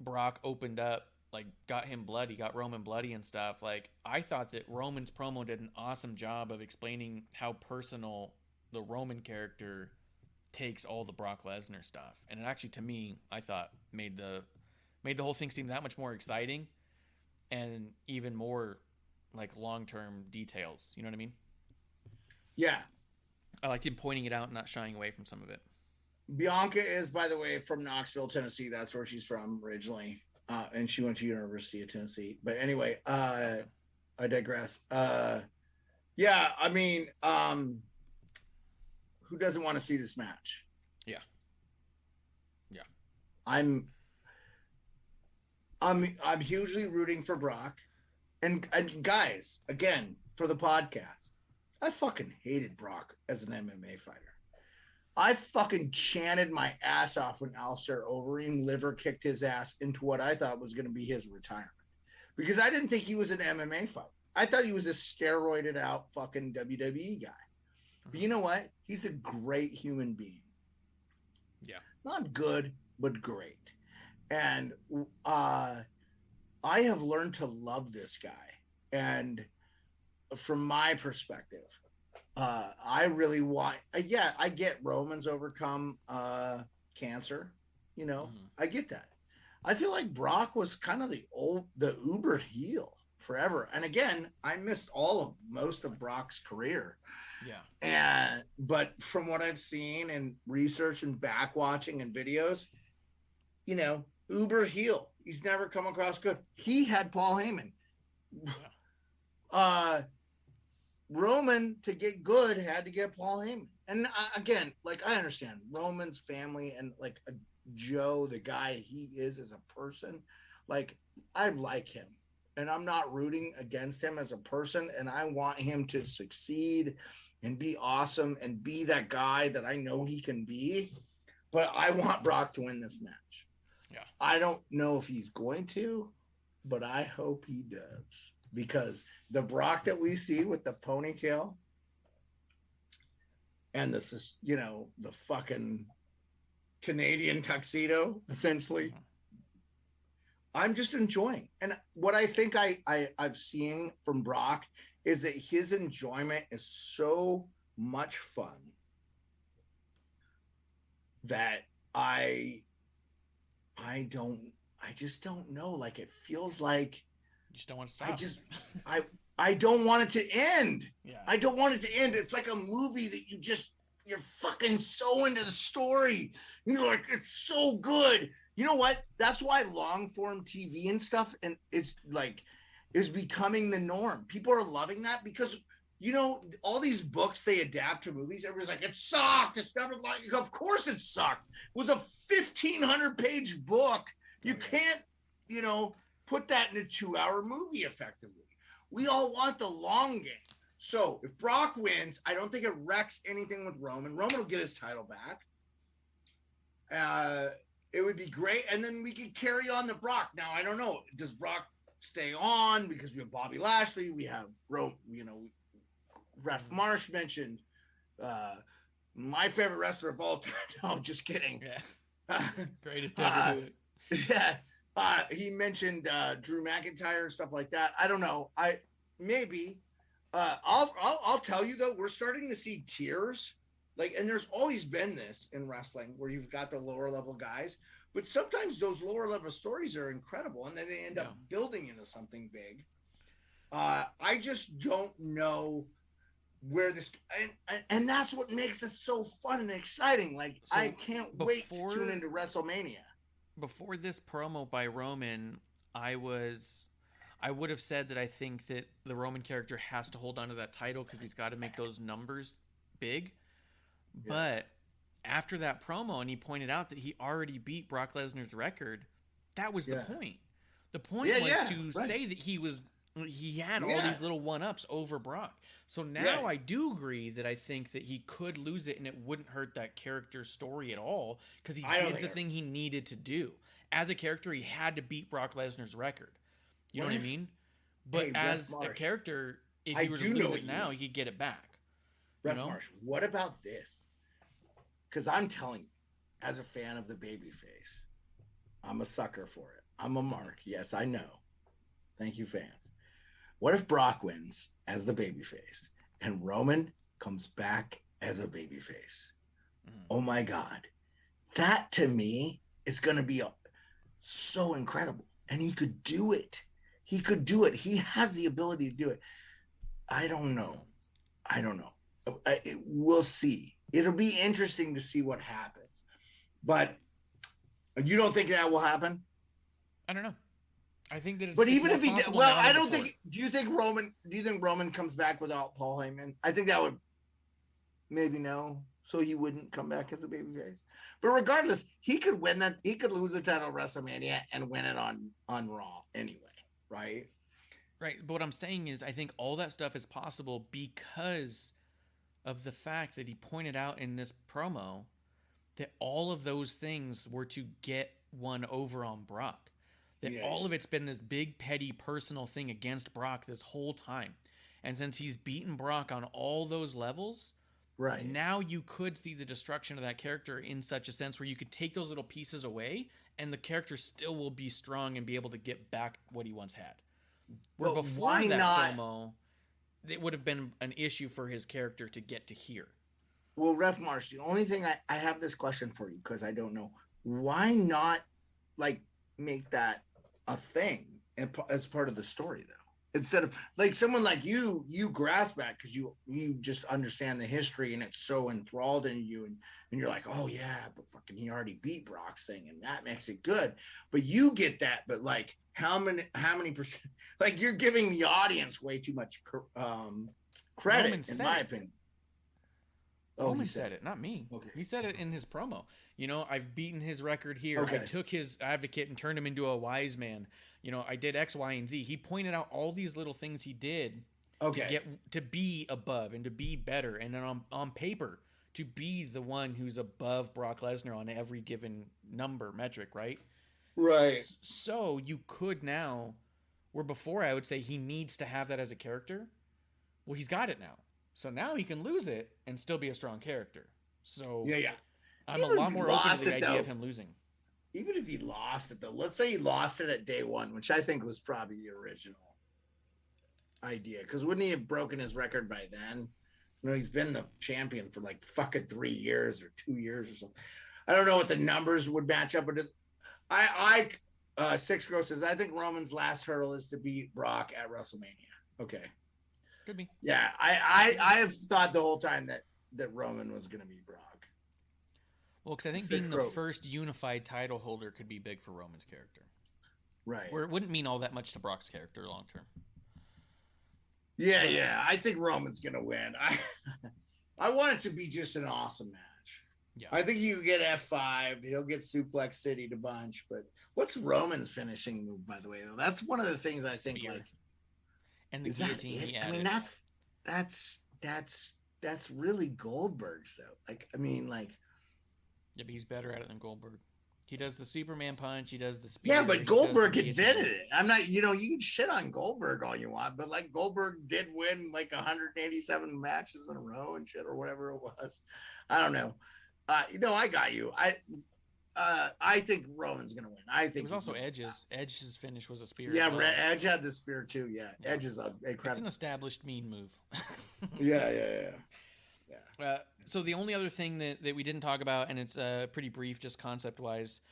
Brock opened up, got him bloody, got Roman bloody and stuff. I thought that Roman's promo did an awesome job of explaining how personal the Roman character takes all the Brock Lesnar stuff. And it actually, to me, I thought made the whole thing seem that much more exciting, and even more like long-term details. You know what I mean? Yeah. I liked him pointing it out and not shying away from some of it. Bianca is, by the way, from Knoxville, Tennessee. That's where she's from originally. And she went to University of Tennessee. But anyway, I digress. Yeah, I mean, who doesn't want to see this match? Yeah. Yeah. I'm hugely rooting for Brock. And guys, again, for the podcast, I fucking hated Brock as an MMA fighter. I fucking chanted my ass off when Alistair Overeem liver kicked his ass into what I thought was going to be his retirement. Because I didn't think he was an MMA fighter. I thought he was a steroided out fucking WWE guy. But you know what? He's a great human being. Yeah. Not good, but great. And I have learned to love this guy. And from my perspective, I really want, I get Roman's overcome cancer, you know, I get that. I feel like Brock was kind of the uber heel forever. And again, I missed most of Brock's career. Yeah. But from what I've seen and research and back watching and videos, you know, uber heel. He's never come across good. He had Paul Heyman. Yeah. Roman, to get good, had to get Paul Heyman. And again, like, I understand Roman's family and like Joe, the guy he is as a person, like, I like him and I'm not rooting against him as a person. And I want him to succeed and be awesome and be that guy that I know he can be. But I want Brock to win this match. Yeah. I don't know if he's going to, but I hope he does. Because the Brock that we see with the ponytail and this is, you know, the fucking Canadian tuxedo, essentially, I'm just enjoying. And what I think I've seen from Brock is that his enjoyment is so much fun that I just don't know. Like, it feels like, You just don't want to stop. I don't want it to end. Yeah. I don't want it to end. It's like a movie that you're fucking so into the story. You're like, it's so good. You know what? That's why long form TV and stuff and is becoming the norm. People are loving that because, you know, all these books they adapt to movies. Everybody's like, it sucked. It's never like, of course it sucked. It was a 1,500 page book. You can't, you know, put that in a 2-hour movie effectively. We all want the long game. So if Brock wins, I don't think it wrecks anything with Roman. Roman will get his title back. It would be great. And then we could carry on the Brock. Now, I don't know. Does Brock stay on? Because we have Bobby Lashley. We have, Ref Marsh mentioned my favorite wrestler of all time. No, just kidding. Yeah. Greatest ever do it. Yeah. He mentioned Drew McIntyre and stuff like that. I don't know. I'll tell you though, we're starting to see tiers. Like, and there's always been this in wrestling where you've got the lower level guys, but sometimes those lower level stories are incredible and then they end up building into something big. I just don't know where this and that's what makes it so fun and exciting. Like, so I can't wait to tune into WrestleMania. Before this promo by Roman, I would have said that I think that the Roman character has to hold on to that title because he's got to make those numbers big. Yeah. But after that promo, and he pointed out that he already beat Brock Lesnar's record, that was the point. The point was to say that he had all these little one-ups over Brock. So now I do agree that I think that he could lose it and it wouldn't hurt that character's story at all because he did the thing he needed to do. As a character, he had to beat Brock Lesnar's record. You know what I mean? But as a character, if he were to lose it now, he'd get it back. Ref Marsh, what about this? Because I'm telling you, as a fan of the babyface, I'm a sucker for it. I'm a mark. Yes, I know. Thank you, fans. What if Brock wins as the babyface and Roman comes back as a babyface? Oh my God. That to me is going to be so incredible, and he could do it. He could do it. He has the ability to do it. I don't know. We'll see. It'll be interesting to see what happens. But you don't think that will happen? I don't know. I think that it's. But it's even more if he did, possible well, now than I don't before. think. Do you think Roman comes back without Paul Heyman? I think that would maybe no. So he wouldn't come back as a babyface. But regardless, he could win that. He could lose the title at WrestleMania and win it on Raw anyway, right? Right. But what I'm saying is, I think all that stuff is possible because of the fact that he pointed out in this promo that all of those things were to get one over on Brock. That all of it's been this big, petty, personal thing against Brock this whole time. And since he's beaten Brock on all those levels, right now you could see the destruction of that character in such a sense where you could take those little pieces away and the character still will be strong and be able to get back what he once had. Where but before why that not? promo, it would have been an issue for his character to get to here. Well, Ref Marsh, the only thing I have this question for you because I don't know. Why not like make that a thing as part of the story though? Instead of like someone like you grasp that because you just understand the history and it's so enthralled in you and you're like, oh yeah, but fucking he already beat Brock's thing and that makes it good. But you get that, but like how many percent? Like you're giving the audience way too much credit, in my opinion. Oh, Roman said it, not me. Okay. He said it in his promo. You know, I've beaten his record here. Okay. I took his advocate and turned him into a wise man. You know, I did X, Y, and Z. He pointed out all these little things he did to be above and to be better. And then on paper, to be the one who's above Brock Lesnar on every given number metric, right? Right. So you could now, where before I would say he needs to have that as a character. Well, he's got it now. So now he can lose it and still be a strong character. So yeah. I'm Even a if lot he more open lost to the it, idea though. of him losing. Even if he lost it though, let's say he lost it at day one, which I think was probably the original idea. Because wouldn't he have broken his record by then? You know, he's been the champion for like fucking 3 years or 2 years or something. I don't know what the numbers would match up, but Six Gross says I think Roman's last hurdle is to beat Brock at WrestleMania. Okay. Could be. Yeah, I have thought the whole time that Roman was going to beat Brock. Well, because I think being the first unified title holder could be big for Roman's character. Right. Where it wouldn't mean all that much to Brock's character long term. Yeah. I think Roman's going to win. I want it to be just an awesome match. Yeah. I think you get F5. He'll get Suplex City'd a bunch. But what's Roman's finishing move, by the way, though? That's one of the things I think Spear. like. And the Is that guillotine it? he I added. mean, that's really Goldberg's though. Like, I mean, like. Yeah, but he's better at it than Goldberg. He does the Superman punch. He does the spear. Yeah, he but does Goldberg the guillotine. invented it. I'm not, you can shit on Goldberg all you want, but like Goldberg did win like 187 matches in a row and shit or whatever it was. I don't know. I got you. I think Roman's gonna win. I think It was also Edge's. Edge's finish was a spear. Yeah, as well. Edge had the spear too. Yeah, Edge is a It's incredible. an established mean move. Yeah. So the only other thing that we didn't talk about, and it's pretty brief, just concept-wise,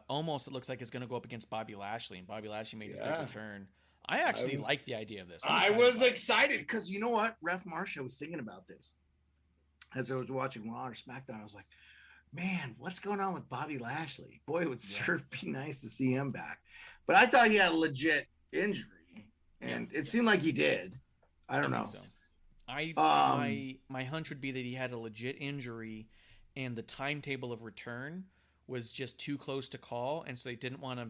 almost it looks like it's going to go up against Bobby Lashley, and Bobby Lashley made his big return. I actually like the idea of this. I was excited because you know what? Ref Marsh, I was thinking about this as I was watching Raw or SmackDown. I was like, man, what's going on with Bobby Lashley? Boy, it would sure be nice to see him back. But I thought he had a legit injury, and it seemed like he did. I don't know. So. My hunch would be that he had a legit injury, and the timetable of return was just too close to call, and so they didn't want to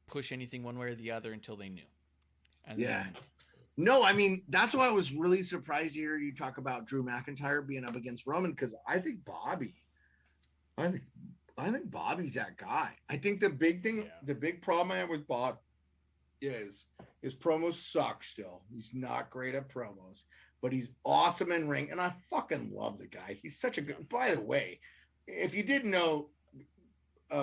push anything one way or the other until they knew. And No, I mean, that's why I was really surprised to hear you talk about Drew McIntyre being up against Roman, because I think Bobby's that guy. I think the big thing, the big problem I have with Bob is his promos suck still. He's not great at promos, but he's awesome in ring, and I fucking love the guy. He's such a good. By the way, if you didn't know,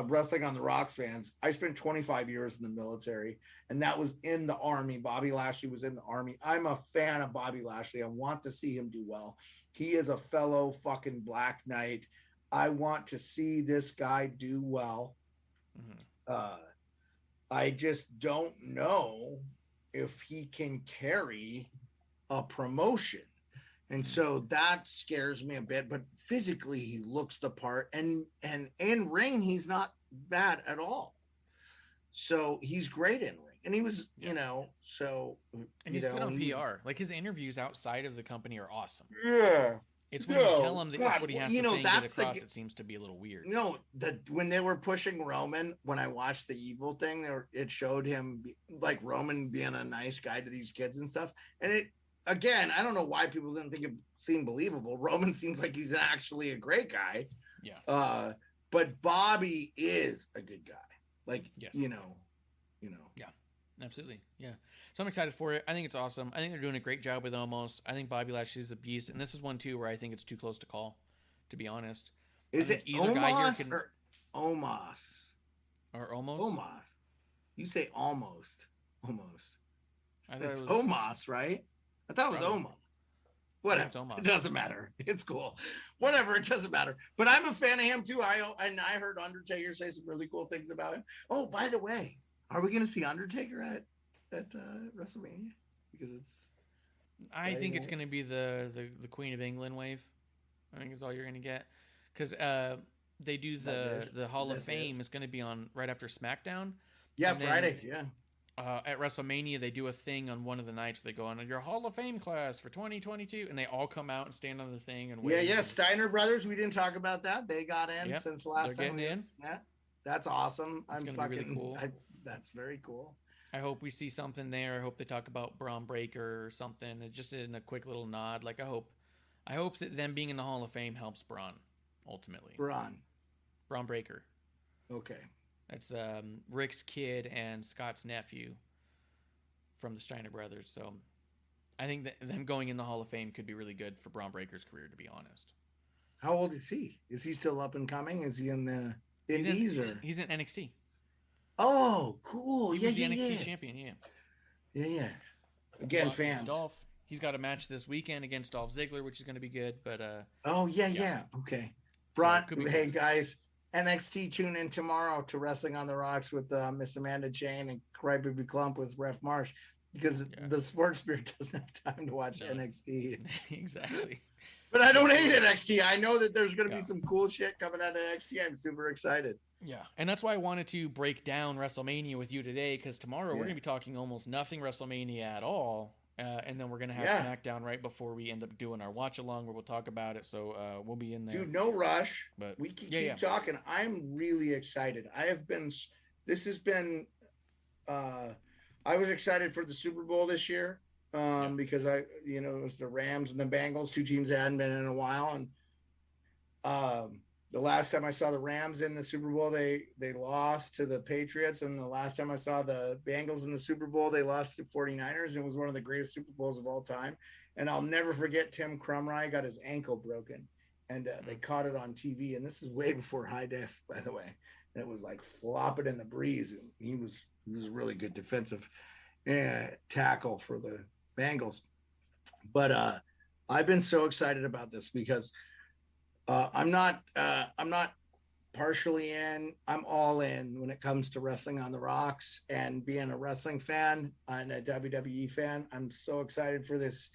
Wrestling on the Rocks fans, I spent 25 years in the military, and that was in the Army. Bobby Lashley was in the Army. I'm a fan of Bobby Lashley. I want to see him do well. He is a fellow fucking Black Knight. I want to see this guy do well. I just don't know if he can carry a promotion. And so that scares me a bit, but physically he looks the part, and in ring he's not bad at all. So he's great in ring. And he was, you know, so and he's good on PR. Like his interviews outside of the company are awesome. Yeah. It's when you tell him that that's what he has to say and get across, it seems to be a little weird. You know, when they were pushing Roman, when I watched the Evil thing, it showed him like Roman being a nice guy to these kids and stuff. And it, again, I don't know why people didn't think it seemed believable. Roman seems like he's actually a great guy. Yeah. But Bobby is a good guy. Like, yes. you know. Yeah, absolutely. Yeah. So I'm excited for it. I think it's awesome. I think they're doing a great job with Omos. I think Bobby Lashley's a beast. And this is one, too, where I think it's too close to call, to be honest. Is it Omos or Omos? Or Omos? Omos. You say almost. Almost. I thought it's it was Omos, right? I thought it was probably. Omos. Whatever. Omos. It doesn't matter. It's cool. Whatever. It doesn't matter. But I'm a fan of him, too. I heard Undertaker say some really cool things about him. Oh, by the way, are we going to see Undertaker at WrestleMania? Because I think it's going to be the Queen of England wave. I think is all you're going to get, because they do the Hall of Fame. It's going to be on right after SmackDown. Yeah, Friday. Yeah. At WrestleMania, they do a thing on one of the nights where they go on your Hall of Fame class for 2022, and they all come out and stand on the thing and wave. Yeah. Steiner Brothers. We didn't talk about that. They got in since the last time. Getting in. Yeah, that's awesome. It's gonna be really cool. That's very cool. I hope we see something there. I hope they talk about Braun Breaker or something. Just in a quick little nod. Like I hope that them being in the Hall of Fame helps Braun ultimately. Braun Breaker. Okay. That's Rick's kid and Scott's nephew from the Steiner Brothers. So I think that them going in the Hall of Fame could be really good for Braun Breaker's career, to be honest. How old is he? Is he still up and coming? Is he in the Indies? He's in NXT. Oh, cool. He was the NXT champion, Yeah. Again, fans. He's got a match this weekend against Dolph Ziggler, which is going to be good. But yeah. Okay. Braun, hey, guys. NXT, tune in tomorrow to Wrestling on the Rocks with Miss Amanda Jane and Crybaby Clump with Ref Marsh, because the Sports Beard doesn't have time to watch NXT. Exactly. But I don't hate NXT. I know that there's going to be some cool shit coming out of NXT. I'm super excited. Yeah. And that's why I wanted to break down WrestleMania with you today, because tomorrow we're going to be talking almost nothing WrestleMania at all. And then we're going to have SmackDown right before we end up doing our watch along where we'll talk about it. So we'll be in there. Dude, no rush. But we can keep talking. I'm really excited. I was excited for the Super Bowl this year because it was the Rams and the Bengals, two teams that hadn't been in a while. And the last time I saw the Rams in the Super Bowl, they lost to the Patriots. And the last time I saw the Bengals in the Super Bowl, they lost to 49ers. And it was one of the greatest Super Bowls of all time. And I'll never forget Tim Crumry got his ankle broken. And they caught it on TV. And this is way before high def, by the way. And it was like flopping in the breeze. And he was a really good defensive tackle for the Bengals. But I've been so excited about this because I'm not partially in. I'm all in when it comes to Wrestling on the Rocks and being a wrestling fan and a WWE fan. I'm so excited for this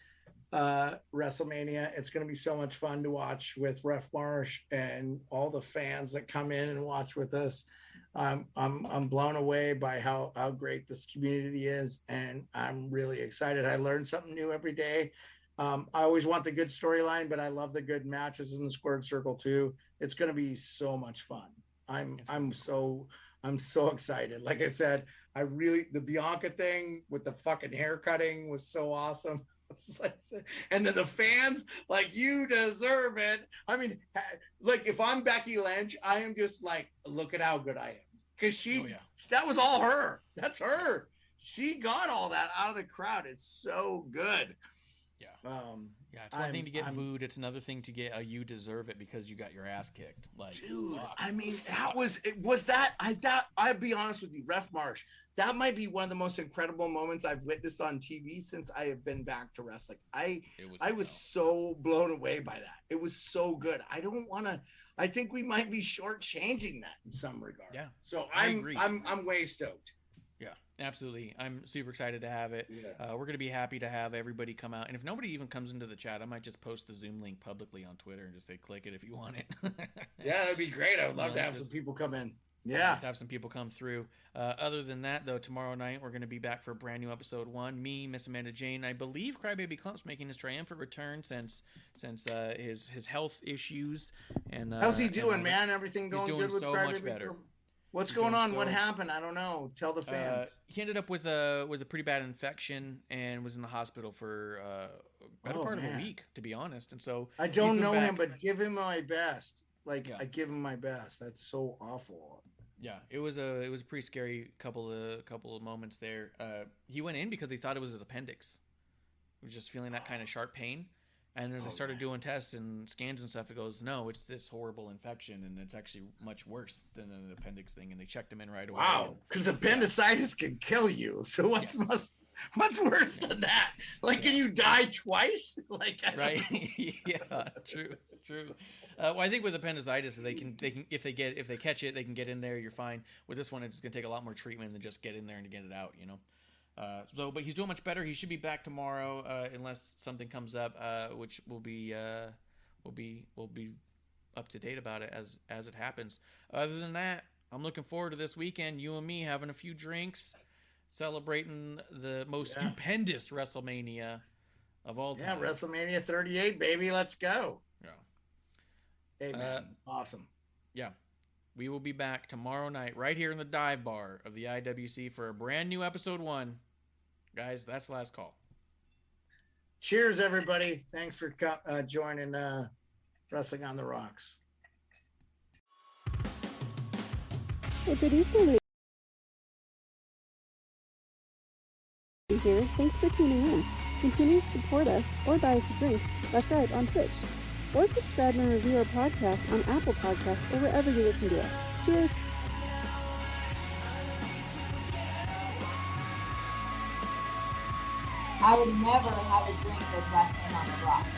WrestleMania. It's going to be so much fun to watch with Ref Marsh and all the fans that come in and watch with us. I'm blown away by how great this community is, and I'm really excited. I learn something new every day. I always want the good storyline, but I love the good matches in the squared circle too. It's going to be so much fun. I'm so excited. Like I said, the Bianca thing with the fucking hair cutting was so awesome. And then the fans, like, you deserve it. I mean, like, if I'm Becky Lynch, I am just like, look at how good I am. Because that was all her. That's her. She got all that out of the crowd. It's so good. Yeah. It's one thing to get booed. It's another thing to get a you deserve it because you got your ass kicked. Like, dude, I mean, I'd be honest with you, Ref Marsh, that might be one of the most incredible moments I've witnessed on TV since I have been back to wrestling. I was so blown away by that. It was so good. I think we might be shortchanging that in some regard. Yeah. So I'm way stoked. absolutely. I'm super excited to have it. Yeah. We're going to be happy to have everybody come out. And if nobody even comes into the chat, I might just post the Zoom link publicly on Twitter and just say, click it if you want it. Yeah, that'd be great. I would love to have some people come in. Yeah. Just have some people come through. Other than that, though, tomorrow night we're going to be back for a brand new episode 1. Me, Miss Amanda Jane. I believe Crybaby Clump's making his triumphant return since his health issues. And how's he doing, man? Everything going doing good with so Crybaby much better. Clump? What's He's going doing on? What so- happened? I don't know. Tell the fans. He ended up with a pretty bad infection and was in the hospital for better part of a week, to be honest. And so I he's don't been know back. him, but give him my best. Like Yeah. I give him my best. That's so awful. Yeah, it was a pretty scary couple of moments there. He went in because he thought it was his appendix. He was just feeling that kind of sharp pain, and as I started doing tests and scans and stuff, it goes, no, it's this horrible infection, and it's actually much worse than an appendix thing. And they checked him in right away. Wow, because appendicitis can kill you. So what's worse than that? Like, can you die twice? Like, Right? Yeah, true. Well, I think with appendicitis, they can if they catch it, they can get in there. You're fine. With this one, it's gonna take a lot more treatment than just get in there and to get it out. But he's doing much better. He should be back tomorrow, unless something comes up, which we'll be up to date about it as it happens. Other than that, I'm looking forward to this weekend. You and me having a few drinks, celebrating the most stupendous WrestleMania of all time. Yeah, WrestleMania 38, baby. Let's go. Yeah. Hey, man. Awesome. Yeah. We will be back tomorrow night right here in the dive bar of the IWC for a brand new episode 1. Guys, that's the last call. Cheers, everybody. Thanks for joining Wrestling on the Rocks. Hey, producer Lou here. Thanks for tuning in. Continue to support us or buy us a drink by subscribe on Twitch. Or subscribe and review our podcast on Apple Podcasts or wherever you listen to us. Cheers! I would never have a drink with Wrestling on the Rocks.